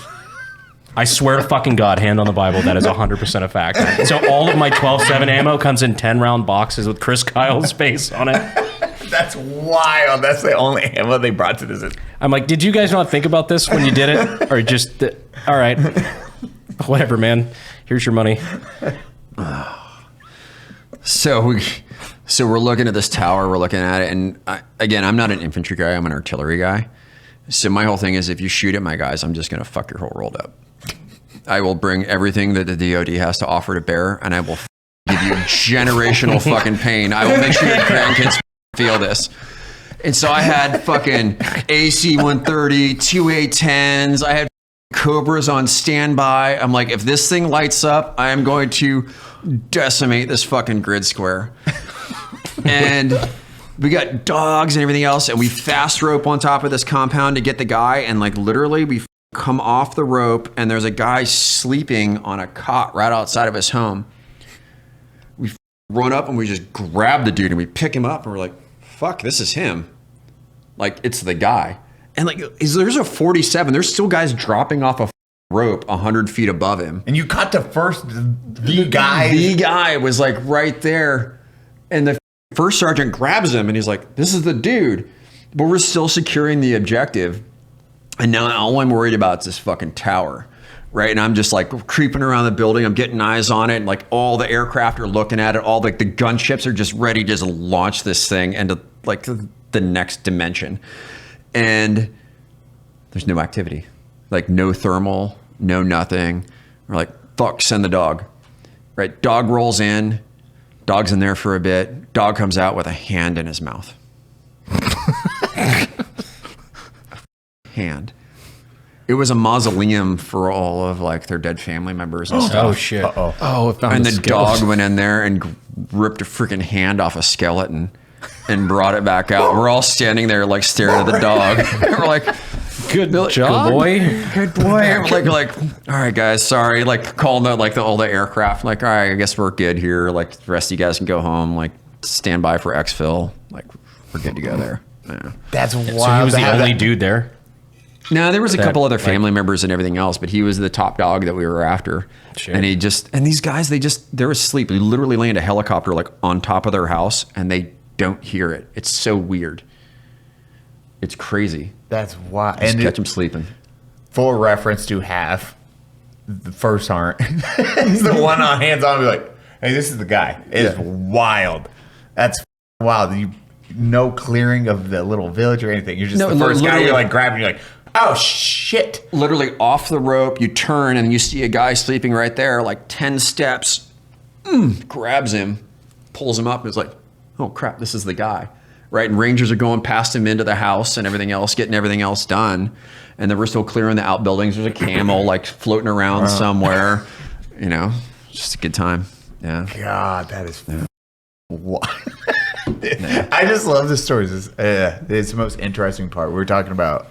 I swear to fucking God, hand on the Bible, that is 100% a fact. So all of my 12-7 ammo comes in 10-round boxes with Chris Kyle's face on it. That's wild. That's the only ammo they brought to this. I'm like, did you guys not think about this when you did it? Or just, all right, whatever, man. Here's your money. So we're looking at this tower, we're looking at it, and again, I'm not an infantry guy, I'm an artillery guy. So my whole thing is, if you shoot at my guys, I'm just gonna fuck your whole world up. I will bring everything that the DoD has to offer to bear, and I will give you generational fucking pain. I will make sure your grandkids feel this. And so I had fucking AC-130, 2A-10s, I had Cobras on standby. I'm like, if this thing lights up, I am going to decimate this fucking grid square. And we got dogs and everything else, and we fast rope on top of this compound to get the guy, and like literally we come off the rope and there's a guy sleeping on a cot right outside of his home. We run up and we just grab the dude and we pick him up and we're like, fuck, this is him. Like, it's the guy. And like, there's a 47, there's still guys dropping off a rope 100 feet above him. And you caught the guy. The guy was like right there. And the first sergeant grabs him and he's like, this is the dude. But we're still securing the objective. And now all I'm worried about is this fucking tower, right? And I'm just like creeping around the building. I'm getting eyes on it. And like all the aircraft are looking at it. All the gunships are just ready to just launch this thing into like the next dimension. And there's no activity, like no thermal, no nothing. We're like, fuck, send the dog, right? Dog rolls in, dog's in there for a bit. Dog comes out with a hand in his mouth. Hand. It was a mausoleum for all of like their dead family members and stuff. Oh shit. Oh, and the dog went in there and ripped a freaking hand off a skeleton and brought it back out. We're all standing there like staring at the dog. And we're like, good job, boy. Good boy. like, all right, guys, sorry. Like calling all the aircraft. Like, all right, I guess we're good here. Like the rest of you guys can go home. Like stand by for exfil. Like we're good to go there. Yeah. That's wild. So he was the only dude there. No, there was a couple other family members and everything else, but he was the top dog that we were after. Sure. And these guys, they're asleep. They literally land a helicopter like on top of their house and they don't hear it. It's so weird. It's crazy. That's wild. Just catch them sleeping. For reference to half, the first aren't. It's the one on hands on. Be like, hey, this is the guy. It's wild. That's wild. No clearing of the little village or anything. You're just the first guy. You're like grabbing. You're like, oh shit. Literally off the rope, you turn and you see a guy sleeping right there, like 10 steps, grabs him, pulls him up, and is like, oh crap, this is the guy, right? And Rangers are going past him into the house and everything else, getting everything else done. And then we're still clearing the outbuildings. There's a Camo like floating around somewhere, just a good time. Yeah. God, that is wild. I just love the stories. It's the most interesting part. We were talking about,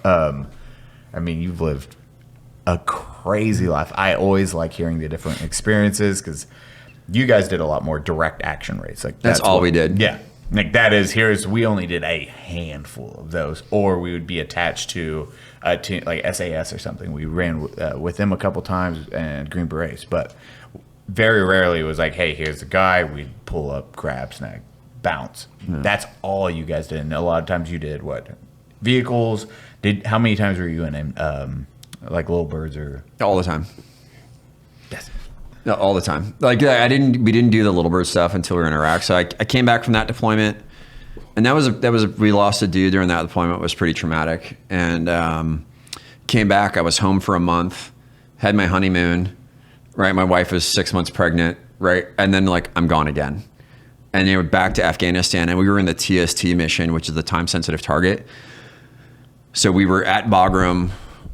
you've lived a crazy life. I always like hearing the different experiences because you guys did a lot more direct action raids. Like that's all we did. Yeah. Like we only did a handful of those, or we would be attached to a team like SAS or something. We ran with them a couple times and Green Berets, but very rarely it was like, hey, here's the guy. We'd pull up, grab, snag, bounce. Yeah. That's all you guys did. And a lot of times you did what? Vehicles. How many times were you in like Little Birds or? All the time. Yes. No, all the time. Like we didn't do the Little Bird stuff until we were in Iraq. So I came back from that deployment, and we lost a dude during that deployment. It was pretty traumatic. And came back. I was home for a month, had my honeymoon. Right, my wife was 6 months pregnant. Right, and then like I'm gone again. And they were back to Afghanistan, and we were in the TST mission, which is the time-sensitive target. So we were at Bagram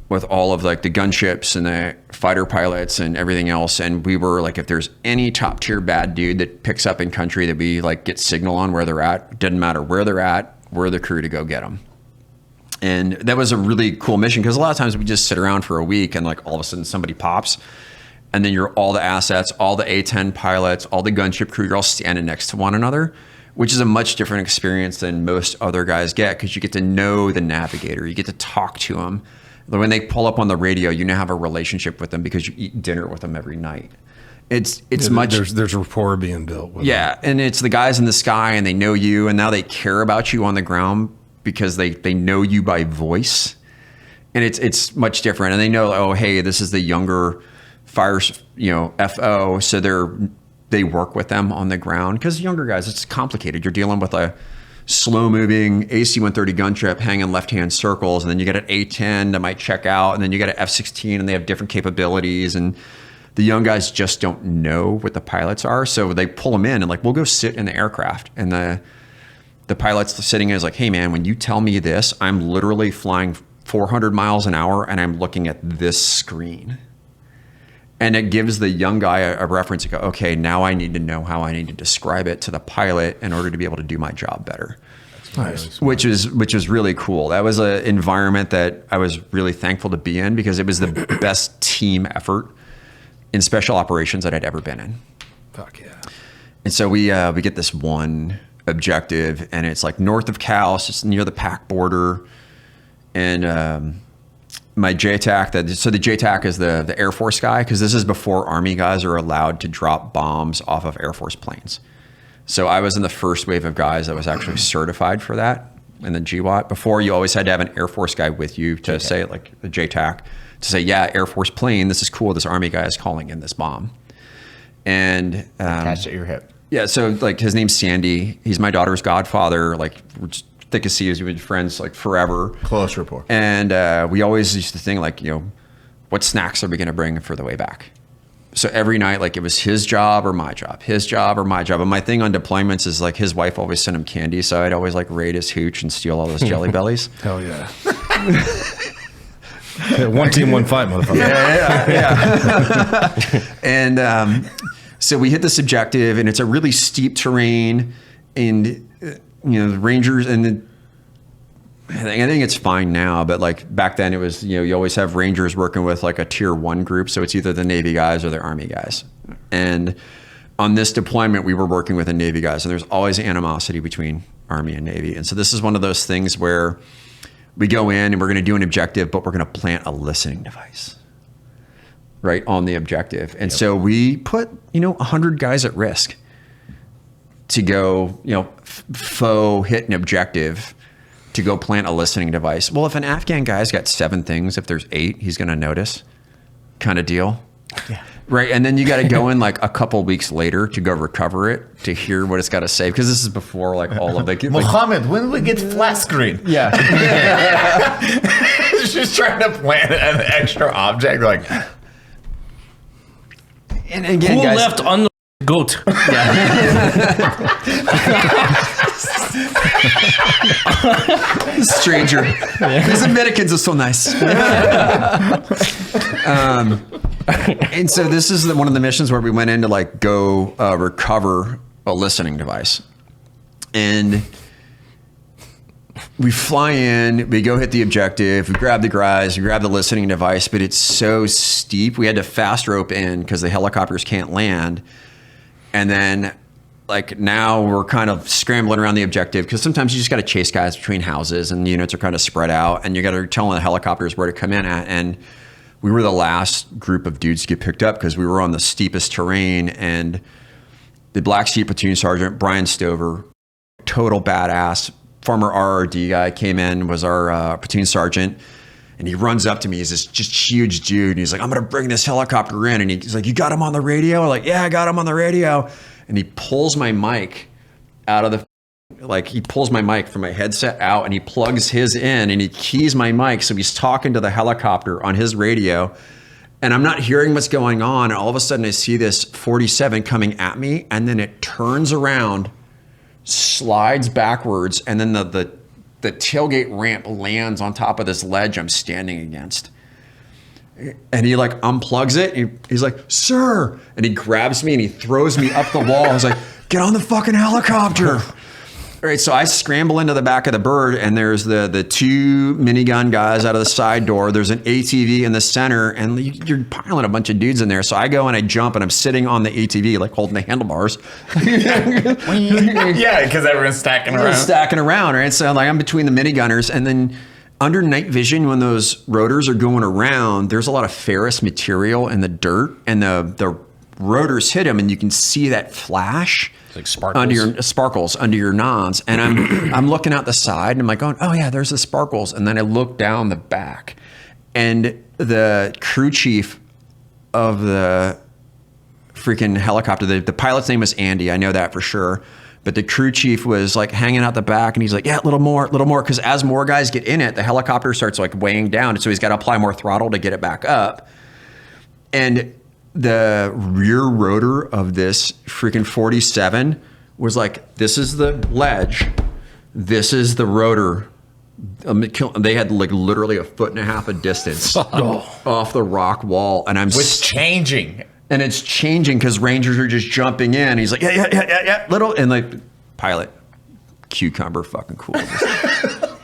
with all of like the gunships and the fighter pilots and everything else. And we were like, if there's any top tier bad dude that picks up in country that we like get signal on where they're at, doesn't matter where they're at, we're the crew to go get them. And that was a really cool mission because a lot of times we just sit around for a week and like all of a sudden somebody pops. And then you're all the assets, all the A-10 pilots, all the gunship crew, you're all standing next to one another. which is a much different experience than most other guys get because you get to know the navigator. You get to talk to them. When they pull up on the radio, you now have a relationship with them because you eat dinner with them every night. It's much. There's rapport being built. With them. And it's the guys in the sky, and they know you, and now they care about you on the ground because they know you by voice, and it's much different. And they know, oh, hey, this is the younger fire, FO, so they work with them on the ground because younger guys, it's complicated. You're dealing with a slow-moving AC-130 gun trip hanging left-hand circles, and then you get an A-10 that might check out, and then you get an F-16, and they have different capabilities, and the young guys just don't know what the pilots are, so they pull them in, and like, we'll go sit in the aircraft, and the pilot's sitting there is like, hey man, when you tell me this, I'm literally flying 400 miles an hour, and I'm looking at this screen. And it gives the young guy a reference to go, okay, now I need to know how I need to describe it to the pilot in order to be able to do my job better. Nice. Which is really cool. That was an environment that I was really thankful to be in because it was the best team effort in special operations that I'd ever been in. Fuck yeah. And so we get this one objective, and it's like north of Cal, it's just near the PAC border. And my JTAC, so the JTAC is the Air Force guy, because this is before Army guys are allowed to drop bombs off of Air Force planes. So I was in the first wave of guys that was actually certified for that in the GWAT. Before, you always had to have an Air Force guy with you to say, like the JTAC, to say, yeah, Air Force plane, this is cool, this Army guy is calling in this bomb. And attached at your hip. Yeah, so like his name's Sandy. He's my daughter's godfather. Like, we're just thick as thieves. We've been friends like forever. Close rapport. And we always used to think like, what snacks are we going to bring for the way back? So every night, like, it was his job or my job, his job or my job. And my thing on deployments is like his wife always sent him candy, so I'd always like raid his hooch and steal all those Jelly Bellies. Hell yeah. One team, one fight, motherfucker. Yeah. And so we hit this objective, and it's a really steep terrain, and the Rangers, and I think it's fine now, but like back then it was, you always have Rangers working with like a tier 1 group, so it's either the Navy guys or the Army guys. And on this deployment, we were working with the Navy guys, and there's always animosity between Army and Navy. And so this is one of those things where we go in and we're going to do an objective, but we're going to plant a listening device right on the objective. And so we put 100 guys at risk to go, faux hit an objective to go plant a listening device. Well, if an Afghan guy's got 7 things, if there's 8, he's going to notice, kind of deal. Yeah. Right. And then you got to go in like a couple weeks later to go recover it, to hear what it's got to say. Because this is before like all of the... Mohammed, when do we get flat screen? Yeah. Just trying to plant an extra object. Like, and again, who guys, left on the goat? Stranger. These Americans are so nice. And so this is one of the missions where we went in to like go recover a listening device. And we fly in, we go hit the objective, we grab the guys, we grab the listening device, but it's so steep. We had to fast rope in because the helicopters can't land. And then like now we're kind of scrambling around the objective because sometimes you just got to chase guys between houses and units are kind of spread out and you got to tell the helicopters where to come in at. And we were the last group of dudes to get picked up because we were on the steepest terrain, and the Black Sheep platoon sergeant, Brian Stover, total badass, former RRD guy, came in, was our platoon sergeant, and he runs up to me. He's this just huge dude, and he's like, I'm going to bring this helicopter in. And he's like, you got him on the radio? I'm like, yeah, I got him on the radio. And he pulls my mic out of the, like he pulls my mic from my headset out and he plugs his in and he keys my mic. So he's talking to the helicopter on his radio and I'm not hearing what's going on. And all of a sudden I see this 47 coming at me, and then it turns around, slides backwards, and then the tailgate ramp lands on top of this ledge I'm standing against. And he like unplugs it. He's like, sir. And he grabs me and he throws me up the wall. I was like, get on the fucking helicopter. All right, so I scramble into the back of the Bird, and there's the two minigun guys out of the side door. There's an ATV in the center, and you're piling a bunch of dudes in there. So I go and I jump, and I'm sitting on the ATV, like holding the handlebars. Yeah, because everyone's stacking around. Right? So I'm between the minigunners, and then under night vision, when those rotors are going around, there's a lot of ferrous material in the dirt, and the rotors hit them, and you can see that flash. Like sparkles. Under your nods, and I'm looking out the side, and I'm like going, oh yeah, there's the sparkles, and then I look down the back, and the crew chief of the freaking helicopter, the pilot's name was Andy, I know that for sure, but the crew chief was like hanging out the back, and he's like, yeah, a little more, because as more guys get in it, the helicopter starts like weighing down, so he's got to apply more throttle to get it back up, and the rear rotor of this freaking 47 was like, this is the ledge, this is the rotor. They had like literally 1.5 feet of distance off the rock wall, and it's changing, and it's changing because Rangers are just jumping in. He's like, yeah, little, and like pilot, cucumber, fucking cool. A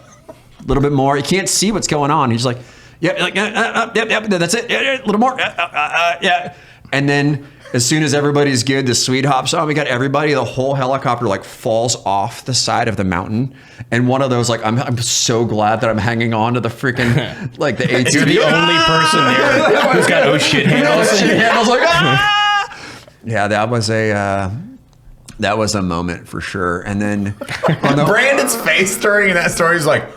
little bit more. You can't see what's going on. He's like, yep, that's it. Yeah, a little more. Yeah. And then as soon as everybody's good, the sweet hops on. We got everybody. The whole helicopter like falls off the side of the mountain. And one of those, like, I'm so glad that I'm hanging on to the freaking like the ATV. You're the only person there who's got oh shit handles. I was like, ah! Yeah, that was a moment for sure. And then Brandon's face during that story is like.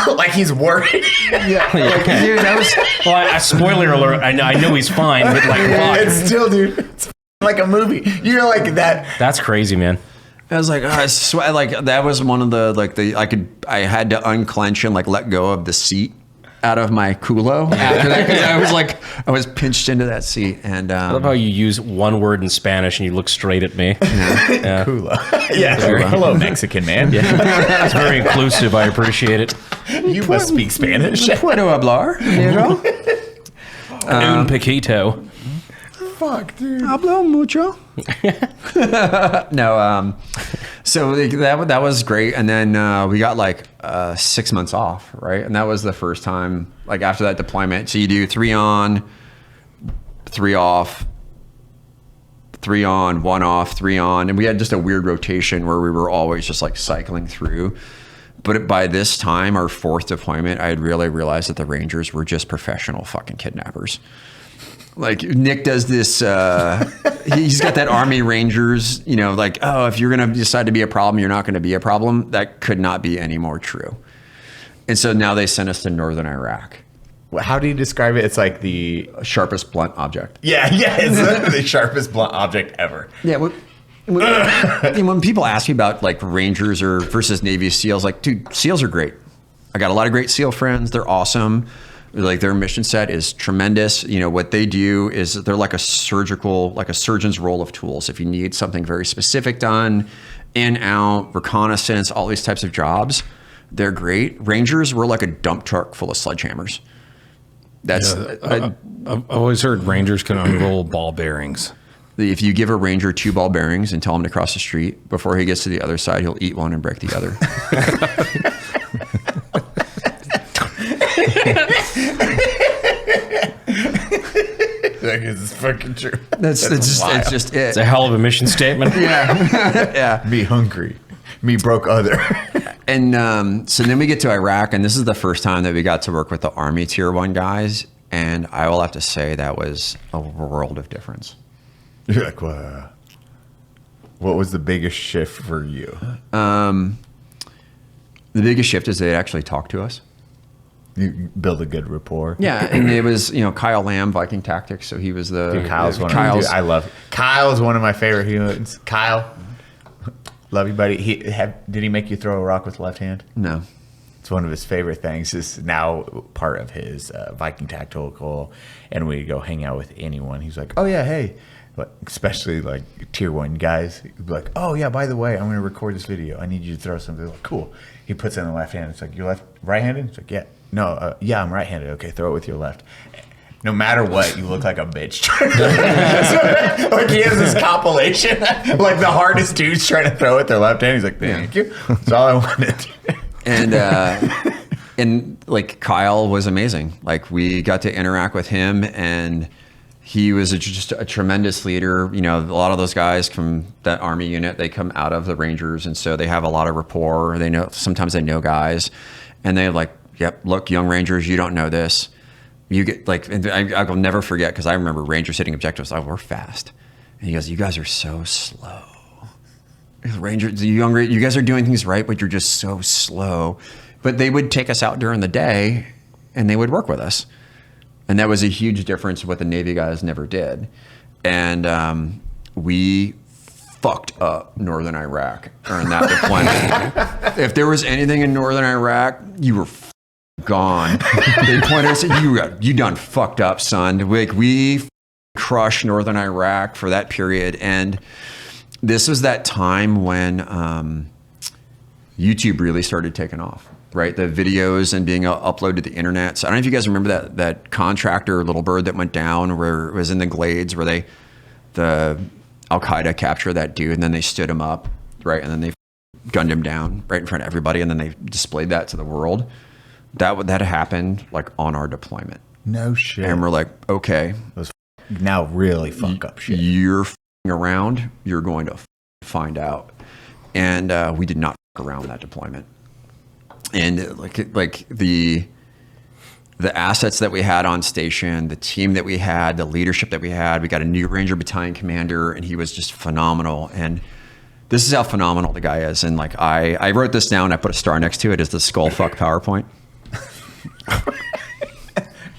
Like he's worried. Yeah. Dude, that was. Well, spoiler alert. I know he's fine, but like, it's still, dude. It's like a movie. You're like that. That's crazy, man. I was like, oh, I swear, like that was one of the I had to unclench and like let go of the seat out of my culo after that, because I was pinched into that seat. And I love how you use one word in Spanish and you look straight at me. Yeah. Culo. Yeah. Hello, Mexican man. Yeah. It's very inclusive. I appreciate it. You must speak Spanish. Puedo hablar, you know? Un poquito. Fuck, dude. Hablo mucho. No, so that was great, and then we got like 6 months off, right? And that was the first time, like after that deployment. So you do 3 on, 3 off, 3 on, 1 off, 3 on, and we had just a weird rotation where we were always just like cycling through. But by this time, our 4th deployment, I had really realized that the Rangers were just professional fucking kidnappers. Like Nick does this, he's got that Army Rangers, you know, like, oh, if you're going to decide to be a problem, you're not going to be a problem. That could not be any more true. And so now they sent us to northern Iraq. How do you describe it? It's like the sharpest blunt object. Yeah, it's the sharpest blunt object ever. Yeah. When people ask me about like Rangers or versus Navy SEALs, like, dude, SEALs are great. I got a lot of great SEAL friends. They're awesome. Like their mission set is tremendous. You know, what they do is they're like a surgeon's roll of tools. If you need something very specific done, in, out, reconnaissance, all these types of jobs, they're great. Rangers were like a dump truck full of sledgehammers. I've always heard Rangers can unroll ball bearings. If you give a Ranger 2 ball bearings and tell him to cross the street, before he gets to the other side, he'll eat one and break the other. Like, it's fucking true. It's just it. It's a hell of a mission statement. Yeah. Me hungry. Me broke other. And so then we get to Iraq, and this is the first time that we got to work with the Army Tier 1 guys. And I will have to say that was a world of difference. You're like, wow. What was the biggest shift for you? The biggest shift is they actually talked to us. You build a good rapport. Yeah, and it was, you know, Kyle Lamb, Viking Tactics, so he was the... Dude, I love... Kyle's one of my favorite humans. Kyle, love you, buddy. Did he make you throw a rock with the left hand? No. It's one of his favorite things. It's now part of his Viking Tactical, and we go hang out with anyone. He's like, oh, yeah, hey. But especially like Tier 1 guys. He'd be like, oh, yeah, by the way, I'm going to record this video. I need you to throw something. Like, cool. He puts it in the left hand. It's like, you're right-handed? It's like, yeah. No, yeah, I'm right-handed. Okay, throw it with your left. no matter what, you look like a bitch. Like he has this compilation, like the hardest dudes trying to throw with their left hand. He's like, thank you. That's all I wanted. And like Kyle was amazing. Like we got to interact with him, and he was just a tremendous leader. You know, a lot of those guys from that Army unit, they come out of the Rangers, and so they have a lot of rapport. They know, sometimes they know guys, and they're like, yep, look, young Rangers, you don't know this. You get like, and I'll never forget, because I remember Rangers hitting objectives. Oh, we're fast. And he goes, you guys are so slow. Rangers, you guys are doing things right, but you're just so slow. But they would take us out during the day, and they would work with us. And that was a huge difference what the Navy guys never did. And we fucked up Northern Iraq during that deployment. If there was anything in Northern Iraq, you were gone. They pointed and said, you done fucked up, son. We crushed Northern Iraq for that period. And this was that time when YouTube really started taking off. Right, the videos and being uploaded to the internet. So I don't know if you guys remember that contractor Little Bird that went down, where it was in the Glades, where the Al Qaeda captured that dude, and then they stood him up, right, and then they gunned him down right in front of everybody, and then they displayed that to the world. That happened like on our deployment. No shit. And we're like, okay, those now really fuck up shit. You're around, you're going to find out. And we did not around that deployment. And like the assets that we had on station, the team that we had, the leadership that we had, we got a new Ranger Battalion commander, and he was just phenomenal. And this is how phenomenal the guy is. And like I wrote this down, I put a star next to it as the skull fuck PowerPoint.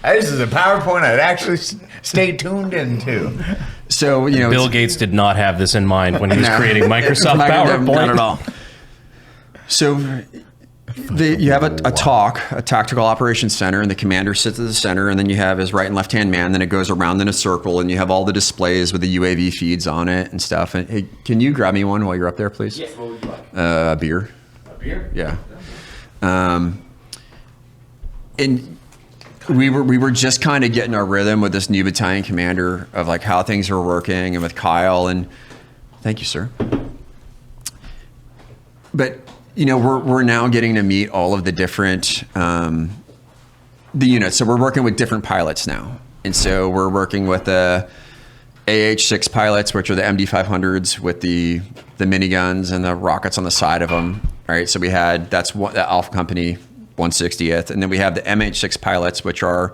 This is a PowerPoint I'd actually stay tuned into. So, you know, Bill Gates did not have this in mind when he was creating Microsoft PowerPoint. Not at all. So you have a tactical operations center, and the commander sits at the center, and then you have his right and left hand man. Then it goes around in a circle, and you have all the displays with the UAV feeds on it and stuff. And hey, can you grab me one while you're up there, please? Yes, what would you like? A beer. A beer? Yeah. And we were just kind of getting our rhythm with this new battalion commander of like how things were working, and with Kyle. And thank you, sir. But you know, we're now getting to meet all of the different the units. So we're working with different pilots now, and so we're working with the AH-6 pilots, which are the MD-500s with the miniguns and the rockets on the side of them. All right, so that's the Alpha Company 160th, and then we have the MH-6 pilots, which are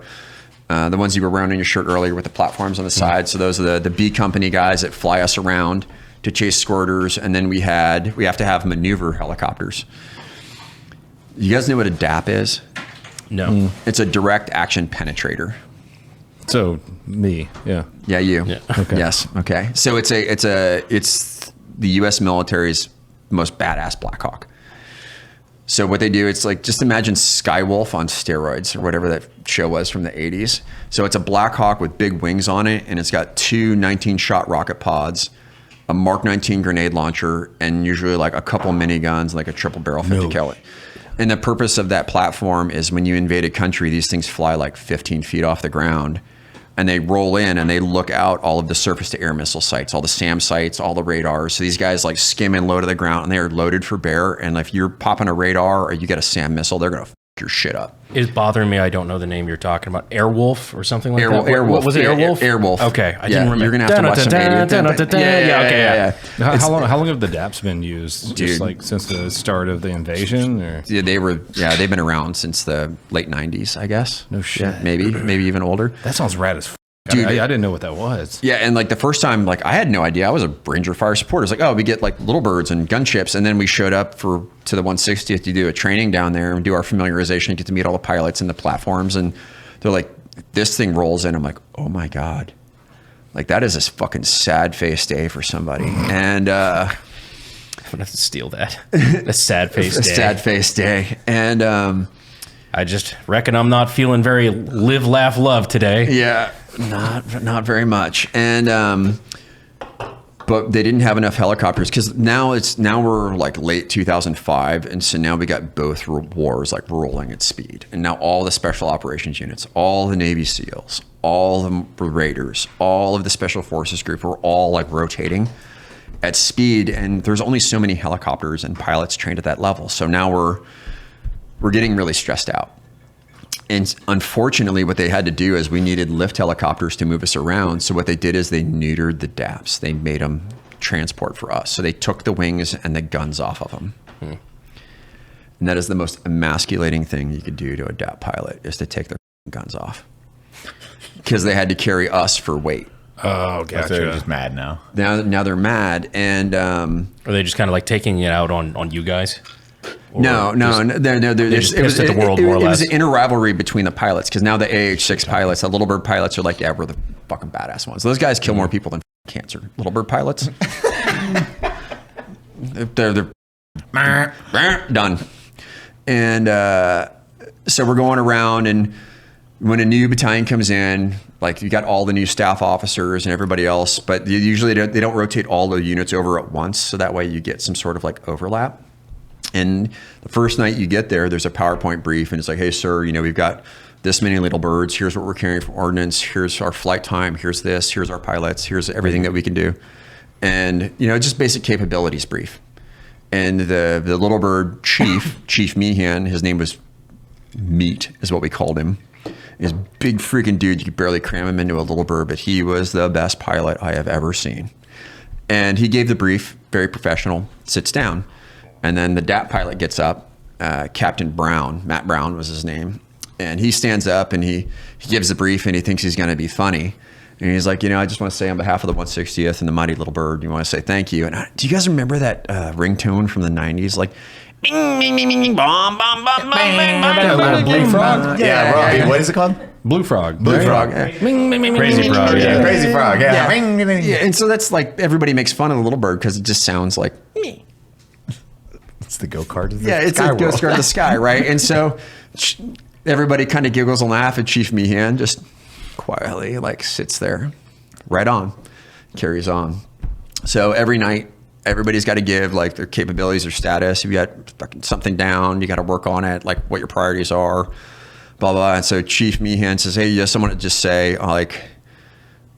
the ones you were wearing on your shirt earlier with the platforms on the side. So those are the B Company guys that fly us around to chase squirters, and then we have to have maneuver helicopters. You guys know what a DAP is? No. It's a direct action penetrator. So me, yeah. Yeah, you. Yeah. Okay. Yes. Okay. So it's the U.S. military's most badass Black Hawk. So what they do, it's like, just imagine Skywolf on steroids, or whatever that show was from the 80s. So it's a Black Hawk with big wings on it, and it's got two 19-shot rocket pods, a Mark 19 grenade launcher, and usually like a couple miniguns, like a triple barrel 50 cal. And the purpose of that platform is when you invade a country, these things fly like 15 feet off the ground, and they roll in and they look out all of the surface to air missile sites, all the SAM sites, all the radars. So these guys like skim and low to the ground, and they are loaded for bear. And if you're popping a radar or you get a SAM missile, they're going to your shit up. It's bothering me. I don't know the name you're talking about. Airwolf or something like that? Airwolf. What was it? Airwolf? Airwolf. Okay. I didn't remember. You're going to have to watch some video. Yeah. How long have the DAPs been used? Dude. Just like since the start of the invasion? Or? Yeah, they've been around since the late 90s, I guess. No shit. Yeah, maybe even older. That sounds rad as f. Dude, I didn't know what that was. Yeah, and like the first time, like I had no idea. I was a Ranger fire supporter. It's like, oh, we get like little birds and gunships, and then we showed up to the 160th to do a training down there and do our familiarization, get to meet all the pilots and the platforms, and they're like, this thing rolls in. I'm like, oh my god, like that is a fucking sad face day for somebody. And I'm gonna have to steal that. A sad face day. A sad face day. And I just reckon I'm not feeling very live, laugh, love today. Yeah, not very much. And But they didn't have enough helicopters because now we're like late 2005, and so now we got both wars like rolling at speed, and now all the special operations units, all the Navy SEALs, all the Raiders, all of the Special Forces group were all like rotating at speed, and there's only so many helicopters and pilots trained at that level. So now we're getting really stressed out. And unfortunately, what they had to do is we needed lift helicopters to move us around. So what they did is they neutered the DAPs. They made them transport for us. So they took the wings and the guns off of them. And that is the most emasculating thing you could do to a DAP pilot, is to take their guns off. Because they had to carry us for weight. Oh, gotcha. So they're just mad now. Now they're mad. And Are they just kind of like taking it out on you guys? No. They just pissed at the world, more or less. It was an inner rivalry between the pilots, because now the AH-6 pilots, the Little Bird pilots, are like, yeah, we're the fucking badass ones. Those guys kill more people than cancer. Little Bird pilots, they're done. And so we're going around, and when a new battalion comes in, like you got all the new staff officers and everybody else, but usually they don't rotate all the units over at once, so that way you get some sort of like overlap. And the first night you get there, there's a PowerPoint brief, and it's like, hey, sir, we've got this many Little Birds. Here's what we're carrying for ordnance. Here's our flight time. Here's this. Here's our pilots. Here's everything that we can do. And, just basic capabilities brief. And the Little Bird Chief Meehan, his name was Meat, is what we called him. He's a big freaking dude. You could barely cram him into a Little Bird, but he was the best pilot I have ever seen. And he gave the brief, very professional, sits down. And then the DAP pilot gets up, Captain Brown, Matt Brown was his name. And he stands up and he gives the brief, and he thinks he's going to be funny. And he's like, I just want to say on behalf of the 160th and the Mighty Little Bird, you want to say thank you. And do you guys remember that ringtone from the 90s? Like, bing, bing, bing, bing, bomb, bomb, bomb, bomb, Blue Frog? Yeah. What is it called? Blue Frog. Blue Frog. Crazy Frog. Yeah. Crazy Frog. Yeah. Yeah. And so that's like, everybody makes fun of the Little Bird because it just sounds like me. It's the go-kart of the it's sky a ghost guard of the sky, right? And so everybody kind of giggles and laugh at Chief Meehan, just quietly like sits there, right on, carries on. So every night, everybody's got to give like their capabilities or status. If you got something down, you got to work on it, like what your priorities are, blah, blah. And so Chief Meehan says, hey, yes, I want to just say, like,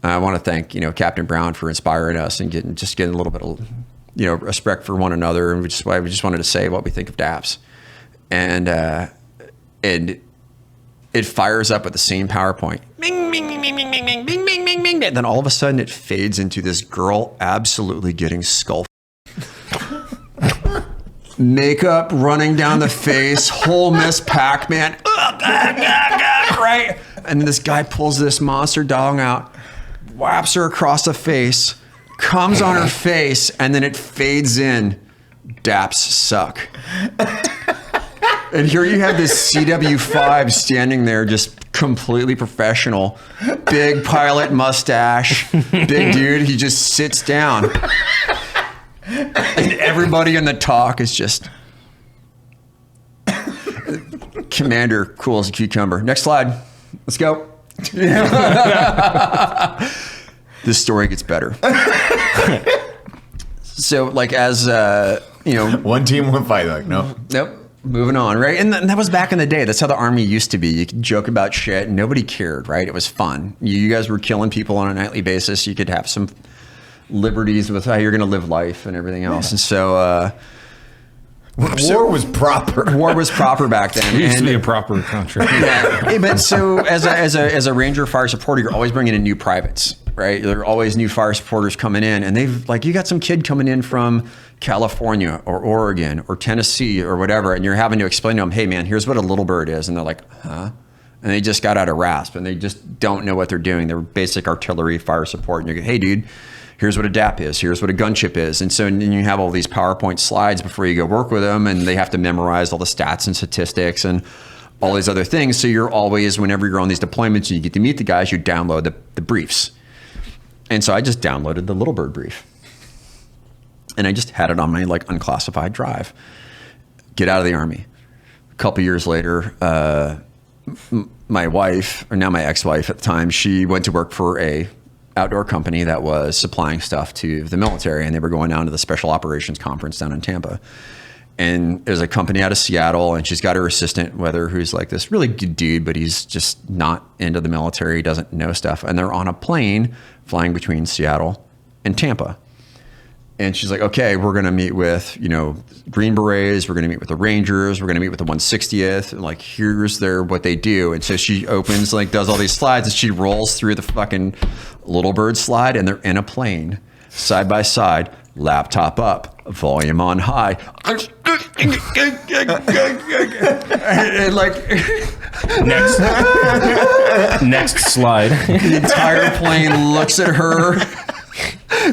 I want to thank, Captain Brown for inspiring us and getting a little bit of, respect for one another. And we just wanted to say what we think of DAPs. And it fires up with the same PowerPoint. Bing, bing, bing, bing, bing, bing, bing, bing, bing, bing, bing. And then all of a sudden it fades into this girl absolutely getting skull. Makeup running down the face, whole Miss Pac-Man. Right? And then this guy pulls this monster dong out, whaps her across the face, comes on her face, and then it fades in. DAPs suck. And here you have this CW5 standing there, just completely professional, big pilot mustache, big dude. He just sits down. And everybody in the talk is just, Commander, cool as a cucumber. Next slide. Let's go. This story gets better. So, like, as, one team, one fight. Like, no. Nope. Moving on, right? And that was back in the day. That's how the Army used to be. You could joke about shit and nobody cared, right? It was fun. You guys were killing people on a nightly basis. You could have some liberties with how you're going to live life and everything else. And so, war was proper. War was proper back then. It used to be a proper country. Yeah. But so as a Ranger fire supporter, you're always bringing in new privates, right? There are always new fire supporters coming in, and they've like, you got some kid coming in from California or Oregon or Tennessee or whatever, and you're having to explain to them, hey man, here's what a Little Bird is. And they're like, huh? And they just got out of RASP and they just don't know what they're doing. They're basic artillery fire support. And you go, hey dude, here's what a DAP is. Here's what a gunship is. And so then you have all these PowerPoint slides before you go work with them, and they have to memorize all the stats and statistics and all these other things. So you're always, whenever you're on these deployments and you get to meet the guys, you download the briefs. And so I just downloaded the Little Bird brief. And I just had it on my like unclassified drive. Get out of the Army. A couple years later, my wife, or now my ex-wife at the time, she went to work for a outdoor company that was supplying stuff to the military, and they were going down to the Special Operations Conference down in Tampa. And there's a company out of Seattle, and she's got her assistant with her who's like this really good dude, but he's just not into the military, doesn't know stuff. And they're on a plane flying between Seattle and Tampa. And she's like, okay, we're going to meet with, Green Berets. We're going to meet with the Rangers. We're going to meet with the 160th. And like, here's what they do. And so she opens, does all these slides, and she rolls through the fucking Little Bird slide, and they're in a plane side by side, laptop up, volume on high. And Next slide. The entire plane looks at her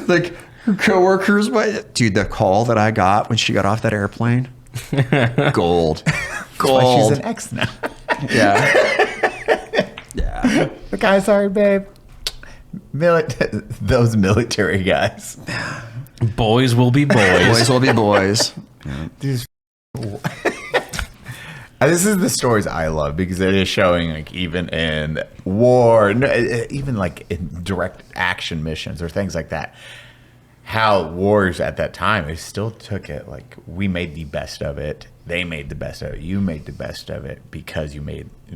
like, her coworkers, dude, the call that I got when she got off that airplane, gold. She's an ex now. Yeah. Yeah. Look, I'm sorry, babe. Those military guys. Boys will be boys. Boys will be boys. This is the stories I love because it is showing, even in war, even in direct action missions or things like that, how wars at that time, it still took it. We made the best of it. They made the best of it. You made the best of it because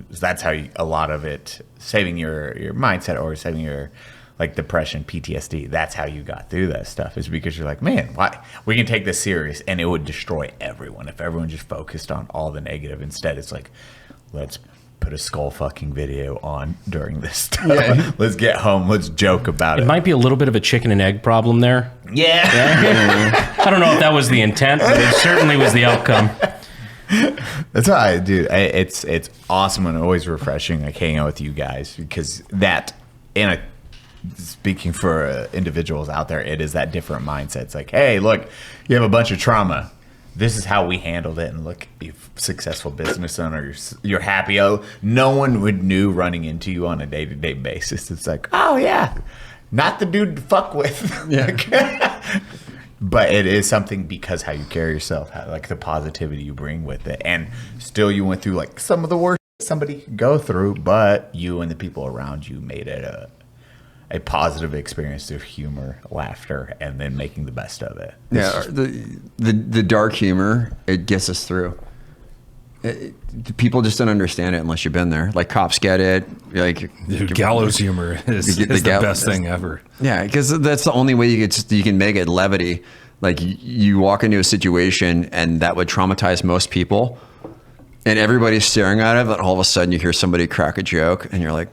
that's how a lot of it, saving your mindset or saving your depression, PTSD. That's how you got through that stuff, is because you're like, man, why we can take this serious, and it would destroy everyone if everyone just focused on all the negative. Instead, it's like, let's put a skull fucking video on during this stuff. Yeah. Let's get home. Let's joke about it. It might be a little bit of a chicken and egg problem there. Yeah. I don't know if that was the intent, but it certainly was the outcome. That's how I do. It's awesome and always refreshing hanging out with you guys, because speaking for individuals out there, it is that different mindset. It's like, hey, look, you have a bunch of trauma. This is how we handled it, and look, you're a successful business owner. You're happy. Oh, no one would knew running into you on a day-to-day basis. It's like, oh yeah, not the dude to fuck with. Yeah. But it is something because how you carry yourself, the positivity you bring with it, and still you went through some of the worst somebody could go through, but you and the people around you made it a positive experience through humor, laughter, and then making the best of it. Yeah, the dark humor, it gets us through. People just don't understand it unless you've been there. Cops get it. Dude, gallows humor is the best thing ever. Yeah, because that's the only way you can make it levity. You walk into a situation and that would traumatize most people, and everybody's staring at it, but all of a sudden you hear somebody crack a joke, and you're like,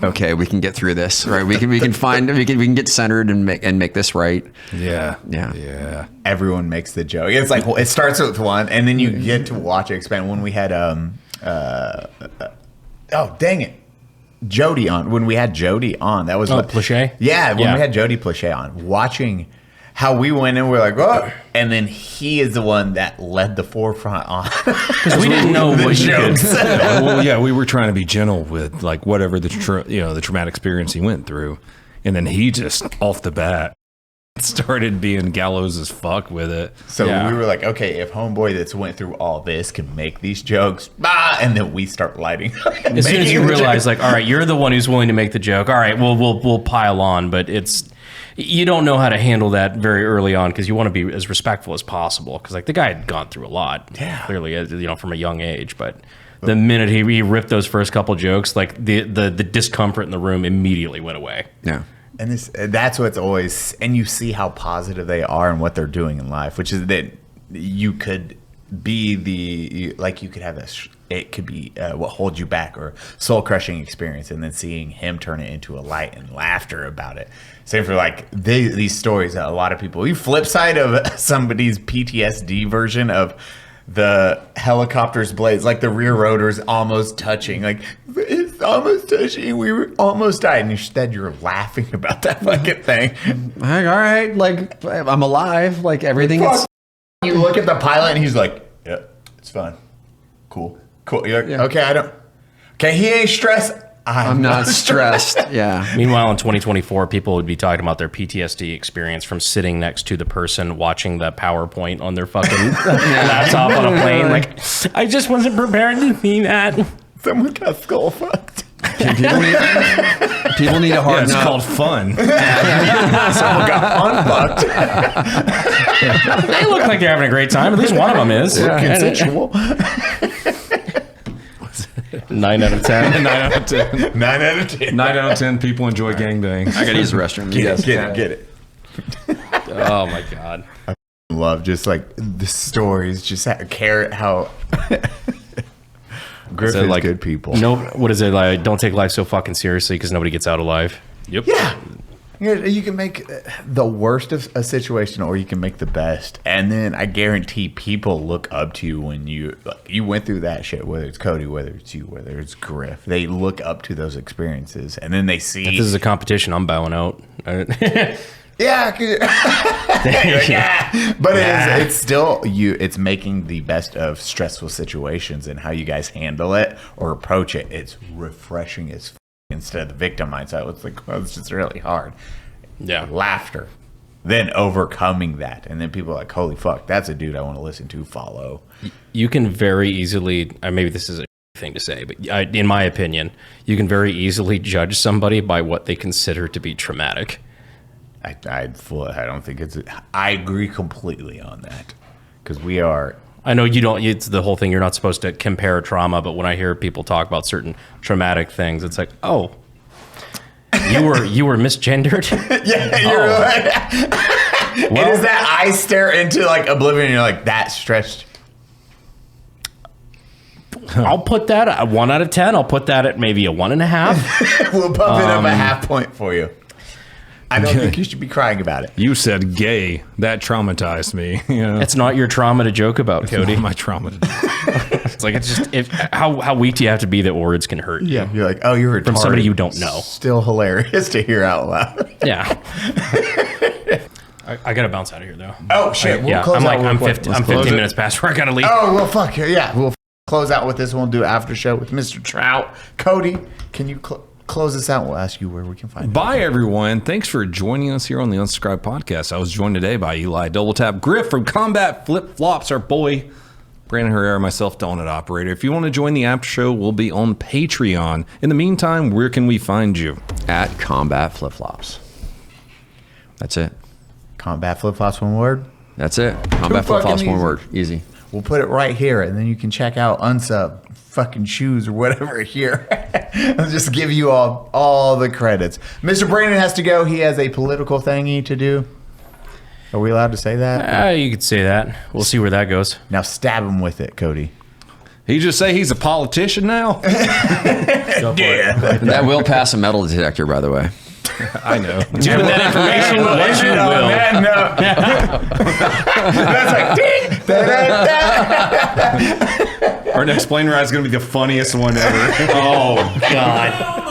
okay, we can get through this, right? We can get centered and make this right. Yeah. Everyone makes the joke. It's it starts with one, and then you get to watch it expand. When we had Jody on. When we had Jody on, that was Plachey. Yeah, when we had Jody Plachey on, watching how we went in, we're like, oh, and then he is the one that led the forefront on because we didn't know what jokes. Well, yeah, we were trying to be gentle with whatever the traumatic experience he went through, and then he just off the bat started being gallows as fuck with it. So we were like, okay, if homeboy that's went through all this can make these jokes, and then we start lighting. As soon as you realize, all right, you're the one who's willing to make the joke. All right, we'll pile on, but you don't know how to handle that very early on because you want to be as respectful as possible. Because the guy had gone through a lot, clearly, from a young age. But the minute he ripped those first couple jokes, the discomfort in the room immediately went away. Yeah. And that's what's always, and you see how positive they are and what they're doing in life, which is that you could be you could have this, it could be what holds you back or soul crushing experience, and then seeing him turn it into a light and laughter about it. Same for these stories that a lot of people, you flip side of somebody's PTSD version of the helicopter's blades, the rear rotors almost touching, it's almost touching, we were almost died, and instead you're laughing about that fucking thing. All right, I'm alive, everything is. You look at the pilot and he's like, yeah, it's fine, cool. You're like, okay, he ain't stressed. I'm not stressed. Yeah. Meanwhile, in 2024, people would be talking about their PTSD experience from sitting next to the person watching the PowerPoint on their fucking laptop on a plane. I just wasn't prepared to see that. Someone got skull fucked. People need to Yeah, harden it's up. called fun. Someone got unbucked. They look like they're having a great time. At least one of them is. Consensual. 9 out of 10. 9 out of 10. 9 out of 10. 9 out of 10 people enjoy gangbangs. I gotta use the restroom. You guys- Get it. Oh my god. Love just like the stories, just how Griff So, is like, good people. No, what is it like? Don't take life so fucking seriously because nobody gets out alive. Yep. Yeah. You can make the worst of a situation, or you can make the best, and then I guarantee people look up to you when you went through that shit. Whether it's Cody, whether it's you, whether it's Griff, they look up to those experiences, and then they see. If this is a competition, I'm bowing out. Yeah, but it's still you. It's making the best of stressful situations, and how you guys handle it or approach it. It's refreshing as instead of the victim mindset. It's like, well, it's just really hard. Yeah. Laughter, then overcoming that, and then people are like, holy fuck, that's a dude I want to listen to, follow. You can very easily, maybe this is a thing to say, but in my opinion, you can very easily judge somebody by what they consider to be traumatic. I don't think it's. I agree completely on that, because we are. I know you don't. It's the whole thing. You're not supposed to compare trauma, but when I hear people talk about certain traumatic things, it's like, oh, you were misgendered. Yeah, you're right. It is that I stare into like oblivion. And you're like, that stretched. I'll put that at 1 out of 10. I'll put that at maybe a 1.5. We'll bump it up a half point for you. I don't think you should be crying about it. You said gay. That traumatized me. Yeah. It's not your trauma to joke about, Cody. My trauma. It's like, it's just how weak do you have to be that words can hurt you? Yeah, you're like, oh, you're retarded. From somebody you don't know. Still hilarious to hear out loud. Yeah. I gotta bounce out of here though. Oh shit! We'll close out real quick. I'm 15 minutes past where I gotta leave. Oh well, fuck yeah. We'll close out with this. We'll do after show with Mr. Trout. Cody, can you close us out? We'll ask you where we can find you. Bye, everyone. Thanks for joining us here on the Unsubscribed Podcast. I was joined today by Eli Double Tap, Griff from Combat Flip Flops, our boy, Brandon Herrera, myself, Donut Operator. If you want to join the after show, we'll be on Patreon. In the meantime, where can we find you? At Combat Flip Flops. That's it. Combat Flip Flops, one word. That's it. Combat Flip Flops, one easy. word. Easy. We'll put it right here, and then you can check out Unsub fucking shoes or whatever here. I'll just give you all the credits. Mr. Brandon has to go. He has a political thingy to do. Are we allowed to say that? You could say that. We'll see where that goes. Now stab him with it, Cody. He just say he's a politician now? Yeah. That will pass a metal detector, by the way. I know. Given that information, what you will. That's like ding. Da-da-da. Our next plane ride is going to be the funniest one ever. Oh, God.